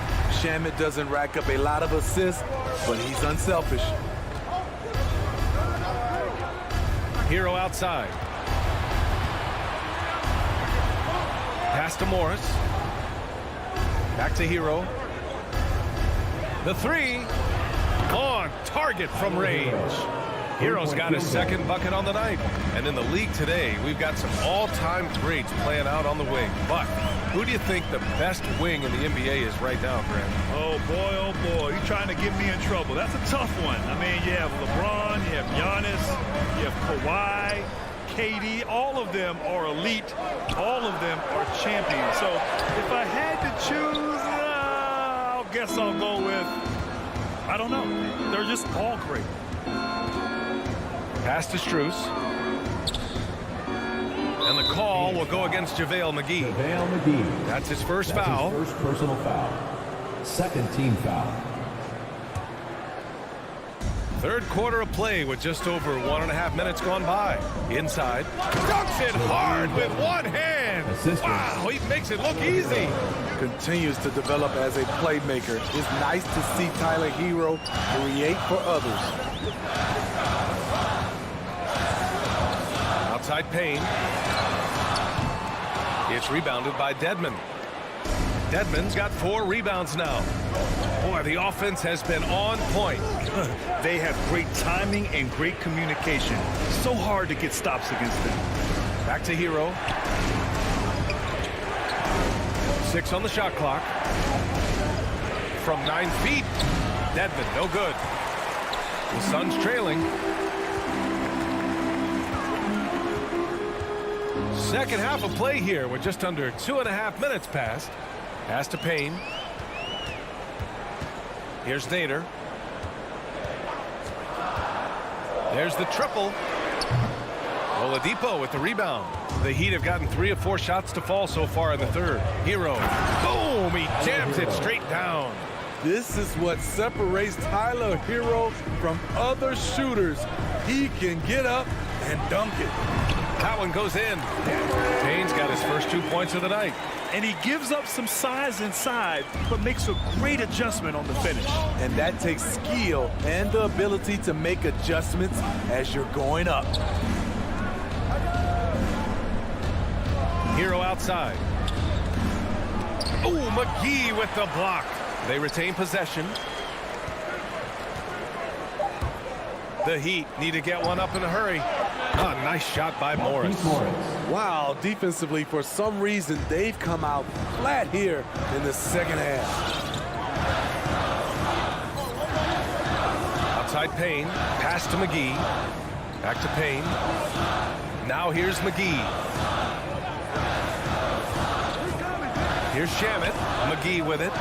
Shamet doesn't rack up a lot of assists, but he's unselfish. Hero outside. Pass to Morris. Back to Hero. The 3. On target from range. Hero's got his second bucket on the night. And in the league today, we've got some all-time greats playing out on the wing. But who do you think the best wing in the NBA is right now, Grant? Oh, boy, you're trying to get me in trouble. That's a tough one. I mean, you have LeBron, you have Giannis, you have Kawhi, KD. All of them are elite. All of them are champions. So if I had to choose, I guess I'll go with, I don't know. They're just all great. Pass to Strus. And the call will go against JaVale McGee. JaVale McGee. That's his first That's foul. His first personal foul. Second team foul. Third quarter of play with just over 1.5 minutes gone by. Inside. Dunks it hard with one hand. Wow, he makes it look easy. Continues to develop as a playmaker. It's nice to see Tyler Hero create for others. Outside Payne. It's rebounded by Dedmon. Dedmon's got 4 rebounds now. Boy, the offense has been on point. They have great timing and great communication. So hard to get stops against them. Back to Hero. 6 on the shot clock. From 9 feet. Dedmon, no good. The Suns trailing. Second half of play here with just under 2.5 minutes passed. Pass to Payne. Here's Nader. There's the triple. Oladipo with the rebound. The Heat have gotten 3 of 4 shots to fall so far in the third. Hero. Boom! He jams it straight down. This is what separates Tyler Hero from other shooters. He can get up and dunk it. That one goes in. Payne's got his first 2 points of the night. And he gives up some size inside, but makes a great adjustment on the finish. And that takes skill and the ability to make adjustments as you're going up. Hero outside. Oh, McGee with the block. They retain possession. The Heat need to get one up in a hurry. Oh, nice shot by Morris. Wow, defensively, for some reason, they've come out flat here in the second half. Outside Payne. Pass to McGee. Back to Payne. Now here's McGee. Here's Shamet. McGee with it.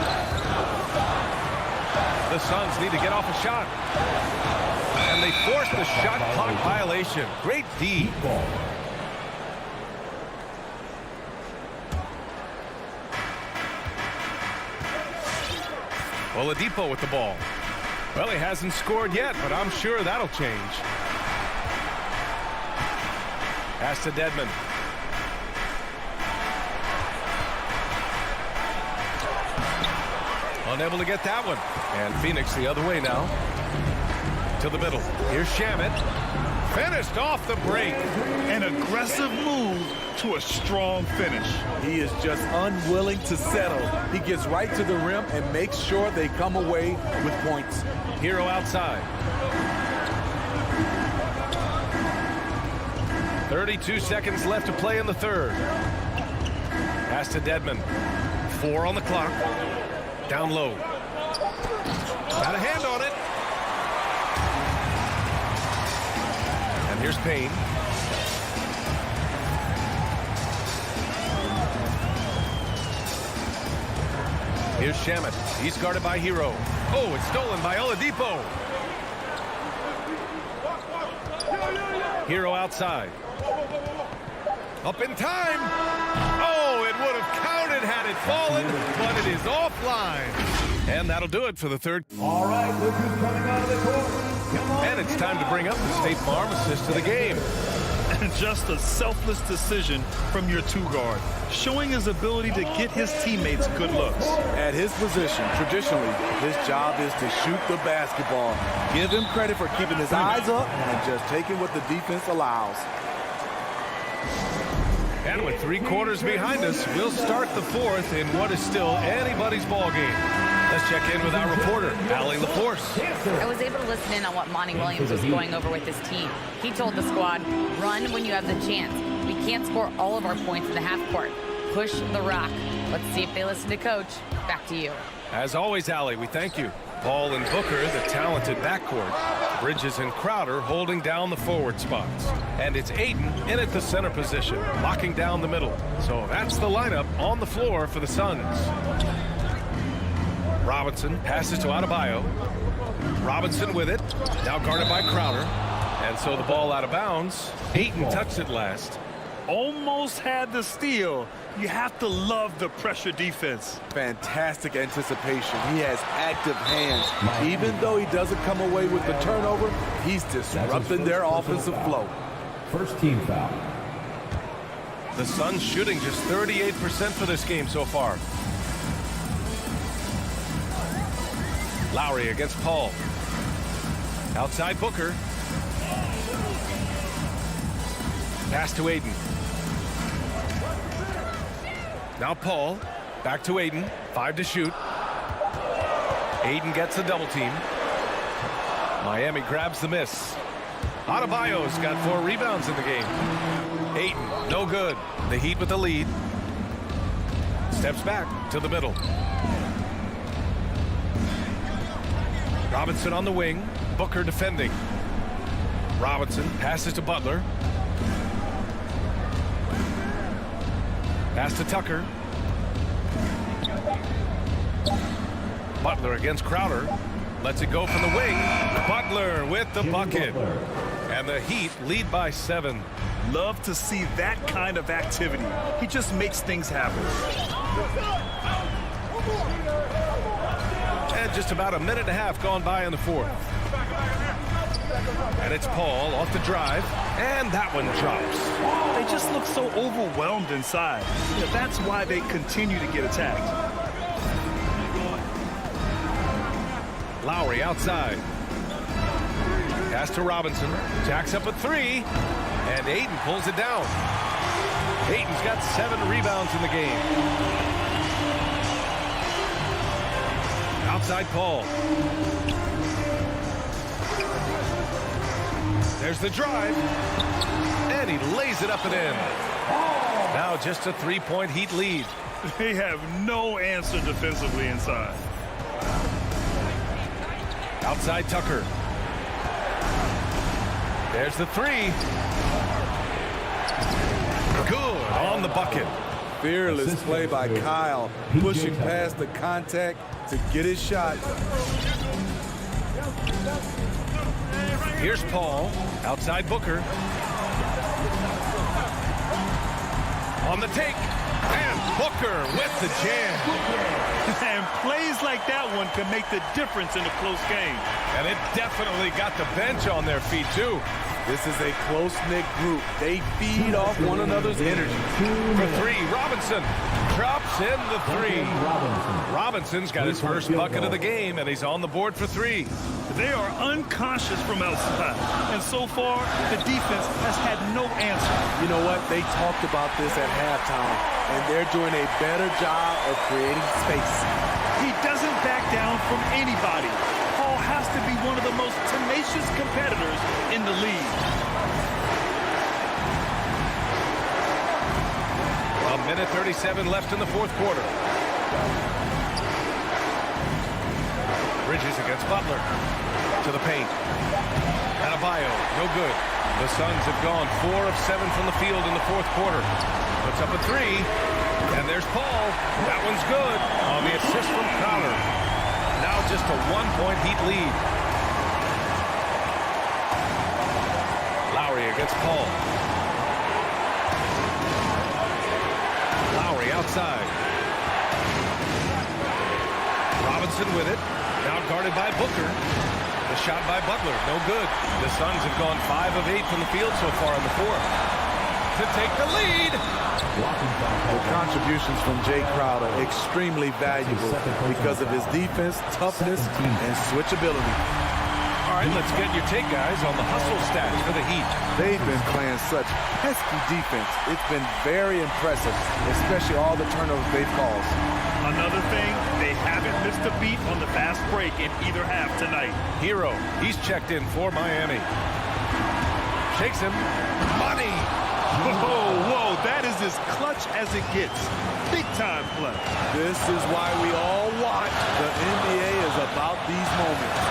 The Suns need to get off a shot. And they force the shot clock violation. Great D. Oladipo with the ball. Well, he hasn't scored yet, but I'm sure that'll change. Pass to Dedmon. Unable to get that one. And Phoenix the other way now. To the middle. Here's Shamet. Finished off the break. An aggressive move to a strong finish. He is just unwilling to settle. He gets right to the rim and makes sure they come away with points. Hero outside. 32 seconds left to play in the third. Pass to Dedmon. 4 on the clock. Down low. Got a hand on it. And here's Payne. Here's Shamet. He's guarded by Hero. Oh, it's stolen by Oladipo. Hero outside. Up in time. Oh, it would have counted had it fallen, but it is offline. And that'll do it for the third. All right, look who's coming out of the court. Come on. And it's time to bring up the State Farm assist to the game. Just a selfless decision from your 2-guard, showing his ability to get his teammates good looks. At his position, traditionally, his job is to shoot the basketball. Give him credit for keeping his eyes up and just taking what the defense allows. And with 3 quarters behind us, we'll start the fourth in what is still anybody's ball game. Let's check in with our reporter, Allie LaForce. I was able to listen in on what Monty Williams was going over with his team. He told the squad, run when you have the chance. We can't score all of our points in the half court. Push the rock. Let's see if they listen to Coach. Back to you. As always, Allie, we thank you. Paul and Booker, the talented backcourt. Bridges and Crowder holding down the forward spots. And it's Aiden in at the center position, locking down the middle. So that's the lineup on the floor for the Suns. Robinson passes to Adebayo. Robinson with it. Now guarded by Crowder. And so the ball out of bounds. Ayton touched it last. Almost had the steal. You have to love the pressure defense. Fantastic anticipation. He has active hands. Even though he doesn't come away with the turnover, he's disrupting their offensive flow. First team foul. The Suns shooting just 38% for this game so far. Lowry against Paul. Outside Booker. Pass to Aiden. Now Paul. Back to Aiden. 5 to shoot. Aiden gets the double team. Miami grabs the miss. Adebayo's got 4 rebounds in the game. Aiden, no good. The Heat with the lead. Steps back to the middle. Robinson on the wing. Booker defending. Robinson passes to Butler. Pass to Tucker. Butler against Crowder. Lets it go from the wing. Butler with the bucket. And the Heat lead by 7. Love to see that kind of activity. He just makes things happen. And just about a minute and a half gone by in the 4th. And it's Paul off the drive. And that one drops. They just look so overwhelmed inside. That's why they continue to get attacked. Lowry outside. Pass to Robinson. Jacks up a 3. And Aiden pulls it down. Aiden's got 7 rebounds in the game. Outside Paul. There's the drive. And he lays it up and in. Now just a 3-point Heat lead. They have no answer defensively inside. Outside Tucker. There's the 3. Good on the bucket. Fearless play by Kyle, pushing past the contact to get his shot. Here's Paul. Outside Booker. On the take. And Booker with the jam. And plays like that one can make the difference in a close game. And it definitely got the bench on their feet, too. This is a close-knit group. They feed off one another's energy. For 3, Robinson drops in the 3. Robinson's got his first bucket of the game, and he's on the board for 3. They are unconscious from outside. And so far, the defense has had no answer. You know what? They talked about this at halftime, and they're doing a better job of creating space. He doesn't back down from anybody. Paul has to be one of the most tenacious competitors in the league. A minute 37 left in the 4th quarter. Bridges against Butler. To the paint. Adebayo, no good. The Suns have gone 4 of 7 from the field in the 4th quarter. Puts up a 3. And there's Paul. That one's good on the assist from Crowder. Now just a 1-point Heat lead. Lowry against Paul. Lowry outside. Robinson with it. Now guarded by Booker. The shot by Butler, no good. The Suns have gone 5 of 8 from the field so far in the 4th. To take the lead. The contributions from Jay Crowder extremely valuable because of his defense, toughness, and switchability. All right, let's get your take, guys, on the hustle stats for the Heat. They've been playing such pesky defense. It's been very impressive, especially all the turnovers they've caused. Another thing, they haven't missed a beat on the fast break in either half tonight. Hero, he's checked in for Miami. Shakes him. Money. Whoa, that is as clutch as it gets. Big time play. This is why we all watch. The NBA is about these moments.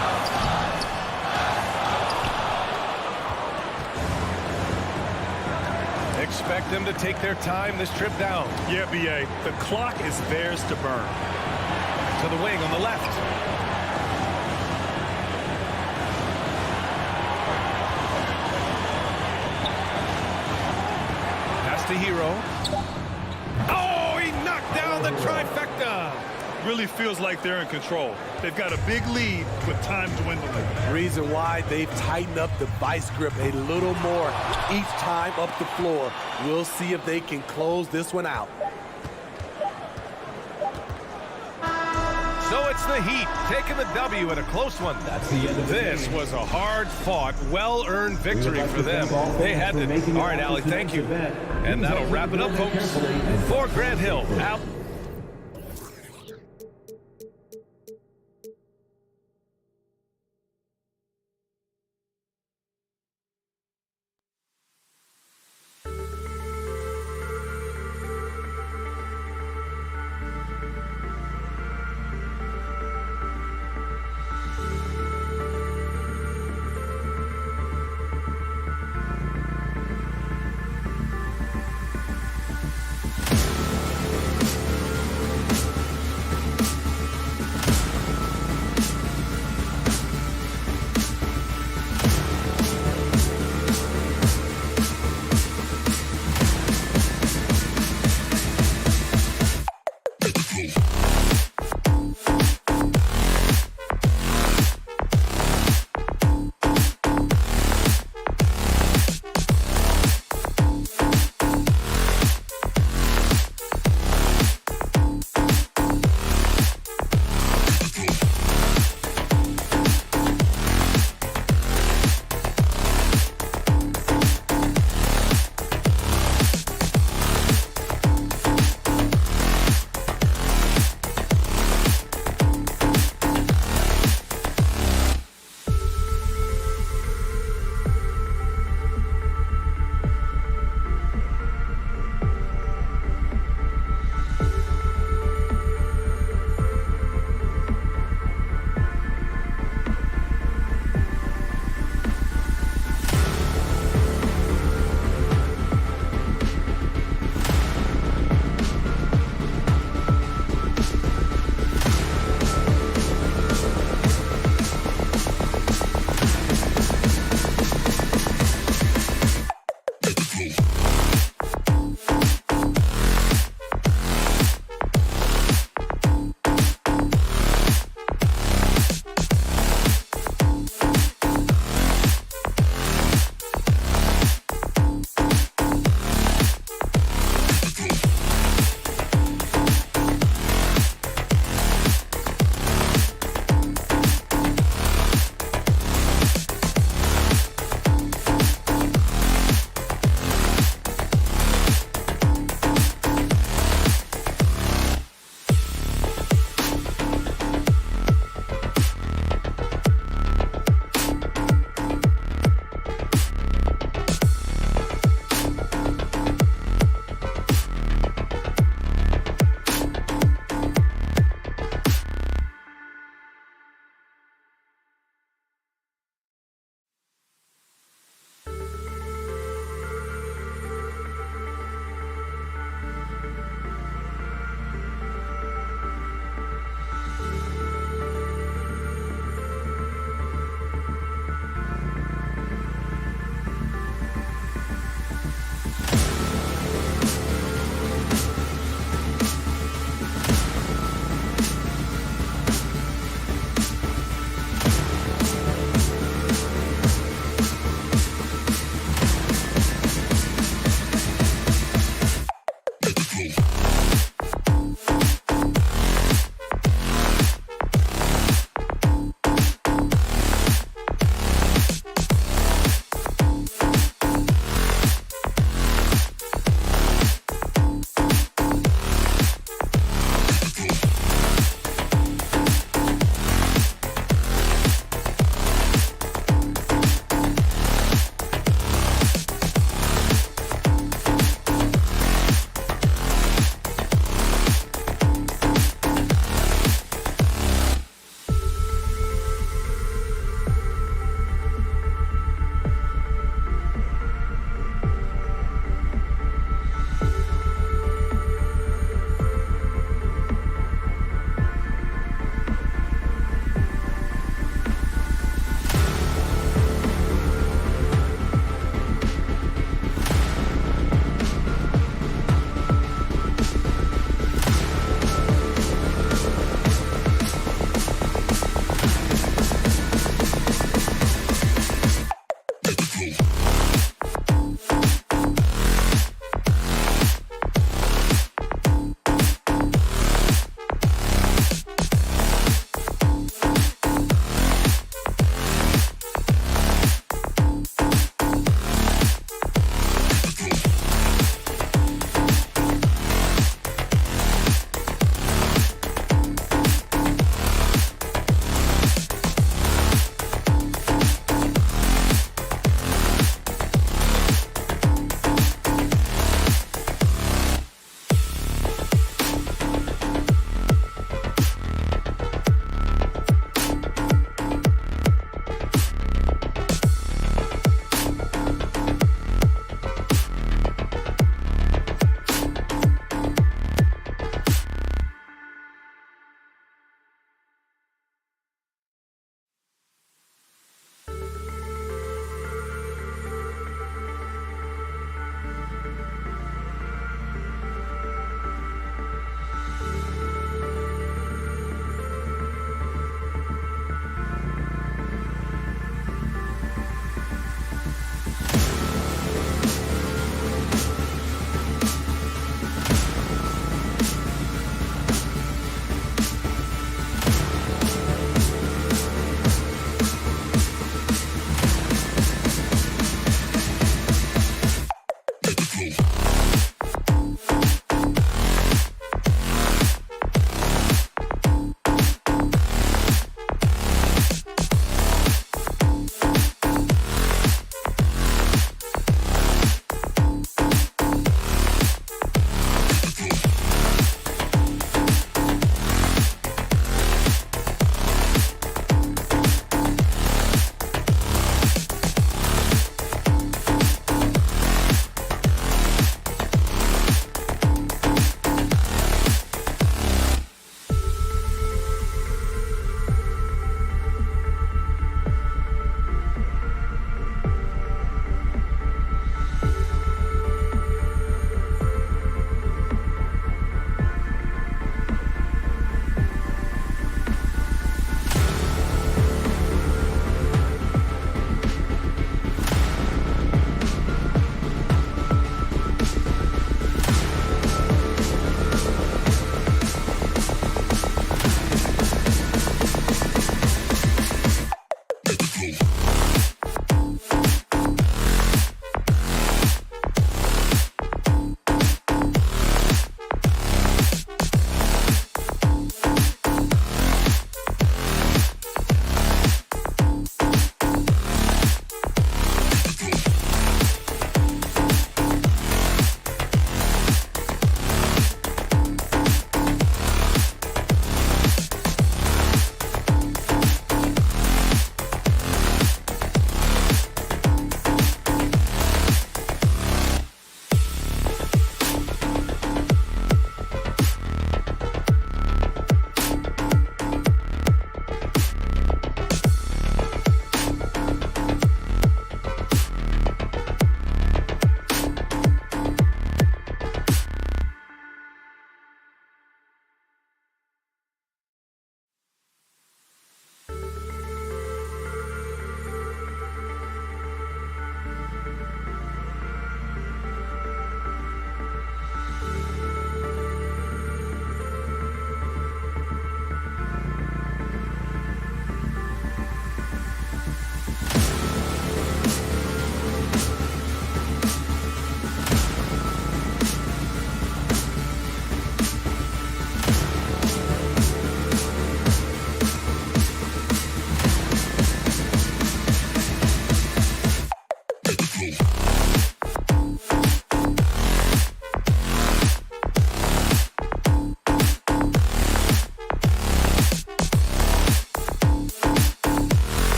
Expect them to take their time this trip down. Yeah, B.A., the clock is theirs to burn. To the wing on the left. Pass to Hero. Oh, he knocked down the trifecta. Really feels like they're in control. They've got a big lead with time dwindling. Reason why they've tightened up the vice grip a little more each time up the floor. We'll see if they can close this one out. So it's the Heat taking the W in a close one. That's the end of the This game. was a hard-fought, well-earned victory for them. They had to. All right, Allie, thank you. And that'll wrap it up, folks. For Grant Hill, out.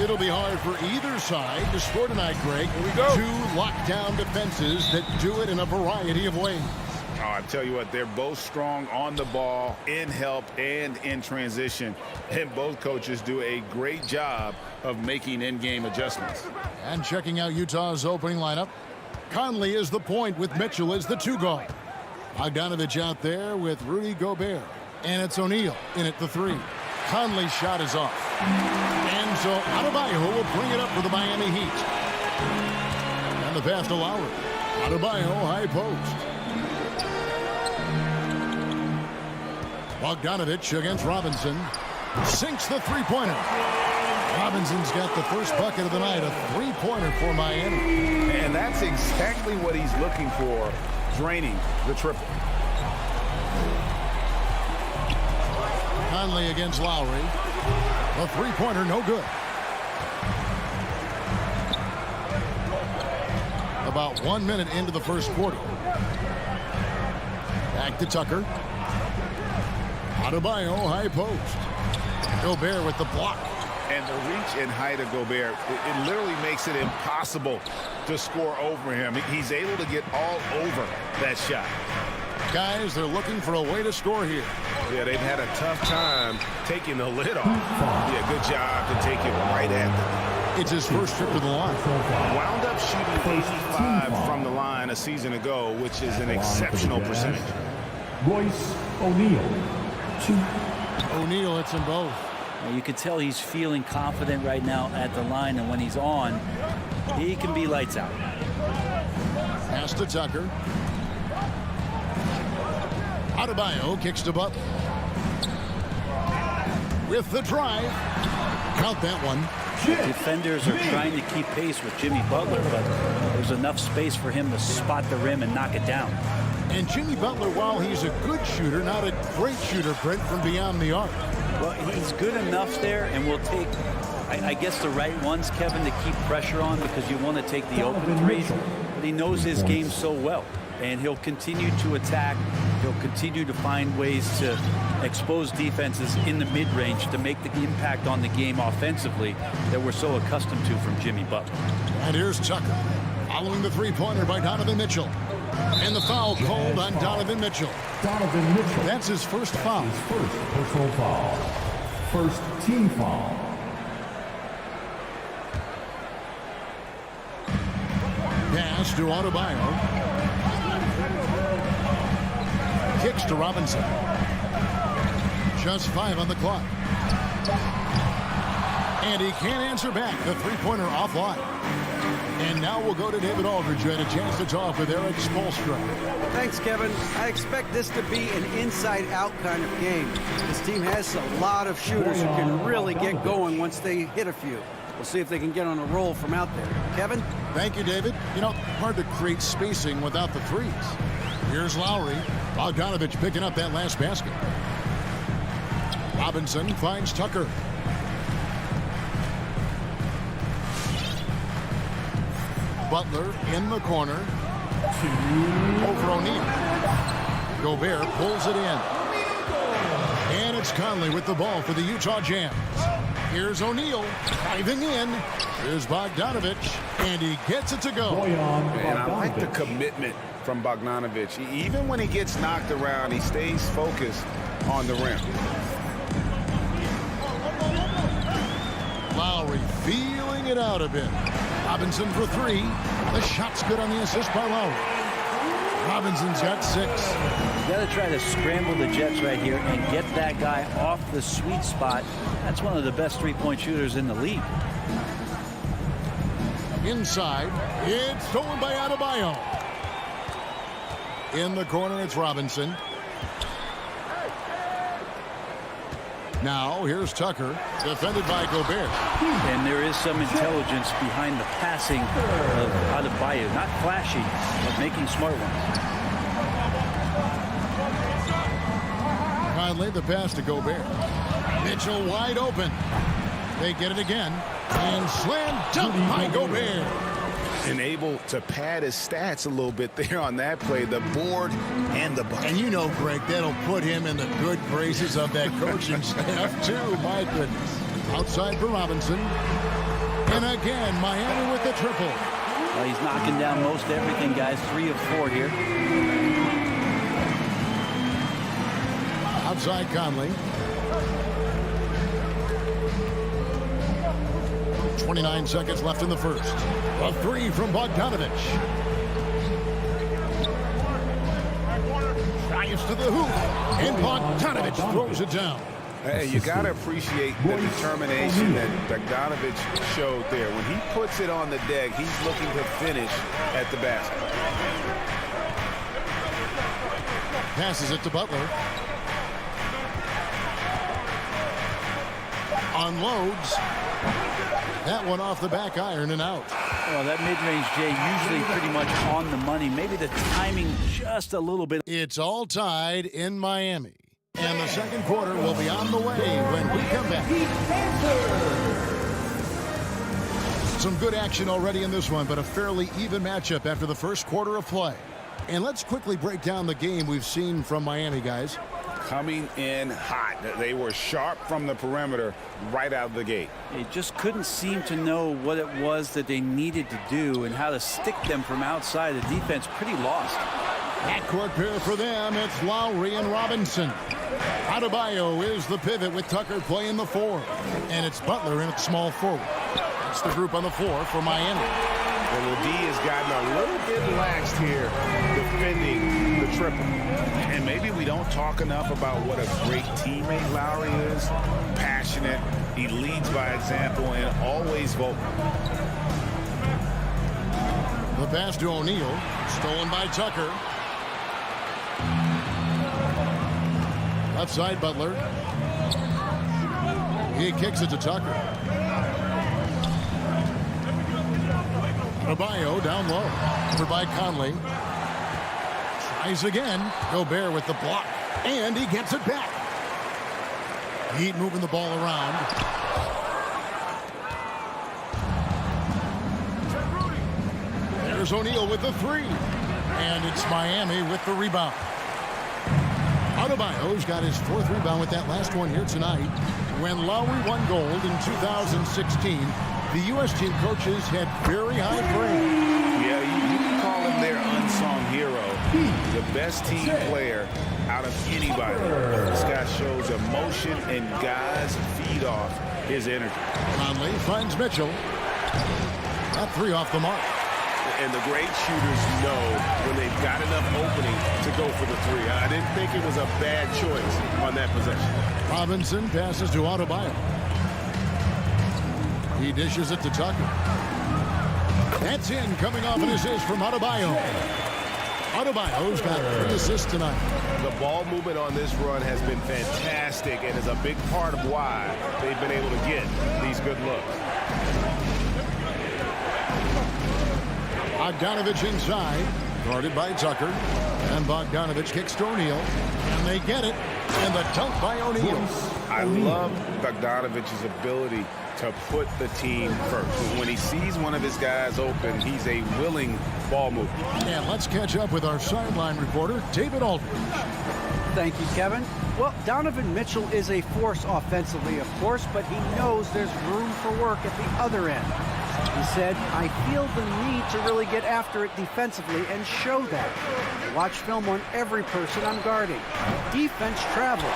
It'll be hard for either side to score tonight, Greg. Here we go. 2 lockdown defenses that do it in a variety of ways. Oh, I tell you what, they're both strong on the ball, in help, and in transition. And both coaches do a great job of making in-game adjustments. And checking out Utah's opening lineup, Conley is the point with Mitchell as the 2 guard. Bogdanovich out there with Rudy Gobert. And it's O'Neal in at the 3. Conley's shot is off. And so Adebayo will bring it up for the Miami Heat. And the pass to Lowry. Adebayo high post. Bogdanovich against Robinson. Sinks the 3-pointer. Robinson's got the first bucket of the night, a 3-pointer for Miami. And that's exactly what he's looking for, draining the triple. Conley against Lowry. The 3-pointer, no good. About 1 minute into the first quarter. Back to Tucker. Adebayo, high post. Gobert with the block. And the reach and height of Gobert, it literally makes it impossible to score over him. He's able to get all over that shot. Guys, they're looking for a way to score here. Yeah, they've had a tough time taking the lid off. Yeah, good job to take it right at them. It's his first trip to the line. Wound up shooting 85 from the line a season ago, which is an exceptional percentage. Royce O'Neal. O'Neal hits them both. You can tell he's feeling confident right now at the line, and when he's on, he can be lights out. Pass to Tucker. Adebayo kicks to Butler. With the drive. Count that one. Defenders are trying to keep pace with Jimmy Butler, but there's enough space for him to spot the rim and knock it down. And Jimmy Butler, while he's a good shooter, not a great shooter, Brent, from beyond the arc. Well, he's good enough there, and will take, I guess, the right ones, Kevin, to keep pressure on, because you want to take the open threes. But he knows his game so well, and he'll continue to attack. He'll continue to find ways to expose defenses in the mid-range to make the impact on the game offensively that we're so accustomed to from Jimmy Butler. And here's Tucker, following the 3-pointer by Donovan Mitchell. And the foul called on Donovan Mitchell. Donovan Mitchell. That's his first foul. His first personal foul. First team foul. Pass to Adebayo. Kicks to Robinson. Just 5 on the clock. And he can't answer back. The 3-pointer offline. And now we'll go to David Aldridge, who had a chance to talk with Eric Spoelstra. Thanks, Kevin. I expect this to be an inside-out kind of game. This team has a lot of shooters who can really get going once they hit a few. We'll see if they can get on a roll from out there. Kevin? Thank you, David. You know, hard to create spacing without the threes. Here's Lowry. Bogdanovich picking up that last basket. Robinson finds Tucker. Butler in the corner. Over O'Neal. Gobert pulls it in. And it's Conley with the ball for the Utah Jazz. Here's O'Neal diving in. Here's Bogdanovich. And he gets it to go. And I like the commitment from Bogdanovich. Even when he gets knocked around, he stays focused on the rim. Lowry feeling it out a bit. Robinson for 3. The shot's good on the assist by Lowry. Robinson's got 6. You got to try to scramble the Jets right here and get that guy off the sweet spot. That's one of the best three-point shooters in the league. Inside, it's stolen by Adebayo. In the corner, it's Robinson. Now, here's Tucker, defended by Gobert. And there is some intelligence behind the passing of Adebayo. Not flashy, but making smart ones. Conley, the pass to Gobert. Mitchell wide open. They get it again. And slam dunk by Gobert. And able to pad his stats a little bit there on that play, the board and the bucket. And you know, Greg, that'll put him in the good graces of that coaching staff, too. My goodness. Outside for Robinson. And again, Miami with the triple. Well, he's knocking down most everything, guys. 3 of 4 here. Outside Conley. 29 seconds left in the first. A 3 from Bogdanovich. Drives to the hoop. And Bogdanovich throws it down. Hey, you got to appreciate the determination that Bogdanovich showed there. When he puts it on the deck, he's looking to finish at the basket. Passes it to Butler. Unloads. That one off the back iron and out. Well, that mid-range, Jay, usually pretty much on the money. Maybe the timing just a little bit. It's all tied in Miami. And the second quarter will be on the way when we come back. Some good action already in this one, but a fairly even matchup after the first quarter of play. And let's quickly break down the game we've seen from Miami, guys. Coming in hot. They were sharp from the perimeter right out of the gate. They just couldn't seem to know what it was that they needed to do and how to stick them from outside. The defense pretty lost. Backcourt pair for them. It's Lowry and Robinson. Adebayo is the pivot with Tucker playing the 4. And it's Butler in at small forward. That's the group on the floor for Miami. Well, the D has gotten a little bit laxed here defending the triple. And maybe we don't talk enough about what a great teammate Lowry is. Passionate. He leads by example and always vocal. The pass to O'Neal. Stolen by Tucker. Left side, Butler. He kicks it to Tucker. Adebayo down low. Over by Conley. Tries again. Gobert with the block. And he gets it back. Heat moving the ball around. There's O'Neal with the 3. And it's Miami with the rebound. Adebayo's got his 4th rebound with that last one here tonight. When Lowry won gold in 2016, the U.S. team coaches had very high praise. Yeah, you can call him their unsung hero. The best team player out of anybody. This guy shows emotion and guys feed off his energy. Conley finds Mitchell. That 3 off the mark. And the great shooters know when they've got enough opening to go for the 3. I didn't think it was a bad choice on that possession. Robinson passes to Adebayo. He dishes it to Tucker. That's in, coming off an assist from Adebayo. Adebayo's got 3 assists tonight. The ball movement on this run has been fantastic and is a big part of why they've been able to get these good looks. Bogdanovich inside, guarded by Tucker. And Bogdanovich kicks to O'Neal. And they get it. And the dunk by O'Neal. I love Bogdanovich's ability to put the team first. When he sees one of his guys open, he's a willing ball mover. And let's catch up with our sideline reporter, David Aldridge. Thank you, Kevin. Well, Donovan Mitchell is a force offensively, of course, but he knows there's room for work at the other end. He said, I feel the need to really get after it defensively and show that. I watch film on every person I'm guarding. Defense travels.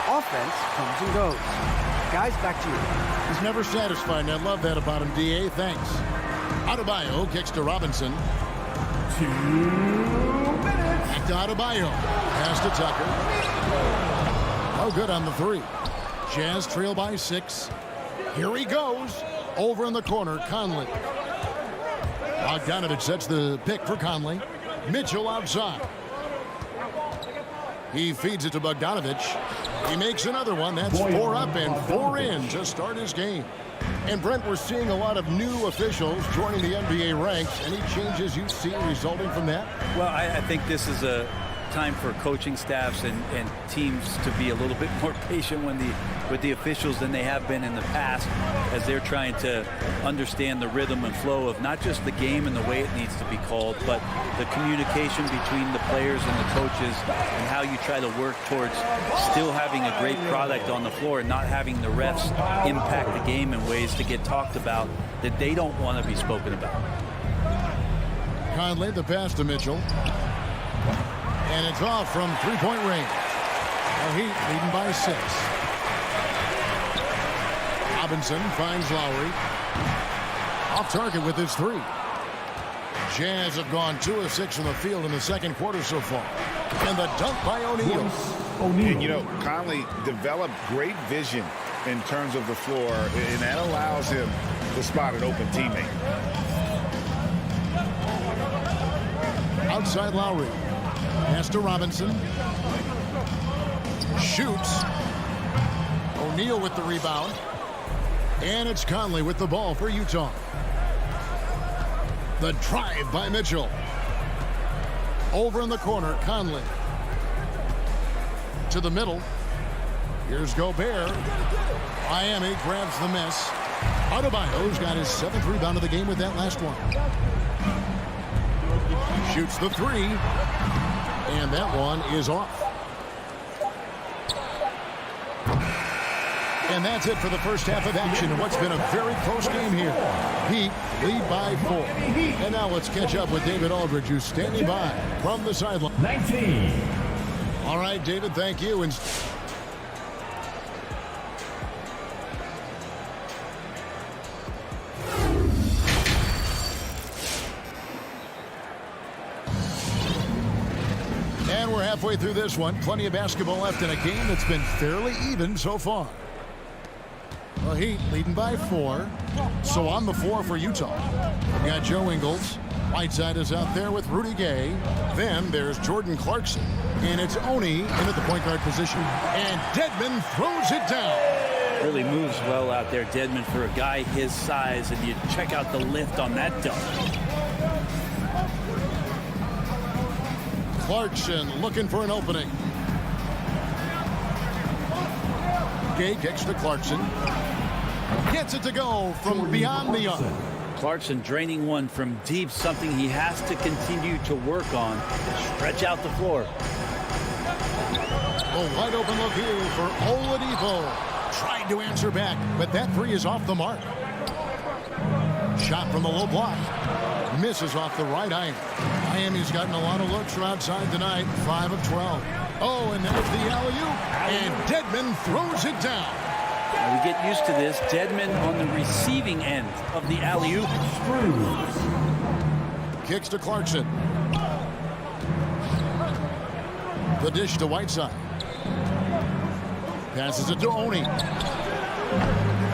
Offense comes and goes. Guys, back to you. He's never satisfied, and I love that about him, D.A. Thanks. Adebayo kicks to Robinson. 2 minutes. Back to Adebayo. Pass to Tucker. Oh, good on the 3. Jazz trail by 6. Here he goes. Over in the corner, Conley. Bogdanovich sets the pick for Conley. Mitchell outside. He feeds it to Bogdanovich. He makes another one. That's 4 up and 4 in to start his game. And Brent, we're seeing a lot of new officials joining the NBA ranks. Any changes you see resulting from that? Well, I think this is a time for coaching staffs and teams to be a little bit more patient with the officials than they have been in the past, as they're trying to understand the rhythm and flow of not just the game and the way it needs to be called, but the communication between the players and the coaches, and how you try to work towards still having a great product on the floor and not having the refs impact the game in ways to get talked about that they don't want to be spoken about. Conley, the pass to Mitchell. And it's off from three-point range. The Heat leading by 6. Robinson finds Lowry. Off target with his 3. Jazz have gone 2 of 6 from the field in the second quarter so far. And the dunk by O'Neal. And, you know, Conley developed great vision in terms of the floor, and that allows him to spot an open teammate. Outside Lowry. Pass to Robinson. Shoots. O'Neal with the rebound. And it's Conley with the ball for Utah. The drive by Mitchell. Over in the corner, Conley. To the middle. Here's Gobert. Miami grabs the miss. Adebayo's got his 7th rebound of the game with that last one. Shoots the 3. And that one is off. And that's it for the first half of action in what's been a very close game here. Heat lead by 4. And now let's catch up with David Aldridge, who's standing by from the sideline. 19. All right, David, thank you. And we're halfway through this one. Plenty of basketball left in a game that's been fairly even so far. The Heat leading by 4. So on the floor for Utah. We've got Joe Ingles. Whiteside is out there with Rudy Gay. Then there's Jordan Clarkson. And it's Oni in at the point guard position. And Dedmon throws it down. Really moves well out there, Dedmon, for a guy his size. And you check out the lift on that dunk. Clarkson looking for an opening. Gay kicks to Clarkson. Gets it to go from beyond the arc. Clarkson draining one from deep, something he has to continue to work on. Stretch out the floor. A wide open look here for Oladipo. Tried to answer back, but that 3 is off the mark. Shot from the low block. Misses off the right iron. Miami's gotten a lot of looks from outside tonight. 5 of 12. Oh, and there's the alley-oop. And Dedmon throws it down. Now we get used to this. Dedmon on the receiving end of the alley-oop. Kicks to Clarkson. The dish to Whiteside. Passes it to Oni.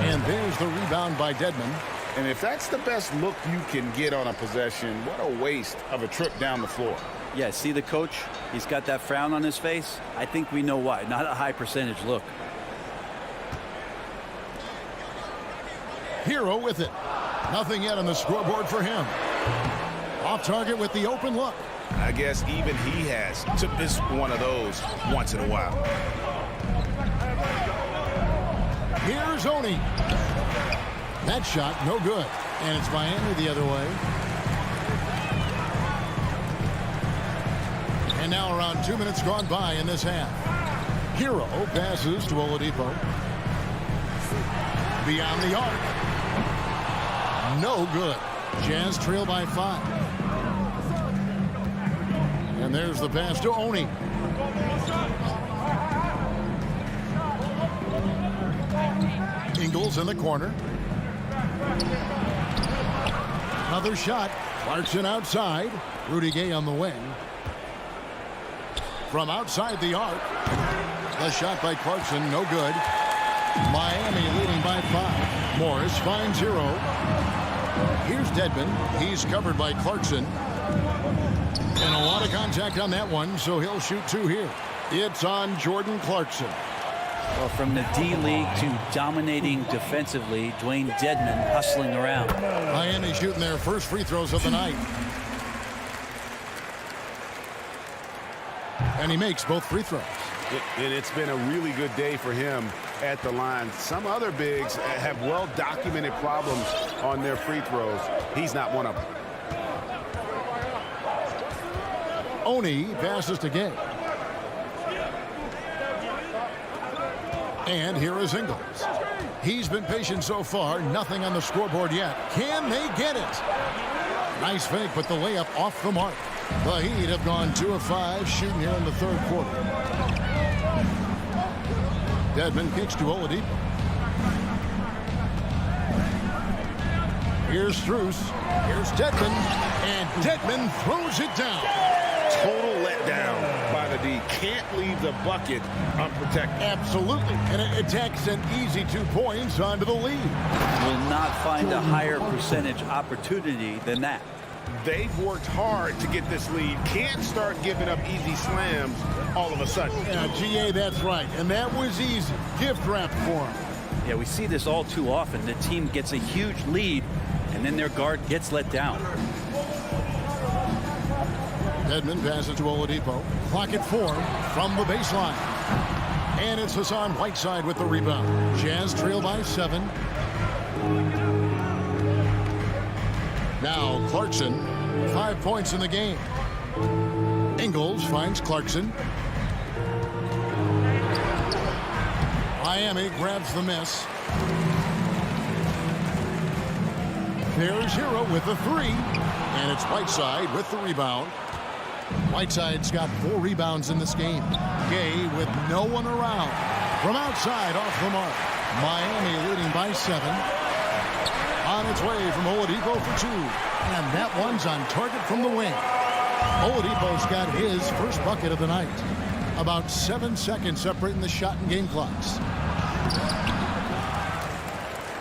And there's the rebound by Dedmon. And if that's the best look you can get on a possession, what a waste of a trip down the floor. Yeah, see the coach? He's got that frown on his face. I think we know why. Not a high percentage look. Hero with it. Nothing yet on the scoreboard for him. Off target with the open look. I guess even he has to miss one of those once in a while. Here's Oni. That shot, no good. And it's Miami the other way. And now around 2 minutes gone by in this half. Hero passes to Oladipo. Beyond the arc. No good. Jazz trail by 5. And there's the pass to Oni. Ingles in the corner. Another shot. Clarkson outside. Rudy Gay on the wing. From outside the arc. The shot by Clarkson, no good. Miami leading by 5. Morris finds Hero. Here's Dedmon. He's covered by Clarkson. And a lot of contact on that one, so he'll shoot 2 here. It's on Jordan Clarkson. Well, from the D-League to dominating defensively, Dwayne Dedmon hustling around. Miami shooting their first free throws of the night. And he makes both free throws. And it's been a really good day for him at the line. Some other bigs have well-documented problems on their free throws. He's not one of them. Oni passes to Gay. And here is Ingles. He's been patient so far. Nothing on the scoreboard yet. Can they get it? Nice fake, but the layup off the mark. The Heat have gone 2 of 5 shooting here in the third quarter. Dedmon kicks to Oladipo. Here's Strus. Here's Dedmon. And Dedmon throws it down. Total letdown by the D. Can't leave the bucket unprotected. Absolutely. And it attacks an easy 2 points onto the lead. Will not find a higher percentage opportunity than that. They've worked hard to get this lead. Can't start giving up easy slams all of a sudden. Yeah, GA, that's right. And that was easy. Gift wrap for him. Yeah, we see this all too often. The team gets a huge lead, and then their guard gets let down. Dedmon passes to Oladipo. Clock at 4 from the baseline. And it's Hassan Whiteside with the rebound. Jazz trail by 7. Now Clarkson, 5 points in the game. Ingles finds Clarkson. Miami grabs the miss. There's Hero with the 3. And it's Whiteside with the rebound. Whiteside's got 4 rebounds in this game. Gay with no one around. From outside off the mark. Miami leading by 7. On its way from Oladipo for 2. And that one's on target from the wing. Oladipo's got his first bucket of the night. About 7 seconds separating the shot and game clocks.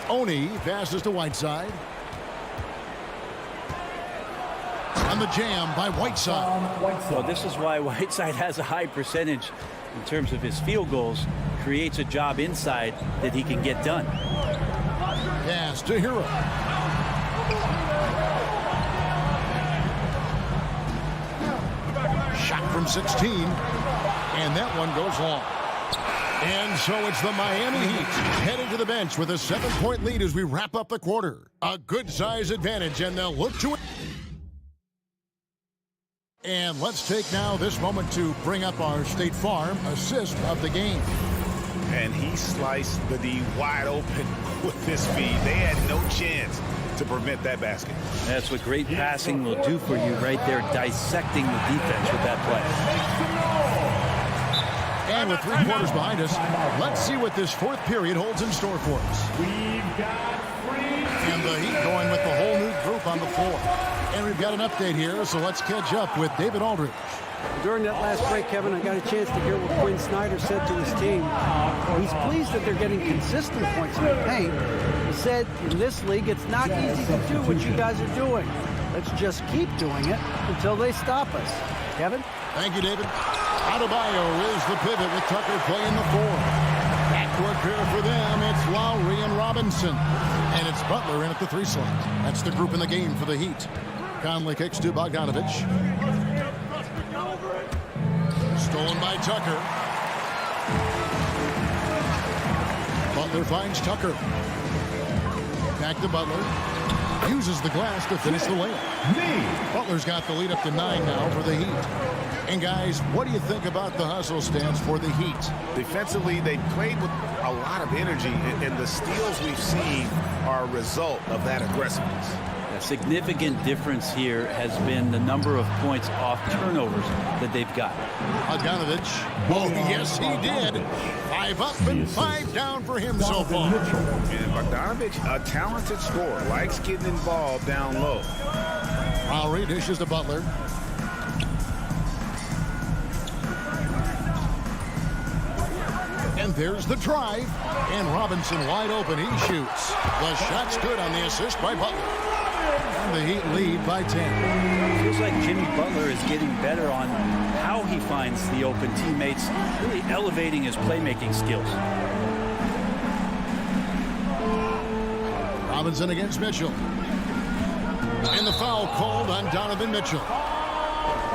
Oni passes to Whiteside. On the jam by Whiteside. Well, this is why Whiteside has a high percentage in terms of his field goals. Creates a job inside that he can get done. Pass to Hero. Shot from 16. And that one goes long. And so it's the Miami Heat heading to the bench with a 7-point lead as we wrap up the quarter. A good size advantage, and they'll look to it. And let's take now this moment to bring up our State Farm assist of the game. And he sliced the D wide open with his feet. They had no chance to prevent that basket. That's what great passing will do for you right there, dissecting the defense with that play. And with 3 quarters behind us, let's see what this 4th period holds in store for us. And the Heat going with the whole new group on the floor. And we've got an update here, so let's catch up with David Aldridge. During that last break, Kevin, I got a chance to hear what Quinn Snyder said to his team. He's pleased that they're getting consistent points in the paint. He said, in this league, it's not easy to do what you guys are doing. Let's just keep doing it until they stop us. Kevin? Thank you, David. Adebayo is the pivot with Tucker playing the 4. Backcourt pair for them, it's Lowry and Robinson. And it's Butler in at the 3 slot. That's the group in the game for the Heat. Conley kicks to Bogdanovich. Stolen by Tucker. Butler finds Tucker. Back to Butler. Uses the glass to finish the layup. Butler's got the lead up to 9 now for the Heat. And guys, what do you think about the hustle stance for the Heat? Defensively, they played with a lot of energy, and the steals we've seen are a result of that aggressiveness. A significant difference here has been the number of points off turnovers that they've got. Bogdanovich. Oh, yes, he did. 5 up and 5 down for him so far. And Bogdanovich, a talented scorer, likes getting involved down low. Lowry dishes to Butler. And there's the drive. And Robinson wide open. He shoots. The shot's good on the assist by Butler. And the Heat lead by 10. Feels like Jimmy Butler is getting better on how he finds the open teammates, really elevating his playmaking skills. Robinson against Mitchell. And the foul called on Donovan Mitchell.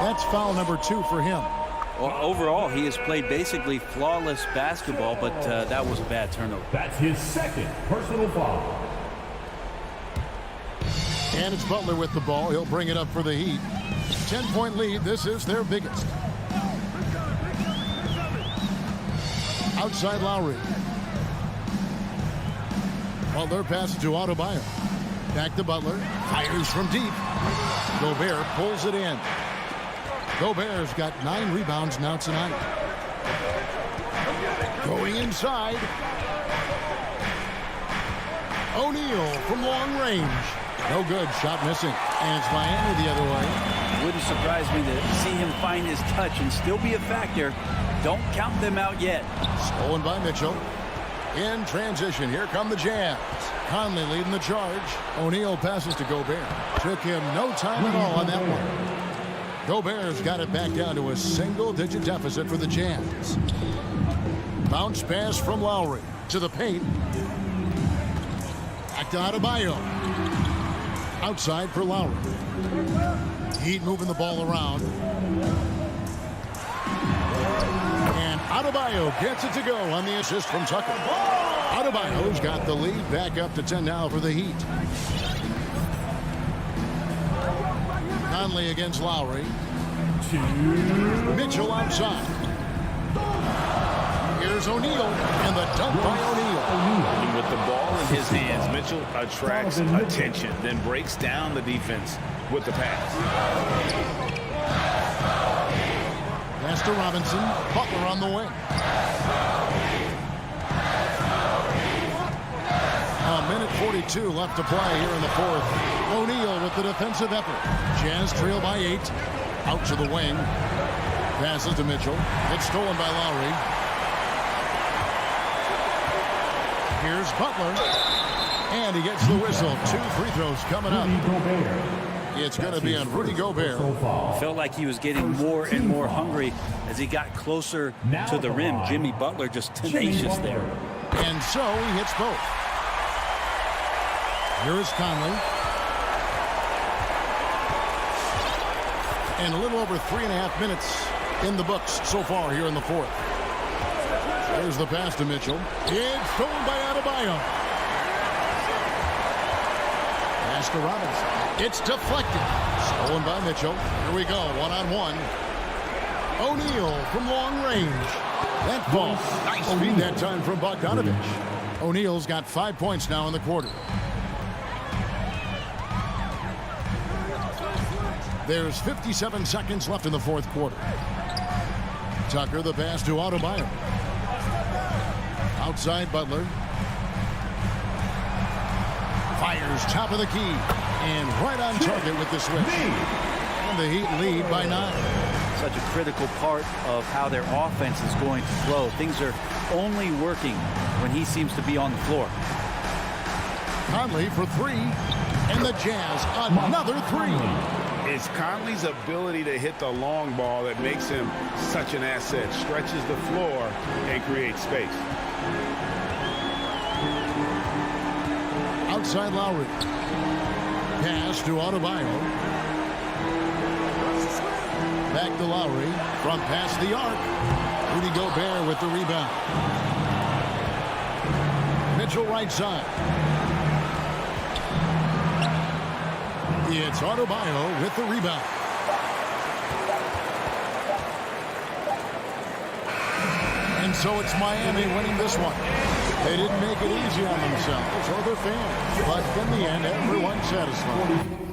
That's foul number 2 for him. Overall, he has played basically flawless basketball, but that was a bad turnover. That's his second personal foul. And it's Butler with the ball. He'll bring it up for the Heat. 10-point lead. This is their biggest. Outside Lowry. Butler passes to Adebayo. Back to Butler. Fires from deep. Gobert pulls it in. Gobert's got 9 rebounds now tonight. Going inside. O'Neal from long range. No good. Shot missing. And it's Miami the other way. Wouldn't surprise me to see him find his touch and still be a factor. Don't count them out yet. Stolen by Mitchell. In transition, here come the Jazz. Conley leading the charge. O'Neal passes to Gobert. Took him no time at all on that one. Gobert's got it back down to a single-digit deficit for the Jazz. Bounce pass from Lowry to the paint. Back to Adebayo. Outside for Lowry. Heat moving the ball around. And Adebayo gets it to go on the assist from Tucker. Adebayo's got the lead back up to 10 now for the Heat. Conley against Lowry. Mitchell outside. Here's O'Neal, and the dunk by O'Neal. With the ball in his hands, Mitchell attracts attention, then breaks down the defense with the pass. Pass to Robinson. Butler on the wing. A minute 42 left to play here in the fourth. O'Neal with the defensive effort. Jazz trail by 8. Out to the wing. Passes to Mitchell. It's stolen by Lowry. Here's Butler. And he gets the whistle. 2 free throws coming up. It's going to be on Rudy Gobert. Felt like he was getting more and more hungry as he got closer to the rim. Jimmy Butler just tenacious there. And so he hits both. Here is Conley. And a little over 3.5 minutes in the books so far here in the fourth. There's the pass to Mitchell. It's stolen by Adebayo. Pass to Robinson. It's deflected. Stolen by Mitchell. Here we go, one-on-one. O'Neal from long range. That ball. Nice feed that time from Bogdanovich. O'Neal's got 5 points now in the quarter. There's 57 seconds left in the fourth quarter. Tucker, the pass to Adebayo. Outside Butler. Fires top of the key. And right on target with the switch. And the Heat lead by 9. Such a critical part of how their offense is going to flow. Things are only working when he seems to be on the floor. Conley for 3. And the Jazz another 3. It's Conley's ability to hit the long ball that makes him such an asset. Stretches the floor and creates space. Outside Lowry. Pass to Adebayo. Back to Lowry. From past the arc. Rudy Gobert with the rebound. Mitchell right side. It's Adebayo with the rebound. And so it's Miami winning this one. They didn't make it easy on themselves or their fans, but in the end, everyone's satisfied.